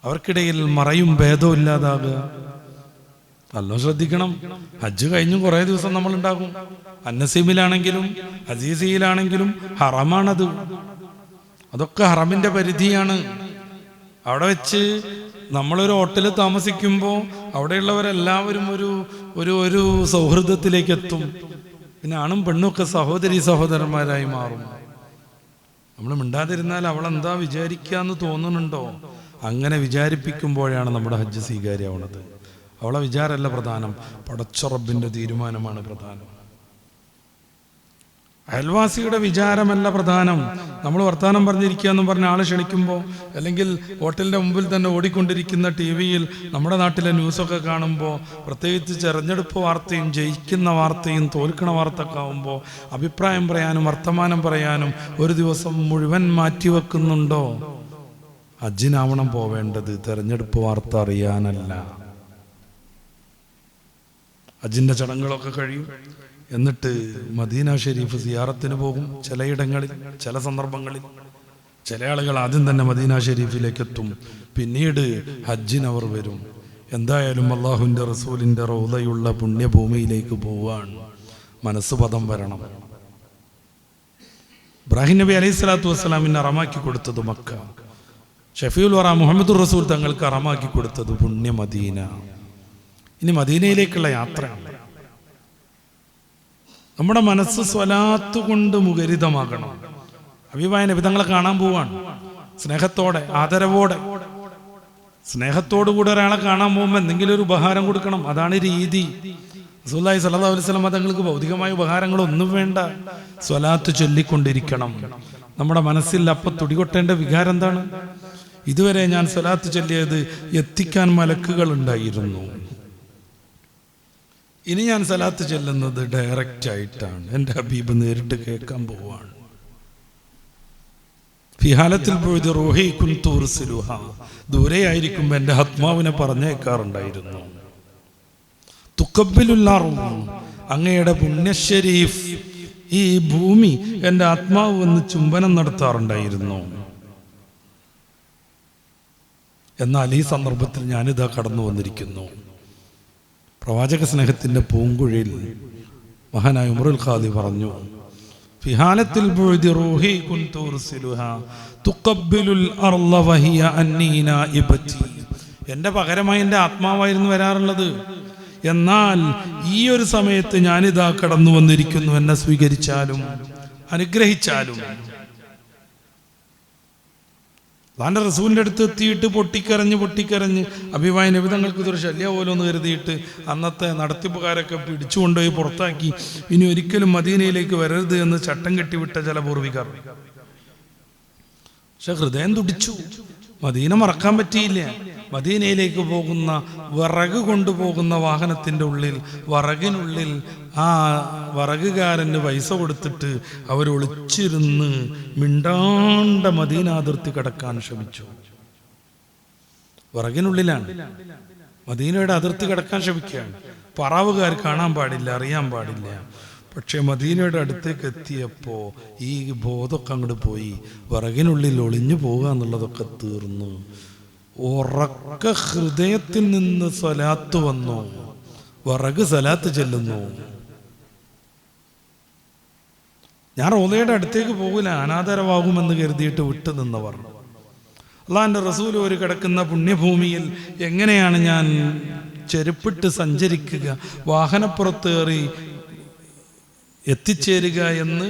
അവർക്കിടയിൽ മറയും ഭേദവും ഇല്ലാതാകുക. നല്ല ശ്രദ്ധിക്കണം. ഹജ്ജ് കഴിഞ്ഞും കുറേ ദിവസം നമ്മൾ ഉണ്ടാകും. അന്നസീമിലാണെങ്കിലും അസീസിയിലാണെങ്കിലും ഹറമാണത്. അതൊക്കെ ഹറമിന്റെ പരിധിയാണ്. അവിടെ വെച്ച് നമ്മളൊരു ഹോട്ടലിൽ താമസിക്കുമ്പോൾ അവിടെയുള്ളവരെല്ലാവരും ഒരു സൗഹൃദത്തിലേക്ക് എത്തും. പിന്നെ ആണും പെണ്ണും ഒക്കെ സഹോദരി സഹോദരന്മാരായി മാറും. നമ്മൾ മിണ്ടാതിരുന്നാൽ അവളെന്താ വിചാരിക്കാന്ന് തോന്നുന്നുണ്ടോ? അങ്ങനെ വിചാരിപ്പിക്കുമ്പോഴാണ് നമ്മുടെ ഹജ്ജ് സ്വീകാര്യമാവുന്നത്. അവളെ വിചാരമല്ല പ്രധാനം, പടച്ച റബ്ബിന്റെ തീരുമാനമാണ് പ്രധാനം. അയൽവാസിയുടെ വിചാരമല്ല പ്രധാനം. നമ്മൾ വർത്തമാനം പറഞ്ഞിരിക്കുക എന്നും പറഞ്ഞ ആള് ക്ഷണിക്കുമ്പോൾ, അല്ലെങ്കിൽ ഹോട്ടലിന്റെ മുമ്പിൽ തന്നെ ഓടിക്കൊണ്ടിരിക്കുന്ന TV-യിൽ നമ്മുടെ നാട്ടിലെ ന്യൂസൊക്കെ കാണുമ്പോൾ, പ്രത്യേകിച്ച് തെരഞ്ഞെടുപ്പ് വാർത്തയും ജയിക്കുന്ന വാർത്തയും തോൽക്കണ വാർത്തയൊക്കെ ആവുമ്പോൾ അഭിപ്രായം പറയാനും വർത്തമാനം പറയാനും ഒരു ദിവസം മുഴുവൻ മാറ്റിവെക്കുന്നുണ്ടോ? ഹജ്ജിനാവണം പോവേണ്ടത്, തെരഞ്ഞെടുപ്പ് വാർത്ത അറിയാനല്ല. ഹജ്ജിന്റെ ചടങ്ങുകളൊക്കെ കഴിയും. എന്നിട്ട് മദീന ഷെരീഫ് സിയാറത്തിന് പോകും. ചിലയിടങ്ങളിൽ, ചില സന്ദർഭങ്ങളിൽ ചില ആളുകൾ ആദ്യം തന്നെ മദീന ഷെരീഫിലേക്ക് എത്തും, പിന്നീട് ഹജ്ജിന് അവർ വരും. എന്തായാലും അള്ളാഹുവിൻ്റെ റസൂലിൻ്റെ റൗളയുള്ള പുണ്യഭൂമിയിലേക്ക് പോവാൻ മനസ്സ് പദം വരണം. ഇബ്രാഹിം നബി അലൈഹി സ്വലാത്തു വസ്സലാമിനെ അറമാക്കി കൊടുത്തത് മക്ക, ഷഫീഉൽ വറ മുഹമ്മദുർ റസൂൽ തങ്ങൾക്ക് അറമാക്കി കൊടുത്തത് പുണ്യ മദീന. ഇനി മദീനയിലേക്കുള്ള യാത്രയാണ്. നമ്മുടെ മനസ്സ് സ്വലാത്ത് കൊണ്ട് മുഖരിതമാകണം. ഹബീബായ നബി തങ്ങളെ കാണാൻ പോവാണ്, സ്നേഹത്തോടെ ആദരവോടെ. സ്നേഹത്തോടുകൂടെ ഒരാളെ കാണാൻ പോകുമ്പോൾ എന്തെങ്കിലും ഒരു ഉപഹാരം കൊടുക്കണം, അതാണ് രീതി. റസൂലുള്ളാഹി സ്വല്ലല്ലാഹു അലൈഹി വസല്ലം തങ്ങൾക്ക് ഭൗതികമായ ഉപഹാരങ്ങളൊന്നും വേണ്ട, സ്വലാത്ത് ചൊല്ലിക്കൊണ്ടിരിക്കണം. നമ്മുടെ മനസ്സിൽ അപ്പം തുടികൊട്ടേണ്ട വികാരം എന്താണ്? ഇതുവരെ ഞാൻ സ്വലാത്ത് ചൊല്ലിയത് എത്തിക്കാൻ മലക്കുകൾ ഉണ്ടായിരുന്നു, ഇനി ഞാൻ സ്വലാത്ത് ചൊല്ലുന്നത് ഡയറക്റ്റ് ആയിട്ടാണ്, എൻ്റെ ഹബീബ് നേരിട്ട് കേൾക്കാൻ പോവാണ്. ഫിഹാലത്തിൽ പോയത് റൂഹി കുൻതു ഉർസിലുഹ, ദൂരെയായിരിക്കുമ്പോൾ എൻ്റെ ആത്മാവിനെ പറഞ്ഞേക്കാറുണ്ടായിരുന്നു. തുഖബ്ബിലുൽ അർള്, അങ്ങയുടെ പുണ്യശരീഫ് ഈ ഭൂമി എൻ്റെ ആത്മാവ് വന്ന് ചുംബനം നടത്താറുണ്ടായിരുന്നു. എന്നാൽ ഈ സന്ദർഭത്തിൽ ഞാനിതാ കടന്നു വന്നിരിക്കുന്നു. പ്രവാചക സ്നേഹത്തിൻ്റെ പൂങ്കുഴയിൽ മഹാനായ ഉമറുൽ ഖാദി പറഞ്ഞു, ഫിഹാലത്തിൽ ബുഅദി റൂഹി കുൻതു ഉർസിലുഹ തുഖബ്ബിലുൽ അർള വഹിയ അന്നീ നാഇബതി, എൻ്റെ പകരമായി എൻ്റെ ആത്മാവായിരുന്നു വരാറുള്ളത്. എന്നാൽ ഈ ഒരു സമയത്ത് ഞാനിതാ കടന്നു വന്നിരിക്കുന്നു, എന്നെ സ്വീകരിച്ചാലും അനുഗ്രഹിച്ചാലും. അള്ളാന്റെ റസൂലിൻ്റെ അടുത്ത് എത്തിയിട്ട് പൊട്ടിക്കരഞ്ഞ് ഹബീബായ നബി തങ്ങൾക്ക് ഇതൊരു ശല്യ പോലും എന്ന് കരുതിയിട്ട് അന്നത്തെ നടത്തിപ്പുകാരൊക്കെ പിടിച്ചുകൊണ്ടുപോയി പുറത്താക്കി, ഇനി ഒരിക്കലും മദീനയിലേക്ക് വരരുത് എന്ന് ചട്ടം കെട്ടിവിട്ട ചില പൂർവികർ. പക്ഷെ ഹൃദയം തുടിച്ചു, മദീന മറക്കാൻ പറ്റിയില്ല. മദീനയിലേക്ക് പോകുന്ന വിറക് കൊണ്ടുപോകുന്ന വാഹനത്തിൻ്റെ ഉള്ളിൽ വിറകിനുള്ളിൽ ആ വിറകുകാരന് പൈസ കൊടുത്തിട്ട് അവരൊളിച്ചിരുന്ന് മിണ്ടാണ്ട മദീന അതിർത്തി കടക്കാൻ ശ്രമിച്ചു. വിറകിനുള്ളിലാണ്, മദീനയുടെ അതിർത്തി കടക്കാൻ ശ്രമിക്കുകയാണ്. പറവുകാർ കാണാൻ പാടില്ല, അറിയാൻ പാടില്ല. പക്ഷെ മദീനയുടെ അടുത്തേക്ക് എത്തിയപ്പോൾ ഈ ബോധമൊക്കെ അങ്ങോട്ട് പോയി, വിറകിനുള്ളിൽ ഒളിഞ്ഞു പോകുക എന്നുള്ളതൊക്കെ തീർന്നു. ഉറക്ക ഹൃദയത്തിൽ നിന്ന് സ്വലാത്ത് വന്നു, വിറക് സ്വലാത്ത് ചെല്ലുന്നു. ഞാൻ റൗളയുടെ അടുത്തേക്ക് പോകില്ല, അനാദരവാകുമെന്ന് കരുതിയിട്ട് വിട്ടു നിന്നവർ. അള്ളാഹിൻ്റെ റസൂൽ ഒരു കിടക്കുന്ന പുണ്യഭൂമിയിൽ എങ്ങനെയാണ് ഞാൻ ചെരുപ്പിട്ട് സഞ്ചരിക്കുക, വാഹനപ്പുറത്തേറി എത്തിച്ചേരുക എന്ന്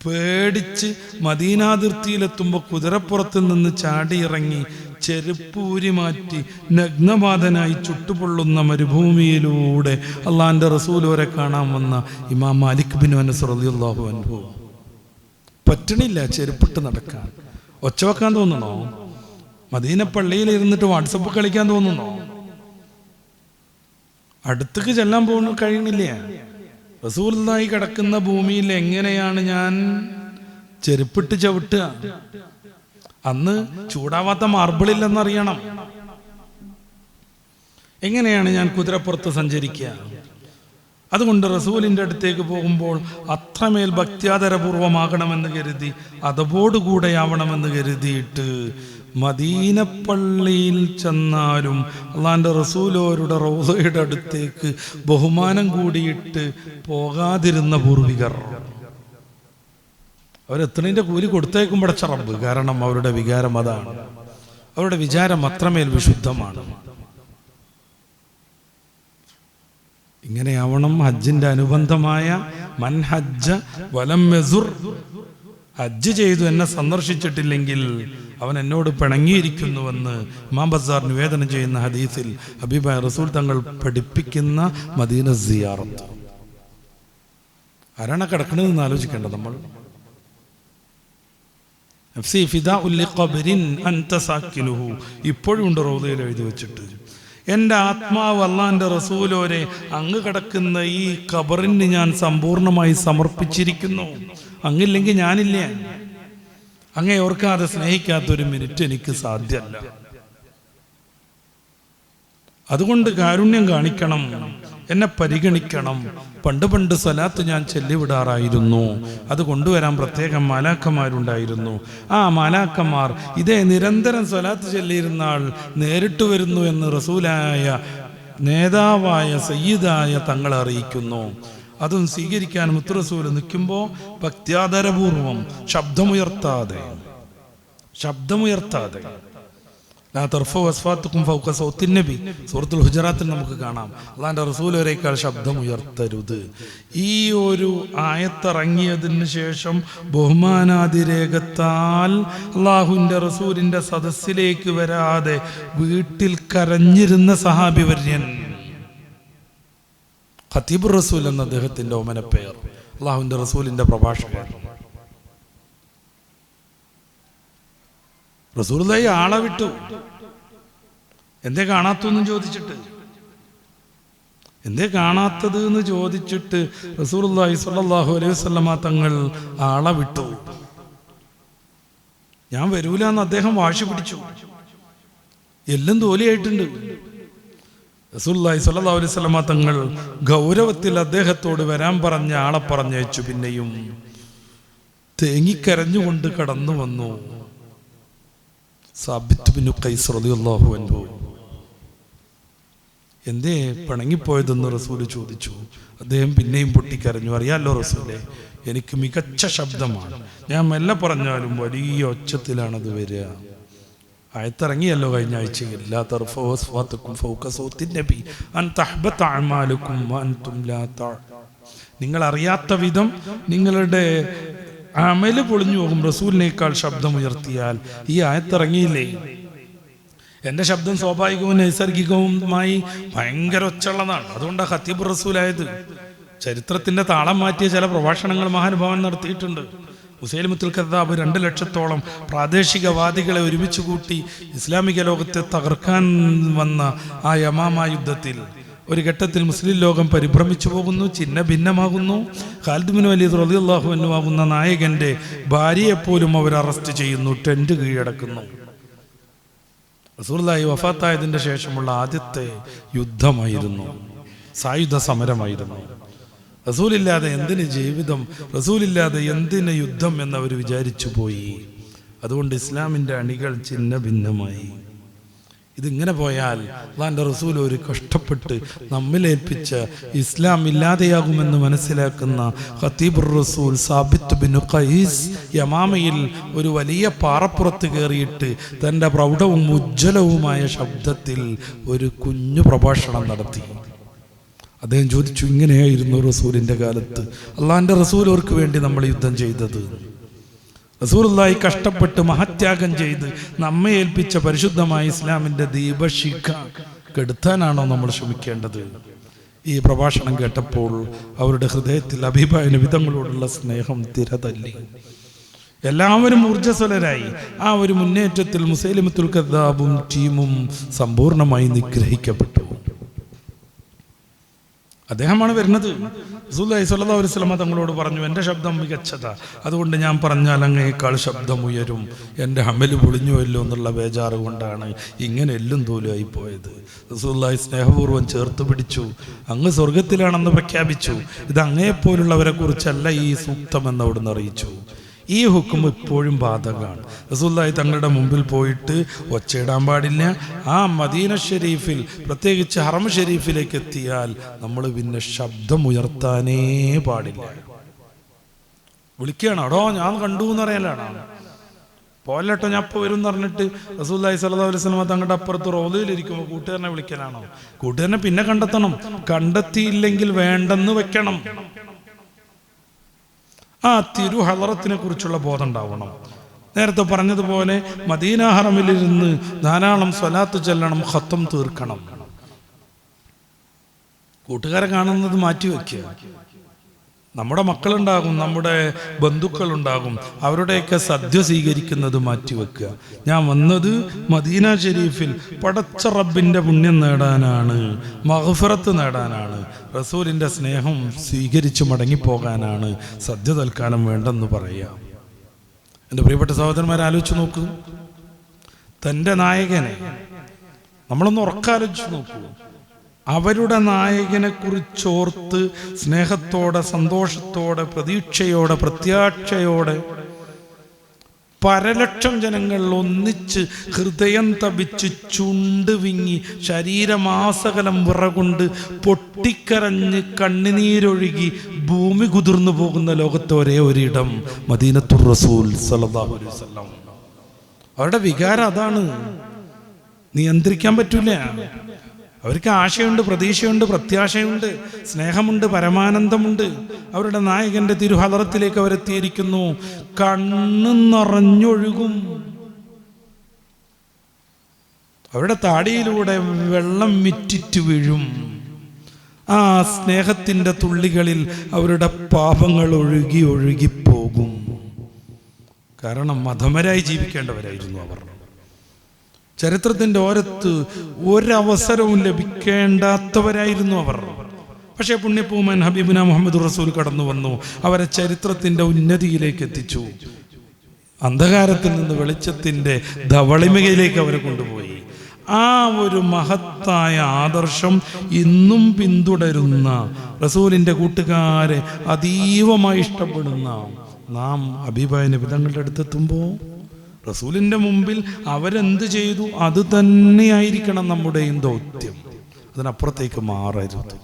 പേടിച്ച് മദീനാതിർത്തിയിലെത്തുമ്പോൾ കുതിരപ്പുറത്ത് നിന്ന് ചാടിയിറങ്ങി ചെരുപ്പൂരി മാറ്റി നഗ്നപാതനായി ചുട്ടുപൊള്ളുന്ന മരുഭൂമിയിലൂടെ അള്ളാഹിൻ്റെ റസൂൽ വരെ കാണാൻ വന്ന ഇമാം മാലിക് ബിൻ അനസ് റളിയല്ലാഹു അൻഹു പറ്റണില്ല ചെരുപ്പിട്ട് നടക്കാൻ. ഒച്ചവെക്കാൻ തോന്നണോ? മദീന പള്ളിയിൽ ഇരുന്നിട്ട് വാട്സപ്പ് കളിക്കാൻ തോന്നുന്നോ? അടുത്തേക്ക് ചെല്ലാൻ കഴിയണില്ല. റസൂലുള്ളാഹി കിടക്കുന്ന ഭൂമിയിൽ എങ്ങനെയാണ് ഞാൻ ചെരുപ്പിട്ട് ചവിട്ടുക? അന്ന് ചൂടാവാത്ത മാർബിളില്ലെന്നറിയണം. എങ്ങനെയാണ് ഞാൻ കുതിരപ്പുറത്ത് സഞ്ചരിക്കുക? അതുകൊണ്ട് റസൂലിൻ്റെ അടുത്തേക്ക് പോകുമ്പോൾ അത്രമേൽ ഭക്ത്യാദരപൂർവമാകണമെന്ന് കരുതി, അതോടുകൂടെയാവണമെന്ന് കരുതിയിട്ട് മദീനപ്പള്ളിയിൽ ചെന്നാലും അള്ളാൻ്റെ റസൂലോരുടെ റൗളയുടെ അടുത്തേക്ക് ബഹുമാനം കൂടിയിട്ട് പോകാതിരുന്ന പൂർവികർ. അവരെത്രതിൻ്റെ കൂലി കൊടുത്തേക്കും പടച്ച റബ്ബ്. കാരണം അവരുടെ വികാരം അതാണ്, അവരുടെ വിചാരം അത്രമേൽ വിശുദ്ധമാണ്. ഇങ്ങനെയാവണം ഹജ്ജിന്റെ അനുബന്ധമായ മൻ ഹജ്ജ വലം യസുർ, ഹജ്ജ് ചെയ്തു എന്നെ സന്ദർശിച്ചിട്ടില്ലെങ്കിൽ അവൻ എന്നോട് പിണങ്ങിയിരിക്കുന്നുവെന്ന് ഇമാം ബസാർ നിവേദനം ചെയ്യുന്ന ഹദീസിൽ ഹബീബായ റസൂൽ തങ്ങൾ പഠിപ്പിക്കുന്ന മദീന സിയാറത്ത്. ആരാണ് കിടക്കണതെന്ന് ആലോചിക്കേണ്ടത് നമ്മൾ. ഇപ്പോഴും ഉണ്ട് റൗളയിൽ എഴുതി വെച്ചിട്ട്, എൻ്റെ ആത്മാവ് അള്ളാന്റെ റസൂലോരെ അങ്ങ് കിടക്കുന്ന ഈ ഖബറിന് ഞാൻ സമ്പൂർണമായി സമർപ്പിച്ചിരിക്കുന്നു. അങ്ങില്ലെങ്കിൽ ഞാനില്ല. അങ്ങേ ഓർക്കാതെ സ്നേഹിക്കാത്തൊരു മിനിറ്റ് എനിക്ക് സാധ്യമല്ല. അതുകൊണ്ട് കാരുണ്യം കാണിക്കണം. എന്നെ പരിഗണിക്കണം. പണ്ട് സ്വലാത്ത് ഞാൻ ചൊല്ലിവിടാറായിരുന്നു. അത് കൊണ്ടുവരാൻ പ്രത്യേകം മാലാക്കന്മാരുണ്ടായിരുന്നു. ആ മാലാക്കന്മാർ ഇതേ നിരന്തരം സ്വലാത്ത് ചൊല്ലിയിരുന്ന ആൾ നേരിട്ട് വരുന്നു എന്ന് റസൂലായ നേതാവായ സയ്യിദായ തങ്ങളെ അറിയിക്കുന്നു. അതും സ്വീകരിക്കാൻ മുത്ത് റസൂൽ നിൽക്കുമ്പോൾ ഭക്ത്യാദരപൂർവം ശബ്ദമുയർത്താതെ ലാ തർഫഉ അസ്വാത്തുക്കും ഫൗക സൗത്തിൻ നബി സൂറത്തുൽ ഹുജറാത്തിൽ നമുക്ക് കാണാം. അല്ലാഹുവിന്റെ റസൂൽ ഒരേക്കാൾ ശബ്ദമുയർത്തരുത്. ഈ ഒരു ആയത്തിറങ്ങിയതിന് ശേഷം ബഹുമാനാതിരേകത്താൽ അല്ലാഹുവിന്റെ റസൂലിന്റെ സദസ്സിലേക്ക് വരാതെ വീട്ടിൽ കരഞ്ഞിരുന്ന സഹാബി വര്യൻ ഖതീബുർ റസൂൽ എന്ന അദ്ദേഹത്തിന്റെ ഓമനപ്പേർ, അല്ലാഹുവിന്റെ റസൂലിന്റെ പ്രഭാഷകൻ. റസൂലുള്ളാഹി ആളെ വിട്ടു. എന്തേ കാണാത്തെന്ന് ചോദിച്ചിട്ട്, എന്തേ കാണാത്തത് എന്ന് ചോദിച്ചിട്ട് റസൂലുള്ളാഹി സ്വല്ലല്ലാഹു അലൈഹി വസല്ലമ തങ്ങൾ ആളെ വിട്ടു. ഞാൻ വരൂല എന്ന് അദ്ദേഹം വാശി പിടിച്ചു. എല്ലാം തോലിയായിട്ടുണ്ട്. റസൂലുള്ളാഹി സ്വല്ലല്ലാഹു അലൈഹി വസല്ലമ തങ്ങൾ ഗൗരവത്തിൽ അദ്ദേഹത്തോട് വരാൻ പറഞ്ഞ ആളെ പറഞ്ഞയച്ചു. പിന്നെയും തേങ്ങിക്കരഞ്ഞുകൊണ്ട് കടന്നു വന്നു സാബിത്ത് ബിൻ ഖൈസ് റളിയല്ലാഹു അൻഹു. എന്തേ പിണങ്ങിപ്പോയതെന്ന് റസൂല് ചോദിച്ചു. അദ്ദേഹം പിന്നെയും പൊട്ടിക്കരഞ്ഞു. അറിയാലോ റസൂലേ, എനിക്ക് മികച്ച ശബ്ദമാണ്, ഞാൻ മെല്ലെ പറഞ്ഞാലും വലിയ ഒച്ചത്തിലാണത് വരിക. ആയത്തിറങ്ങിയല്ലോ കഴിഞ്ഞ ആഴ്ചയിൽ. ലാ തർഫഉ അസ്വാതക്കും ഫൗക സൗത്തിൻ നബി അൻ തഹ്ബത അഅമാലുക്കും വഅൻതും ലാ തഅ. നിങ്ങൾ അറിയാത്ത വിധം നിങ്ങളുടെ അമല് പൊളിഞ്ഞു പോകും റസൂലിനേക്കാൾ ശബ്ദമുയർത്തിയാൽ. ഈ ആയത്തിറങ്ങിയില്ലേ? എൻ്റെ ശബ്ദം സ്വാഭാവികവും നൈസർഗികവുമായി ഭയങ്കര ഒച്ചുള്ളതാണ്. അതുകൊണ്ടാണ് ഖതീബുർ റസൂലായത്. ചരിത്രത്തിന്റെ താളം മാറ്റിയ ചില പ്രഭാഷണങ്ങൾ മഹാനുഭാവൻ നടത്തിയിട്ടുണ്ട്. മുസൈലിമത്തുൽ കദ്ദാബ് 2 ലക്ഷത്തോളം പ്രാദേശികവാദികളെ ഒരുമിച്ച് കൂട്ടി ഇസ്ലാമിക ലോകത്തെ തകർക്കാൻ വന്ന ആ യമാമ യുദ്ധത്തിൽ ഒരു ഘട്ടത്തിൽ മുസ്ലിം ലോകം പരിഭ്രമിച്ചു പോകുന്നു, ചിന്ന ഭിന്നമാകുന്നു. ഖാലിദ് ബിൻ വലീദ് റളിയല്ലാഹു അൻഹു ആകുന്ന നായകന്റെ ഭാര്യയെപ്പോലും അവർ അറസ്റ്റ് ചെയ്യുന്നു, ടെന്റ് കീഴടക്കുന്നു. റസൂലുള്ളാഹി വഫാത്തായതിന്റെ ശേഷമുള്ള ആദ്യത്തെ യുദ്ധമായിരുന്നു, സായുധ സമരമായിരുന്നു. റസൂലില്ലാതെ എന്തിന് ജീവിതം, റസൂലില്ലാതെ എന്തിന് യുദ്ധം എന്നവർ വിചാരിച്ചു പോയി. അതുകൊണ്ട് ഇസ്ലാമിൻ്റെ അണികൾ ചിന്ന ഭിന്നമായി. ഇതിങ്ങനെ പോയാൽ അല്ലാഹുവിന്റെ റസൂൽ ഒരു കഷ്ടപ്പെട്ട് നമ്മിലേൽപ്പിച്ച ഇസ്ലാം ഇല്ലാതെയാകുമെന്ന് മനസ്സിലാക്കുന്ന ഖതീബുർ റസൂൽ സാബിത്ത് ബിൻ ഖൈസ് യമാമയിൽ ഒരു വലിയ പാറപ്പുറത്ത് കയറിയിട്ട് തൻ്റെ പ്രൗഢവും ഉജ്ജ്വലവുമായ ശബ്ദത്തിൽ ഒരു കുഞ്ഞു പ്രഭാഷണം നടത്തി. അദ്ദേഹം ചോദിച്ചു, ഇങ്ങനെയായിരുന്നു റസൂലിൻ്റെ കാലത്ത് അള്ളാഹിൻ്റെ റസൂൽ അവർക്ക് വേണ്ടി നമ്മൾ യുദ്ധം ചെയ്തത്. റസൂലുള്ളാഹി കഷ്ടപ്പെട്ട് മഹത്യാഗം ചെയ്ത് നമ്മെ ഏൽപ്പിച്ച പരിശുദ്ധമായ ഇസ്ലാമിൻ്റെ ദീപശിഖ കെടുത്താനാണോ നമ്മൾ ശ്രമിക്കേണ്ടത്? ഈ പ്രഭാഷണം കേട്ടപ്പോൾ അവരുടെ ഹൃദയത്തിൽ ഹബീബായ നബി തങ്ങളോടുള്ള സ്നേഹം തിരതല്ലി. എല്ലാവരും ഊർജ്ജസ്വലരായി. ആ ഒരു മുന്നേറ്റത്തിൽ മുസൈലിമത്തുൽ കദ്ദാബും ടീമും സമ്പൂർണ്ണമായി നിഗ്രഹിക്കപ്പെട്ടു. അദ്ദേഹമാണ് വരുന്നത്. റസൂലുള്ളാഹി സ്വല്ലല്ലാഹു അലൈഹി വസല്ലം തങ്ങളോട് പറഞ്ഞു, എൻ്റെ ശബ്ദം മികച്ചതാ, അതുകൊണ്ട് ഞാൻ പറഞ്ഞാൽ അങ്ങേക്കാൾ ശബ്ദമുയരും, എൻ്റെ അമല് പൊളിഞ്ഞുവല്ലോ എന്നുള്ള ബേജാറ് കൊണ്ടാണ് ഇങ്ങനെ എല്ലും തോലുമായി പോയത്. റസൂലുള്ളാഹി സ്നേഹപൂർവ്വം ചേർത്ത് പിടിച്ചു. അങ്ങ് സ്വർഗത്തിലാണെന്ന് പ്രഖ്യാപിച്ചു. ഇത് അങ്ങയെപ്പോലുള്ളവരെ കുറിച്ചല്ല ഈ സൂക്തമെന്ന് അവിടുന്ന് അറിയിച്ചു. ഈ ഹുക്കം ഇപ്പോഴും ബാധകമാണ്. റസൂലുള്ളാഹി തങ്ങളുടെ മുമ്പിൽ പോയിട്ട് ഒച്ചയിടാൻ പാടില്ല. ആ മദീന ഷരീഫിൽ, പ്രത്യേകിച്ച് ഹറം ഷരീഫിലേക്ക് എത്തിയാൽ നമ്മൾ പിന്നെ ശബ്ദമുയർത്താനേ പാടില്ല. വിളിക്കുകയാണ്, അടോ ഞാൻ കണ്ടു എന്ന് അറിയാനാണ്. പോലട്ടോ ഞാൻ ഇപ്പോൾ വരും എന്ന് പറഞ്ഞിട്ട് റസൂലുള്ളാഹി സ്വല്ലല്ലാഹു അലൈഹി വസല്ലം തങ്ങളുടെ അപ്പുറത്ത് റൗളയിലിരിക്കുമ്പോൾ കൂട്ടുകാരനെ വിളിക്കലാണോ? കൂട്ടുകാരനെ പിന്നെ കണ്ടെത്തണം. കണ്ടെത്തിയില്ലെങ്കിൽ വേണ്ടെന്ന് വെക്കണം. ആ തിരുഹളറത്തിനെ കുറിച്ചുള്ള ബോധം ഉണ്ടാവണം. നേരത്തെ പറഞ്ഞതുപോലെ മദീന ഹറമിലിരുന്ന് ധാരാളം സ്വലാത്ത് ചൊല്ലണം, ഖത്തം തീർക്കണം. കൂട്ടുകാരെ കാണുന്നത് മാറ്റിവെക്കുക. നമ്മുടെ മക്കളുണ്ടാകും, നമ്മുടെ ബന്ധുക്കളുണ്ടാകും, അവരുടെയൊക്കെ സദ്യ സ്വീകരിക്കുന്നത് മാറ്റിവെക്കുക. ഞാൻ വന്നത് മദീന ഷരീഫിൽ പടച്ച റബ്ബിൻ്റെ പുണ്യം നേടാനാണ്, മഗ്ഫിറത്ത് നേടാനാണ്, റസൂലിൻ്റെ സ്നേഹം സ്വീകരിച്ച് മടങ്ങിപ്പോകാനാണ്. സദ്യ തൽക്കാലം വേണ്ടെന്ന് പറയാം. എൻ്റെ പ്രിയപ്പെട്ട സഹോദരന്മാരെ, ആലോചിച്ച് നോക്കൂ. തൻ്റെ നായകനെ നമ്മളൊന്ന് ഉറക്കാലോചിച്ച് നോക്കൂ. അവരുടെ നായകനെ കുറിച്ചോർത്ത് സ്നേഹത്തോടെ, സന്തോഷത്തോടെ, പ്രതീക്ഷയോടെ, പ്രത്യാശയോടെ പരലക്ഷം ജനങ്ങൾ ഒന്നിച്ച് ഹൃദയം തപിച്ച് ചുണ്ട് വിങ്ങി ശരീരമാസകലം വിറകൊണ്ട് പൊട്ടിക്കരഞ്ഞ് കണ്ണുനീരൊഴുകി ഭൂമി കുതിർന്നു പോകുന്ന ലോകത്തെ ഒരേ ഒരിടം മദീനത്തുർ റസൂൽ സല്ലല്ലാഹു അലൈഹി വസല്ലം. അവരുടെ വികാരം അതാണ്, നിയന്ത്രിക്കാൻ പറ്റൂല. അവർക്ക് ആശയുണ്ട്, പ്രതീക്ഷയുണ്ട്, പ്രത്യാശയുണ്ട്, സ്നേഹമുണ്ട്, പരമാനന്ദമുണ്ട്. അവരുടെ നായകന്റെ തിരുഹലറത്തിലേക്ക് അവരെത്തിയിരിക്കുന്നു. കണ്ണ് നിറഞ്ഞൊഴുകും. അവരുടെ താടിയിലൂടെ വെള്ളം മിറ്റിറ്റ് വീഴും. ആ സ്നേഹത്തിന്റെ തുള്ളികളിൽ അവരുടെ പാപങ്ങൾ ഒഴുകി ഒഴുകിപ്പോകും. കാരണം അധമരായി ജീവിക്കേണ്ടവരായിരുന്നു അവർ. ചരിത്രത്തിൻ്റെ ഓരത്ത് ഒരവസരവും ലഭിക്കേണ്ടാത്തവരായിരുന്നു അവർ. പക്ഷേ പുണ്യപൂമൻ ഹബീബുന മുഹമ്മദ് റസൂൽ കടന്നു വന്നു, അവരെ ചരിത്രത്തിൻ്റെ ഉന്നതിയിലേക്ക് എത്തിച്ചു. അന്ധകാരത്തിൽ നിന്ന് വെളിച്ചത്തിൻ്റെ ധവളിമയിലേക്ക് അവരെ കൊണ്ടുപോയി. ആ ഒരു മഹത്തായ ആദർശം ഇന്നും പിന്തുടരുന്ന, റസൂലിൻ്റെ കൂട്ടുകാരെ അതീവമായി ഇഷ്ടപ്പെടുന്ന നാം ഹബീബായ നബി തങ്ങളുടെ അടുത്തെത്തുമ്പോൾ റസൂലിൻ്റെ മുമ്പിൽ അവരെന്ത് ചെയ്തു അത് തന്നെയായിരിക്കണം നമ്മുടെയും ദൗത്യം. അതിനപ്പുറത്തേക്ക് മാറരുത്.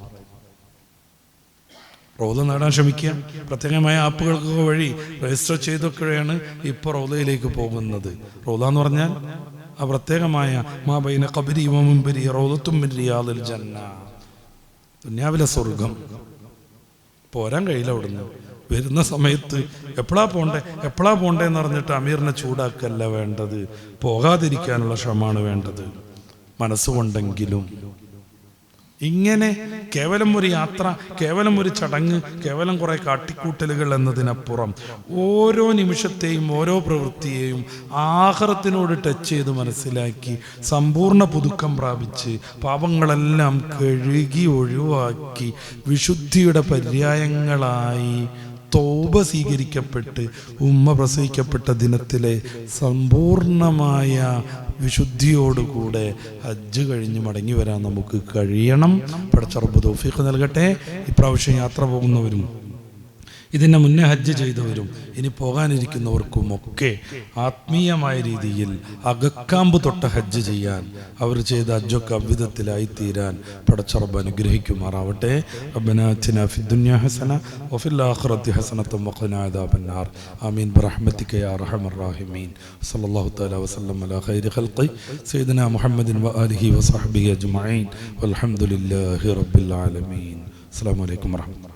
റൗദ നേടാൻ ശ്രമിക്കുക. പ്രത്യേകമായ ആപ്പുകൾക്ക് വഴി രജിസ്റ്റർ ചെയ്തൊക്കെയാണ് ഇപ്പോൾ റൗദയിലേക്ക് പോകുന്നത്. റൗദ എന്ന് പറഞ്ഞാൽ ആ പ്രത്യേകമായ മാ ബൈന ഖബ്രി വ മുൻബരി റൗദത്തും മിൻ റിയാദിൽ ജന്ന, ദുനിയാവിലെ സ്വർഗം. പോരാൻ കഴിയില്ല അവിടുന്ന്. വരുന്ന സമയത്ത് എപ്പോഴാ പോണ്ടേ എന്ന് പറഞ്ഞിട്ട് അമീറിനെ ചൂടാക്കല്ല വേണ്ടത്, പോകാതിരിക്കാനുള്ള ശ്രമമാണ് വേണ്ടത്. മനസ്സുകൊണ്ടെങ്കിലും ഇങ്ങനെ കേവലം ഒരു യാത്ര, കേവലം ഒരു ചടങ്ങ്, കേവലം കുറെ കാട്ടിക്കൂട്ടലുകൾ എന്നതിനപ്പുറം ഓരോ നിമിഷത്തെയും ഓരോ പ്രവൃത്തിയെയും ആഖിറത്തിനോട് ടച്ച് ചെയ്ത് മനസ്സിലാക്കി സമ്പൂർണ്ണ പുതുക്കം പ്രാപിച്ച് പാപങ്ങളെല്ലാം കഴുകി ഒഴിവാക്കി വിശുദ്ധിയുടെ പര്യായങ്ങളായി തൗബ സ്വീകരിക്കപ്പെട്ട് ഉമ്മ പ്രസവിക്കപ്പെട്ട ദിനത്തിലെ സമ്പൂർണമായ വിശുദ്ധിയോടുകൂടെ ഹജ്ജ് കഴിഞ്ഞ് മടങ്ങി വരാൻ നമുക്ക് കഴിയണം. പടച്ച റബ്ബ് തൗഫീഖ് നൽകട്ടെ. ഇപ്രാവശ്യം യാത്ര പോകുന്നവരും ഇതിന് മുന്നേ ഹജ്ജ് ചെയ്തവരും ഇനി പോകാനിരിക്കുന്നവർക്കും ഒക്കെ ആത്മീയമായ രീതിയിൽ അകക്കാമ്പ് തൊട്ട ഹജ്ജ് ചെയ്യാൻ, അവർ ചെയ്ത ഹജ്ജൊക്കെ അവിധത്തിലായിത്തീരാൻ പടച്ച റബ്ബ് അനുഗ്രഹിക്കുമാറാവട്ടെ. റബ്ബനാ ആതിനാ ഫിദ്ദുനിയാ ഹസന വഫിൽ ആഖിറതി ഹസനത വഖിനാ അദാബന്നാർ. ആമീൻ ബിറഹ്മതിക യാ അർഹമർ റഹീമീൻ. സല്ലല്ലാഹു തആല വസല്ലം അലാ ഖൈരി ഖൽഖി സയ്യിദിനാ മുഹമ്മദിൻ വആലിഹി വസഹ്ബിഹി അജ്മഈൻ വൽഹംദുലില്ലാഹി റബ്ബിൽ ആലമീൻ. അസ്സലാമു അലൈക്കും വറഹ്മത്തുള്ളാഹി.